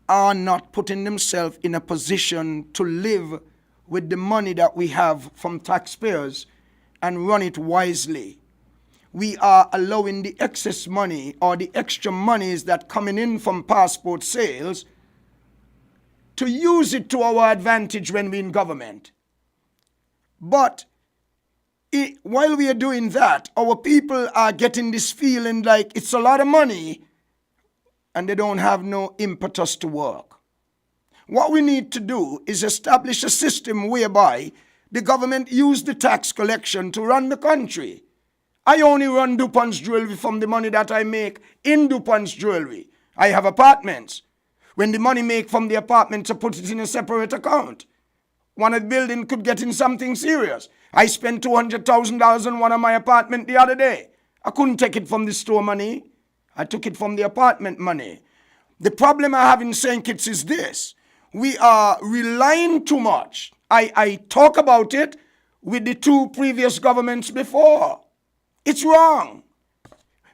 are not putting themselves in a position to live with the money that we have from taxpayers and run it wisely. We are allowing the excess money or the extra monies that coming in from passport sales to use it to our advantage when we're in government. But while we are doing that, our people are getting this feeling like it's a lot of money and they don't have no impetus to work. What we need to do is establish a system whereby the government use the tax collection to run the country. I only run DuPont's jewelry from the money that I make in DuPont's jewelry. I have apartments. When the money make from the apartments, I put it in a separate account. One of the building could get in something serious. I spent $200,000 on one of my apartment the other day. I couldn't take it from the store money. I took it from the apartment money. The problem I have in St. Kitts is this. We are relying too much I talk about it with the two previous governments before. It's wrong.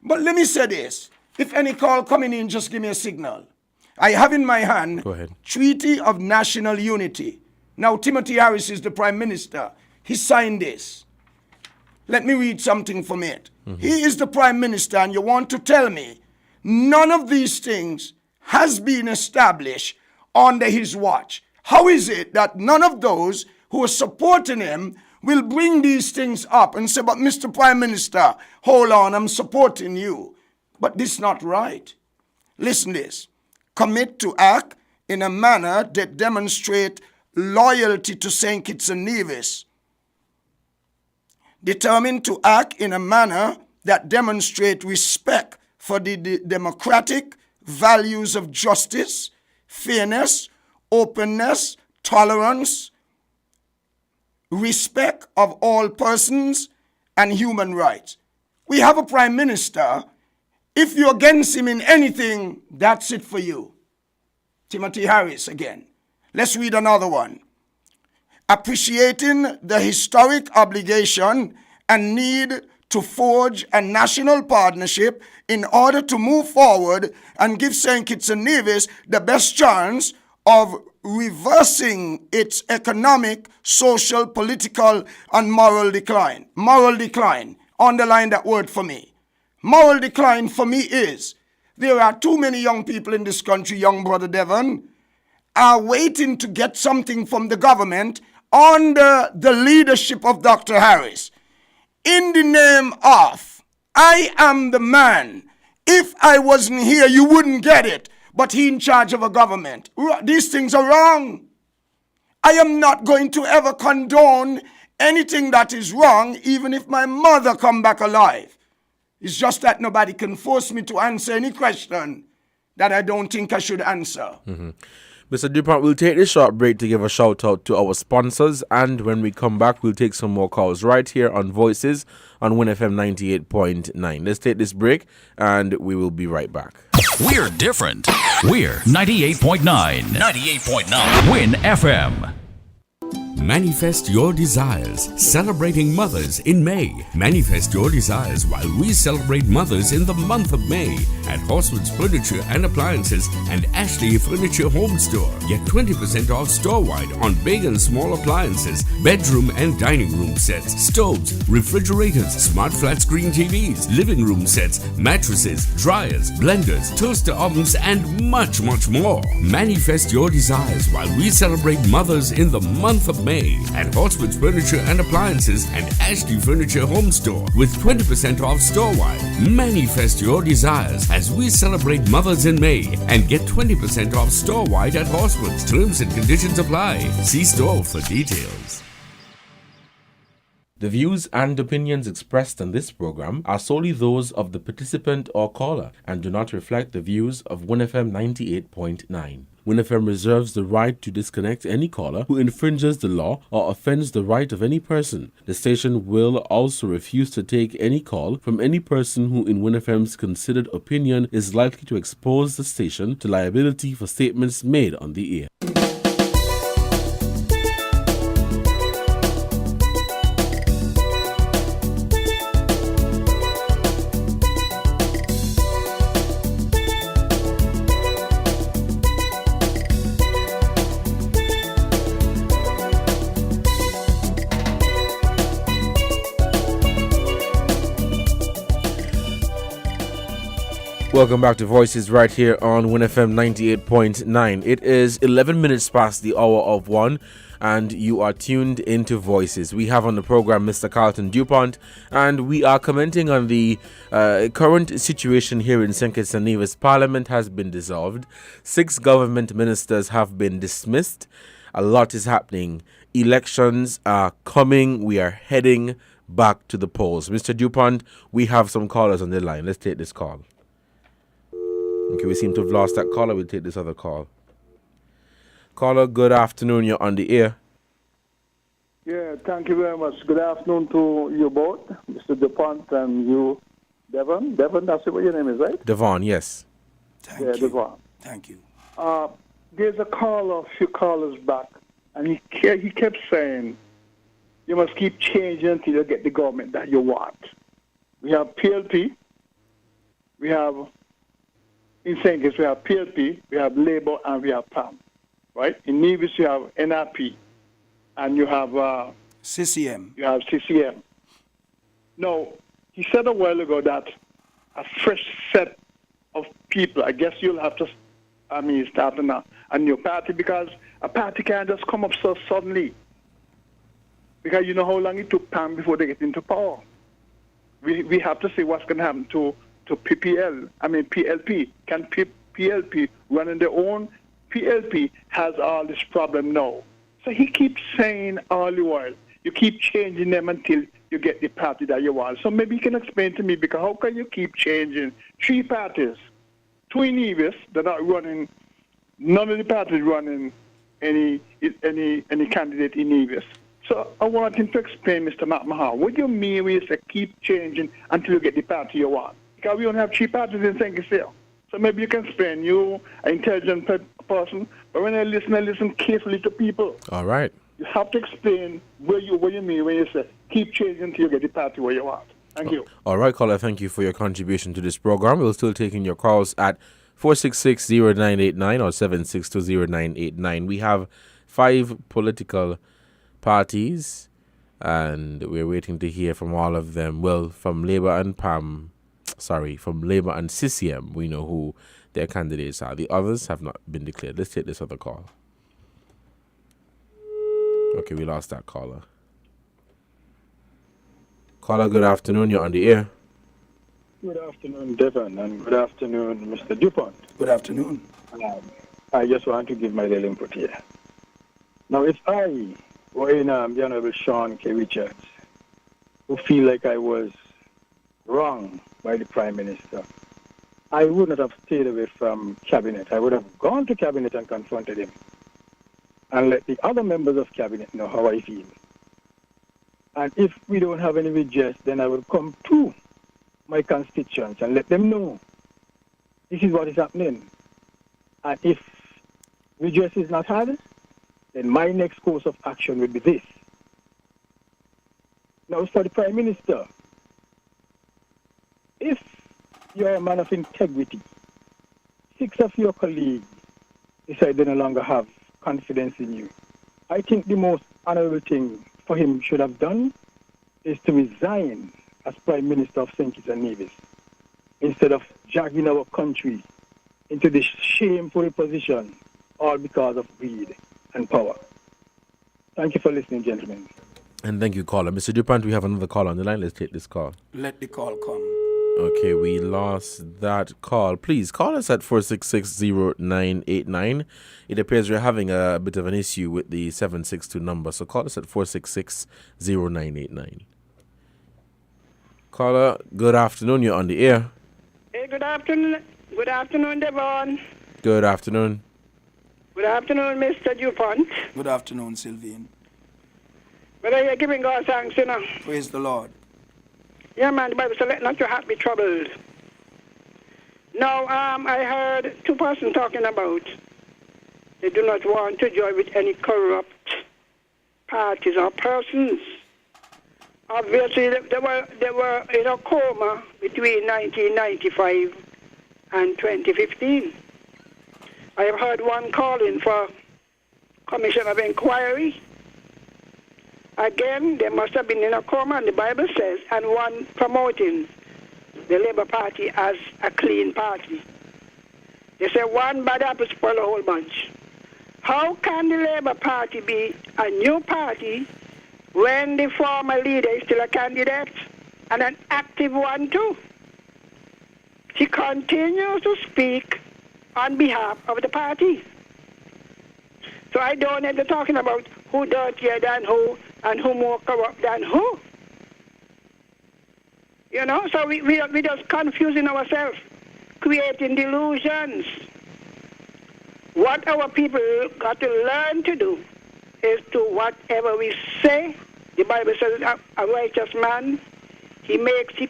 But let me say this. If any call coming in, just give me a signal. I have in my hand Treaty of National Unity. Now, Timothy Harris is the Prime Minister. He signed this. Let me read something from it. He is the Prime Minister, and you want to tell me none of these things has been established under his watch. How is it that none of those who are supporting him will bring these things up and say, but Mr. Prime Minister, hold on, I'm supporting you. But this is not right. Listen this. Commit to act in a manner that demonstrate loyalty to St. Kitts and Nevis. Determined to act in a manner that demonstrate respect for the democratic values of justice, fairness, openness, tolerance, respect of all persons, and human rights. We have a Prime Minister. If you're against him in anything, that's it for you. Timothy Harris again. Let's read another one. Appreciating the historic obligation and need to forge a national partnership in order to move forward and give St. Kitts and Nevis the best chance of reversing its economic, social, political, and moral decline. Moral decline. Underline that word for me. Moral decline for me is there are too many young people in this country, young brother Devon, are waiting to get something from the government under the leadership of Dr. Harris. In the name of, I am the man. If I wasn't here, you wouldn't get it. But he in charge of a government. These things are wrong. I am not going to ever condone anything that is wrong, even if my mother come back alive. It's just that nobody can force me to answer any question that I don't think I should answer. Mr. DuPont, we'll take this short break to give a shout out to our sponsors, and when we come back, we'll take some more calls right here on Voices on WINNFM 98.9. Let's take this break, and we will be right back. We're different. We're 98.9. 98.9. Win FM. Manifest your desires, celebrating mothers in May. Manifest your desires while we celebrate mothers in the month of May at Horsewood's Furniture and Appliances and Ashley Furniture Home Store. Get 20% off store-wide on big and small appliances, bedroom and dining room sets, stoves, refrigerators, smart flat screen TVs, living room sets, mattresses, dryers, blenders, toaster ovens, and much, much more. Manifest your desires while we celebrate mothers in the month of May at Horsewood's Furniture and Appliances and Ashley Furniture Home Store with 20% off store-wide. Manifest your desires as we celebrate mothers in May and get 20% off store-wide at Horsewood's. Terms and conditions apply. See store for details. The views and opinions expressed on this program are solely those of the participant or caller and do not reflect the views of WINNFM 98.9. WINNFM reserves the right to disconnect any caller who infringes the law or offends the right of any person. The station will also refuse to take any call from any person who in WINNFM's considered opinion is likely to expose the station to liability for statements made on the air. Welcome back to Voices right here on WINNFM 98.9. It is 11 minutes past the hour of 1 and you are tuned into Voices. We have on the program Mr. Carlton DuPont and we are commenting on the current situation here in St. Kitts and Nevis. Parliament has been dissolved. 6 government ministers have been dismissed. A lot is happening. Elections are coming. We are heading back to the polls. Mr. DuPont, we have some callers on the line. Let's take this call. Okay, we seem to have lost that caller. We'll take this other call. Caller, good afternoon. You're on the air. Yeah, thank you very much. Good afternoon to you both, Mr. DuPont and you, Devon. Devon, that's what your name is, right? Devon, yes. Thank you. Devon. Thank you. There's a few callers back, and he kept saying, you must keep changing until you get the government that you want. We have PLP, we have, in St. Kitts, we have PLP, we have Labour, and we have PAM, right? In Nevis, you have NRP, and you have CCM. You have CCM. Now, he said a while ago that a fresh set of people, I guess you'll have to, start a new party, because a party can't just come up so suddenly. Because you know how long it took PAM before they get into power. We have to see what's going to happen to PLP. Can PLP run on their own? PLP has all this problem now. So he keeps saying all the while, you keep changing them until you get the party that you want. So maybe you can explain to me, because how can you keep changing 3 parties? 2 in Nevis, they're not running, none of the parties running any candidate in Nevis. So I want him to explain, Mr. McMahon, what do you mean when you say keep changing until you get the party you want? Because we only have 3 parties in St. Kitts. So maybe you can explain. You an intelligent person, but when I listen carefully to people. All right. You have to explain what you mean when you say keep changing until you get the party where you want. Thank you. All right, caller, thank you for your contribution to this program. We'll still taking your calls at 466-0989 or 762-0989. We have 5 political parties, and we're waiting to hear from all of them. Well, from Labour and CCM, we know who their candidates are. The others have not been declared. Let's take this other call. Okay, we lost that caller. Caller, good afternoon. You're on the air. Good afternoon, Devon, and good afternoon, Mr. DuPont. Good afternoon. I just want to give my little input here. Now, if I were in the Honorable Sean K. Richards, who feel like I was wrong by the Prime Minister, I would not have stayed away from Cabinet. I would have gone to Cabinet and confronted him and let the other members of Cabinet know how I feel. And if we don't have any redress, then I will come to my constituents and let them know this is what is happening. And if redress is not had, then my next course of action will be this. Now, for the Prime Minister, if you're a man of integrity, 6 of your colleagues decide they no longer have confidence in you, I think the most honorable thing for him should have done is to resign as Prime Minister of St. Kitts and Nevis, instead of dragging our country into this shameful position, all because of greed and power. Thank you for listening, gentlemen. And thank you, caller. Mr. DuPont, we have another call on the line. Let's take this call. Let the call come. Okay, we lost that call. Please call us at 466-0989. It appears we're having a bit of an issue with the 762 number, so call us at 466-0989. Caller, good afternoon. You're on the air. Hey, good afternoon. Good afternoon, Devon. Good afternoon. Good afternoon, Mr. DuPont. Good afternoon, Sylvian. Whether you're giving God thanks, you know. Praise the Lord. Yeah, man, the Bible says, let not your heart be troubled. Now, I heard 2 persons talking about they do not want to join with any corrupt parties or persons. Obviously, they were in a coma between 1995 and 2015. I have heard one calling for commission of inquiry. Again, they must have been in a coma, and the Bible says, and one promoting the Labour Party as a clean party. They say one bad apple spoil a whole bunch. How can the Labour Party be a new party when the former leader is still a candidate and an active one too? She continues to speak on behalf of the party. So I don't know, they're talking about who dirtier than who and who more corrupt than who. You know, so we just confusing ourselves, creating delusions. What our people got to learn to do is to whatever we say, the Bible says a righteous man, he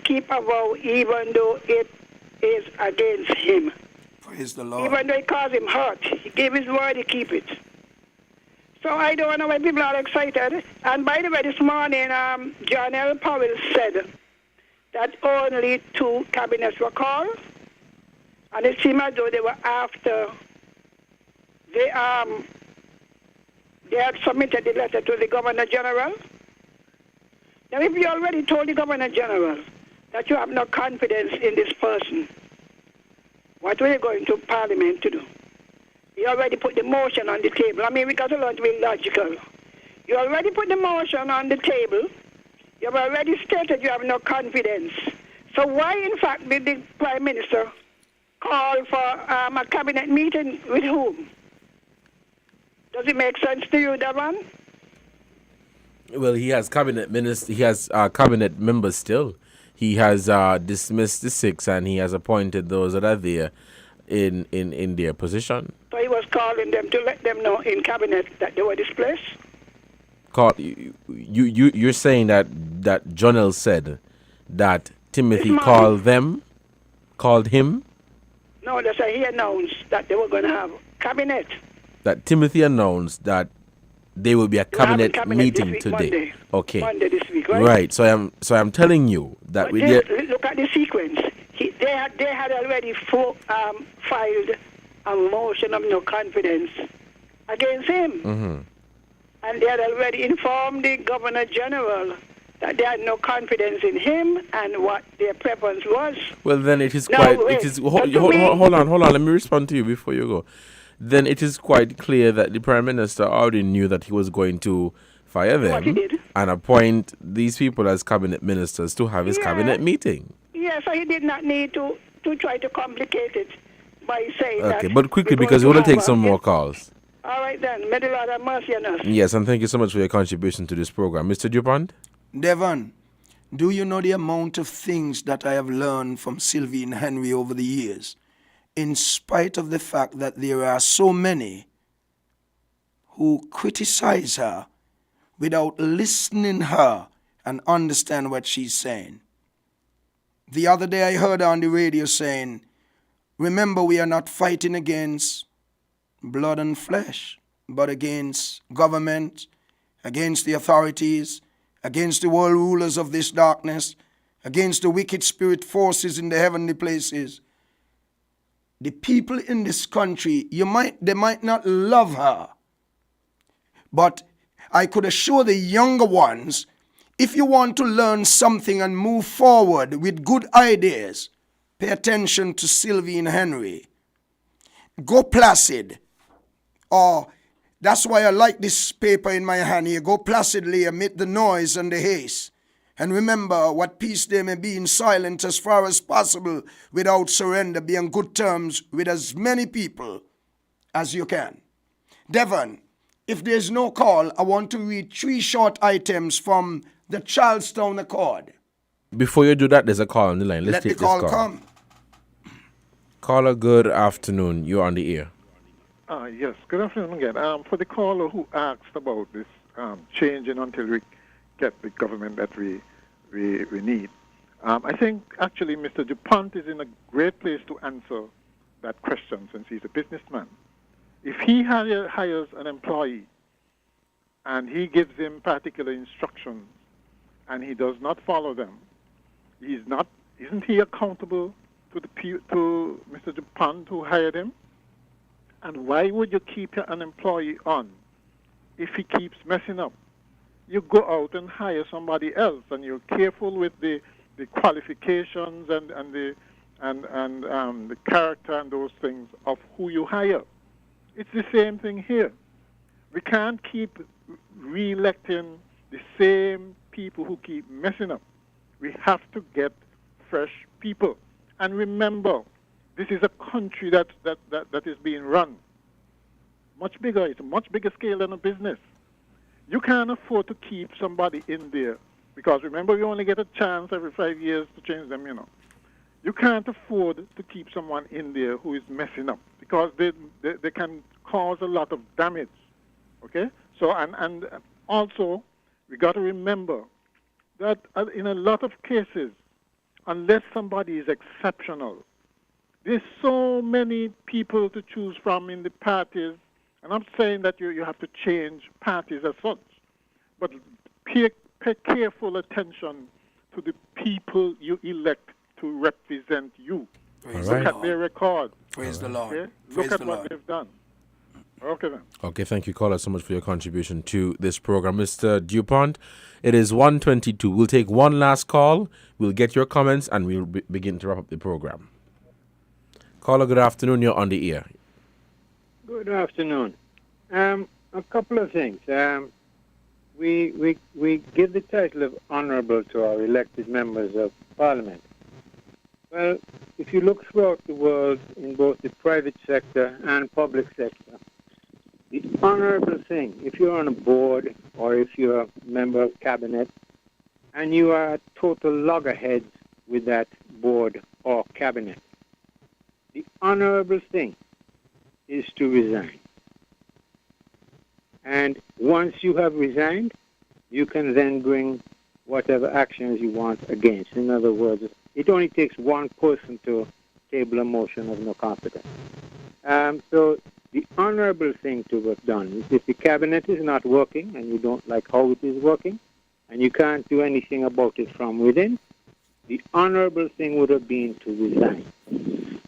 keep a vow even though it is against him. Praise the Lord. Even though it caused him hurt, he gave his word, he keep it. So I don't know why people are excited. And by the way, this morning, John L. Powell said that only 2 cabinets were called, and it seemed as though they were after they had submitted the letter to the Governor General. Now, if you already told the Governor General that you have no confidence in this person, what were you going to Parliament to do? You already put the motion on the table. I mean, we got to learn to be logical. You already put the motion on the table. You have already stated you have no confidence. So why, in fact, did the Prime Minister call for a cabinet meeting with whom? Does it make sense to you, Devon? Well, he has cabinet ministers. He has cabinet members still. He has dismissed the 6, and he has appointed those that are there in their position. So he was calling them to let them know in cabinet that they were displaced. You're saying that Jonel said that Timothy called him? No, they say he announced that they were going to have cabinet. That Timothy announced that there will be a cabinet meeting week, today. Monday. Okay. Monday this week, right? Right. So I'm telling you that look at the sequence. They had already filed a motion of no confidence against him. Mm-hmm. And they had already informed the Governor General that they had no confidence in him and what their preference was. Well, then it is hold on. Let me respond to you before you go. Then it is quite clear that the Prime Minister already knew that he was going to fire them and appoint these people as cabinet ministers to have his cabinet meeting. Yeah, so he did not need to try to complicate it by saying that. Okay, but quickly, because we want to take some more calls. All right then. May the Lord have mercy on us. Yes, and thank you so much for your contribution to this program. Mr. Dupont? Devon, do you know the amount of things that I have learned from Sylvie and Henry over the years? In spite of the fact that there are so many who criticize her without listening her and understand what she's saying. The other day I heard her on the radio saying, remember, we are not fighting against blood and flesh, but against government, against the authorities, against the world rulers of this darkness, against the wicked spirit forces in the heavenly places. The people in this country, they might not love her, but I could assure the younger ones, if you want to learn something and move forward with good ideas, pay attention to Sylvie and Henry. Go placid. That's why I like this paper in my hand here. Go placidly amid the noise and the haste. And remember, what peace there may be in silence as far as possible, without surrender, be on good terms with as many people as you can. Devon, if there's no call, I want to read 3 short items from the Charlestown Accord. Before you do that, there's a call on the line. Let's Let take the call this call. come. Caller, good afternoon. You're on the air. Yes, good afternoon again. For the caller who asked about this changing until we get the government that we need, I think actually Mr. DuPont is in a great place to answer that question since he's a businessman. If he hires an employee and he gives him particular instructions and he does not follow them, isn't he accountable to Mr. DuPont who hired him? And why would you keep an employee on if he keeps messing up? You go out and hire somebody else, and you're careful with the qualifications and the character and those things of who you hire. It's the same thing here. We can't keep re-electing the same people who keep messing up. We have to get fresh people. And remember, this is a country that is being run much bigger. It's a much bigger scale than a business. You can't afford to keep somebody in there because remember, we only get a chance every 5 years to change them. You can't afford to keep someone in there who is messing up because they can cause a lot of damage. Okay. So and also we got to remember that in a lot of cases, unless somebody is exceptional, there's so many people to choose from in the parties And I'm saying that you have to change parties as such. But pay careful attention to the people you elect to represent you. Praise Look the at Lord. their record. Praise the Lord. Okay? Praise Look at the what Lord. they've done. Okay then. Okay, thank you, caller, so much for your contribution to this program. Mr. DuPont, it is 1:22. We'll take one last call. We'll get your comments and we'll begin to wrap up the program. Caller, good afternoon. You're on the air. Good afternoon. A couple of things. We give the title of honorable to our elected members of parliament. Well, if you look throughout the world in both the private sector and public sector, the honorable thing, if you're on a board or if you're a member of cabinet and you are at total loggerheads with that board or cabinet, the honorable thing is to resign. And once you have resigned, you can then bring whatever actions you want against. In other words, it only takes one person to table a motion of no confidence. So the honorable thing to have done is if the cabinet is not working and you don't like how it is working and you can't do anything about it from within, the honorable thing would have been to resign.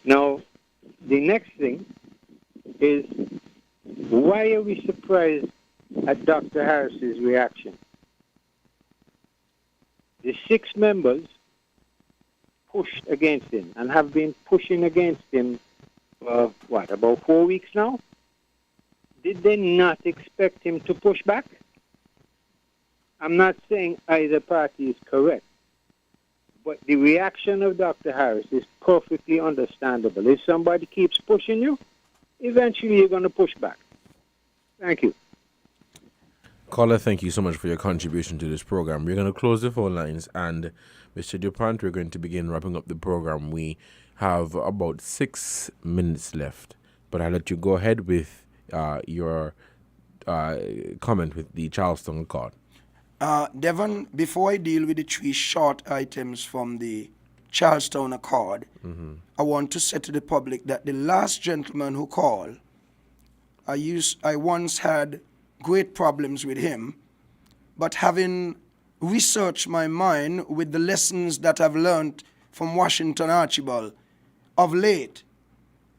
Now, the next thing is, why are we surprised at Dr. Harris's reaction? The 6 members pushed against him and have been pushing against him for, about 4 weeks now? Did they not expect him to push back? I'm not saying either party is correct, but the reaction of Dr. Harris is perfectly understandable. If somebody keeps pushing you, eventually you're going to push back. Thank you. Caller, thank you so much for your contribution to this program. We're going to close the phone lines, and Mr. DuPont, we're going to begin wrapping up the program. We have about 6 minutes left, but I'll let you go ahead with your comment with the Charleston Accord. Devon, before I deal with the 3 short items from the Charlestown Accord, I want to say to the public that the last gentleman who called, I once had great problems with him, but having researched my mind with the lessons that I've learned from Washington Archibald, of late,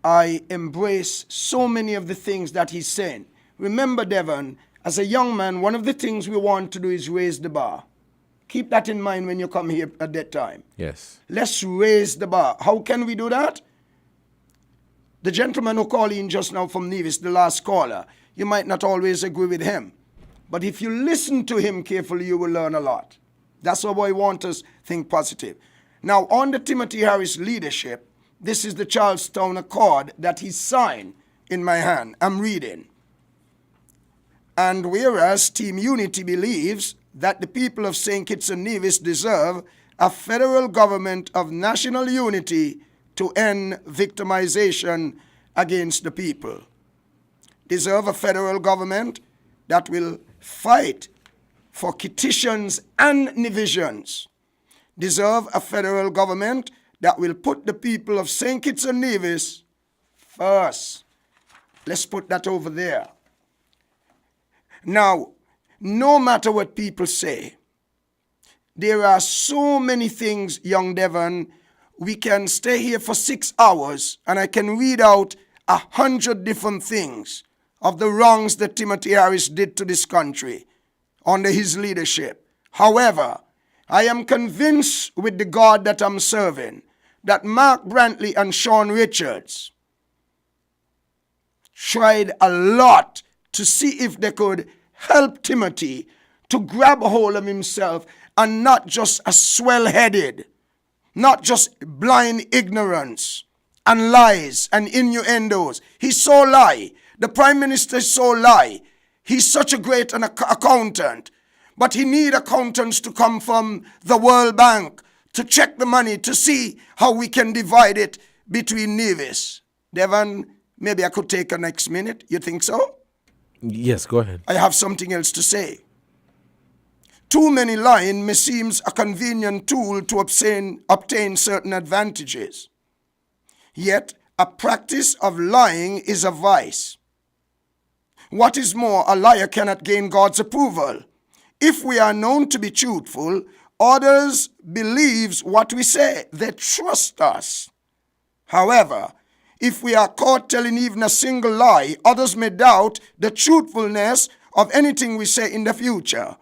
I embrace so many of the things that he's saying. Remember, Devon, as a young man, one of the things we want to do is raise the bar. Keep that in mind when you come here at that time. Yes. Let's raise the bar. How can we do that? The gentleman who called in just now from Nevis, the last caller, you might not always agree with him. But if you listen to him carefully, you will learn a lot. That's why I want us to think positive. Now, on the Timothy Harris leadership, this is the Charlestown Accord that he signed in my hand. I'm reading. And whereas Team Unity believes that the people of St. Kitts and Nevis deserve a federal government of national unity to end victimization against the people. Deserve a federal government that will fight for Kittitians and Nevisians. Deserve a federal government that will put the people of St. Kitts and Nevis first. Let's put that over there. Now, no matter what people say, there are so many things, young Devon. We can stay here for 6 hours and I can read out 100 different things of the wrongs that Timothy Harris did to this country under his leadership. However, I am convinced with the God that I'm serving that Mark Brantley and Sean Richards tried a lot to see if they could help Timothy to grab a hold of himself and not just a swell-headed, not just blind ignorance and lies and innuendos. He's so lie. The Prime Minister is so lie. He's such a great accountant, but he need accountants to come from the World Bank to check the money to see how we can divide it between Nevis. Devon, maybe I could take a next minute. You think so? Yes, go ahead. I have something else to say. Too many lying may seem a convenient tool to obtain certain advantages. Yet, a practice of lying is a vice. What is more, a liar cannot gain God's approval. If we are known to be truthful, others believes what we say. They trust us. However, if we are caught telling even a single lie, others may doubt the truthfulness of anything we say in the future.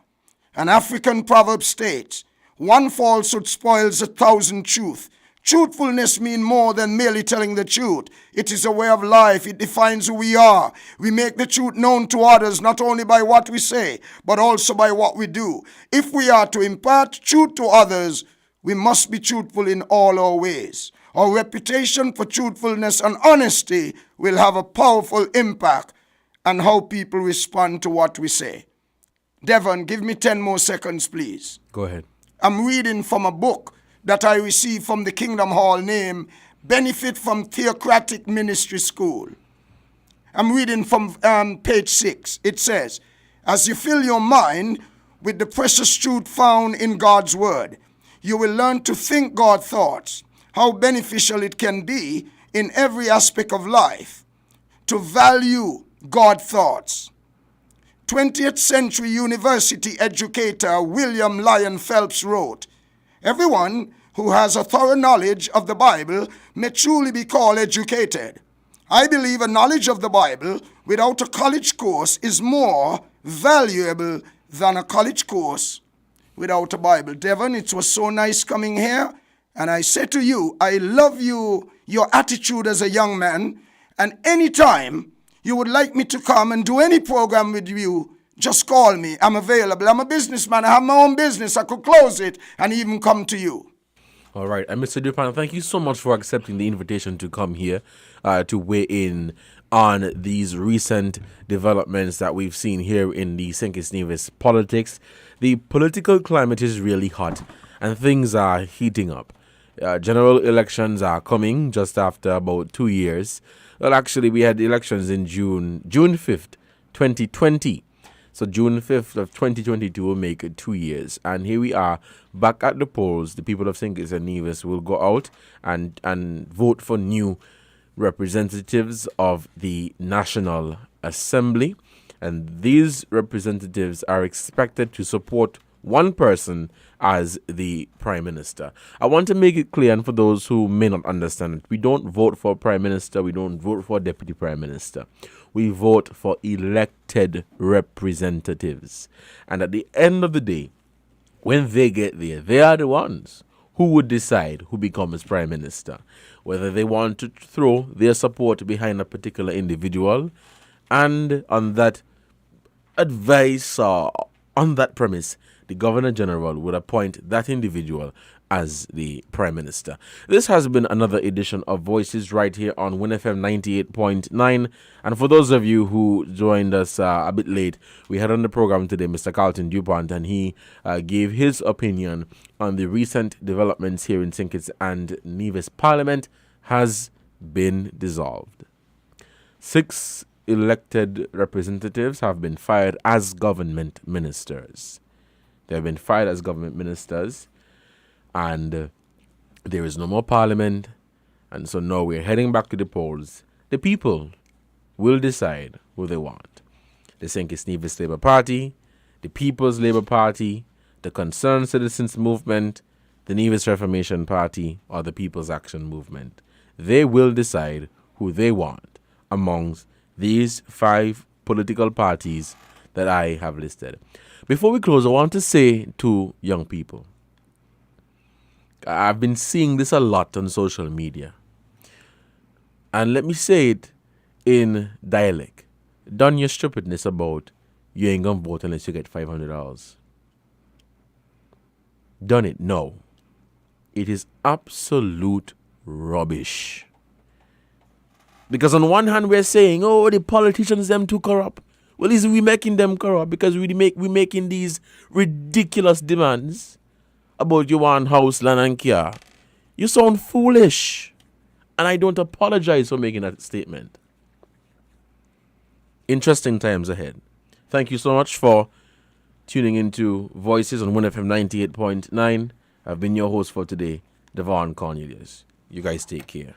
An African proverb states, one falsehood spoils 1,000 truths. Truthfulness means more than merely telling the truth. It is a way of life. It defines who we are. We make the truth known to others not only by what we say, but also by what we do. If we are to impart truth to others, we must be truthful in all our ways. Our reputation for truthfulness and honesty will have a powerful impact on how people respond to what we say. Devon, give me 10 more seconds, please. Go ahead. I'm reading from a book that I received from the Kingdom Hall named Benefit from Theocratic Ministry School. I'm reading from page 6. It says, as you fill your mind with the precious truth found in God's Word, you will learn to think God's thoughts, how beneficial it can be in every aspect of life, to value God's thoughts. 20th century university educator William Lyon Phelps wrote, everyone who has a thorough knowledge of the Bible may truly be called educated. I believe a knowledge of the Bible without a college course is more valuable than a college course without a Bible. Devon, it was so nice coming here. And I say to you, I love you, your attitude as a young man. And anytime you would like me to come and do any program with you, just call me. I'm available. I'm a businessman. I have my own business. I could close it and even come to you. All right. And Mr. Dupan, thank you so much for accepting the invitation to come here to weigh in on these recent developments that we've seen here in the St. Kitts Nevis politics. The political climate is really hot and things are heating up. General elections are coming just after about 2 years. Well, actually, we had elections in June 5th, 2020. So June 5th of 2022 will make it 2 years. And here we are back at the polls. The people of St. Kitts and Nevis will go out and vote for new representatives of the National Assembly. And these representatives are expected to support one person as the Prime Minister. I want to make it clear, and for those who may not understand it, we don't vote for Prime Minister, we don't vote for Deputy Prime Minister. We vote for elected representatives. And at the end of the day, when they get there, they are the ones who would decide who becomes Prime Minister, whether they want to throw their support behind a particular individual, and on that advice or on that premise, the Governor General would appoint that individual as the Prime Minister. This has been another edition of Voices right here on WINNFM 98.9. And for those of you who joined us a bit late, we had on the program today Mr. Carlton Dupont, and he gave his opinion on the recent developments here in St. Kitts and Nevis. Parliament has been dissolved. 6 elected representatives have been fired as government ministers. They have been fired as government ministers, and there is no more parliament, and so now we're heading back to the polls. The people will decide who they want. The St. Kitts Nevis Labour Party, the People's Labour Party, the Concerned Citizens Movement, the Nevis Reformation Party, or the People's Action Movement. They will decide who they want amongst these 5 political parties that I have listed. Before we close, I want to say to young people, I've been seeing this a lot on social media. And let me say it in dialect. Done your stupidness about you ain't gonna vote unless you get $500. Done it. No. It is absolute rubbish. Because on one hand we're saying, oh, the politicians them too corrupt. Well, is we making them corrupt because we making these ridiculous demands about you want house, land, and car. You sound foolish. And I don't apologize for making that statement. Interesting times ahead. Thank you so much for tuning into Voices on WINNFM 98.9. I've been your host for today, Devon Cornelius. You guys take care.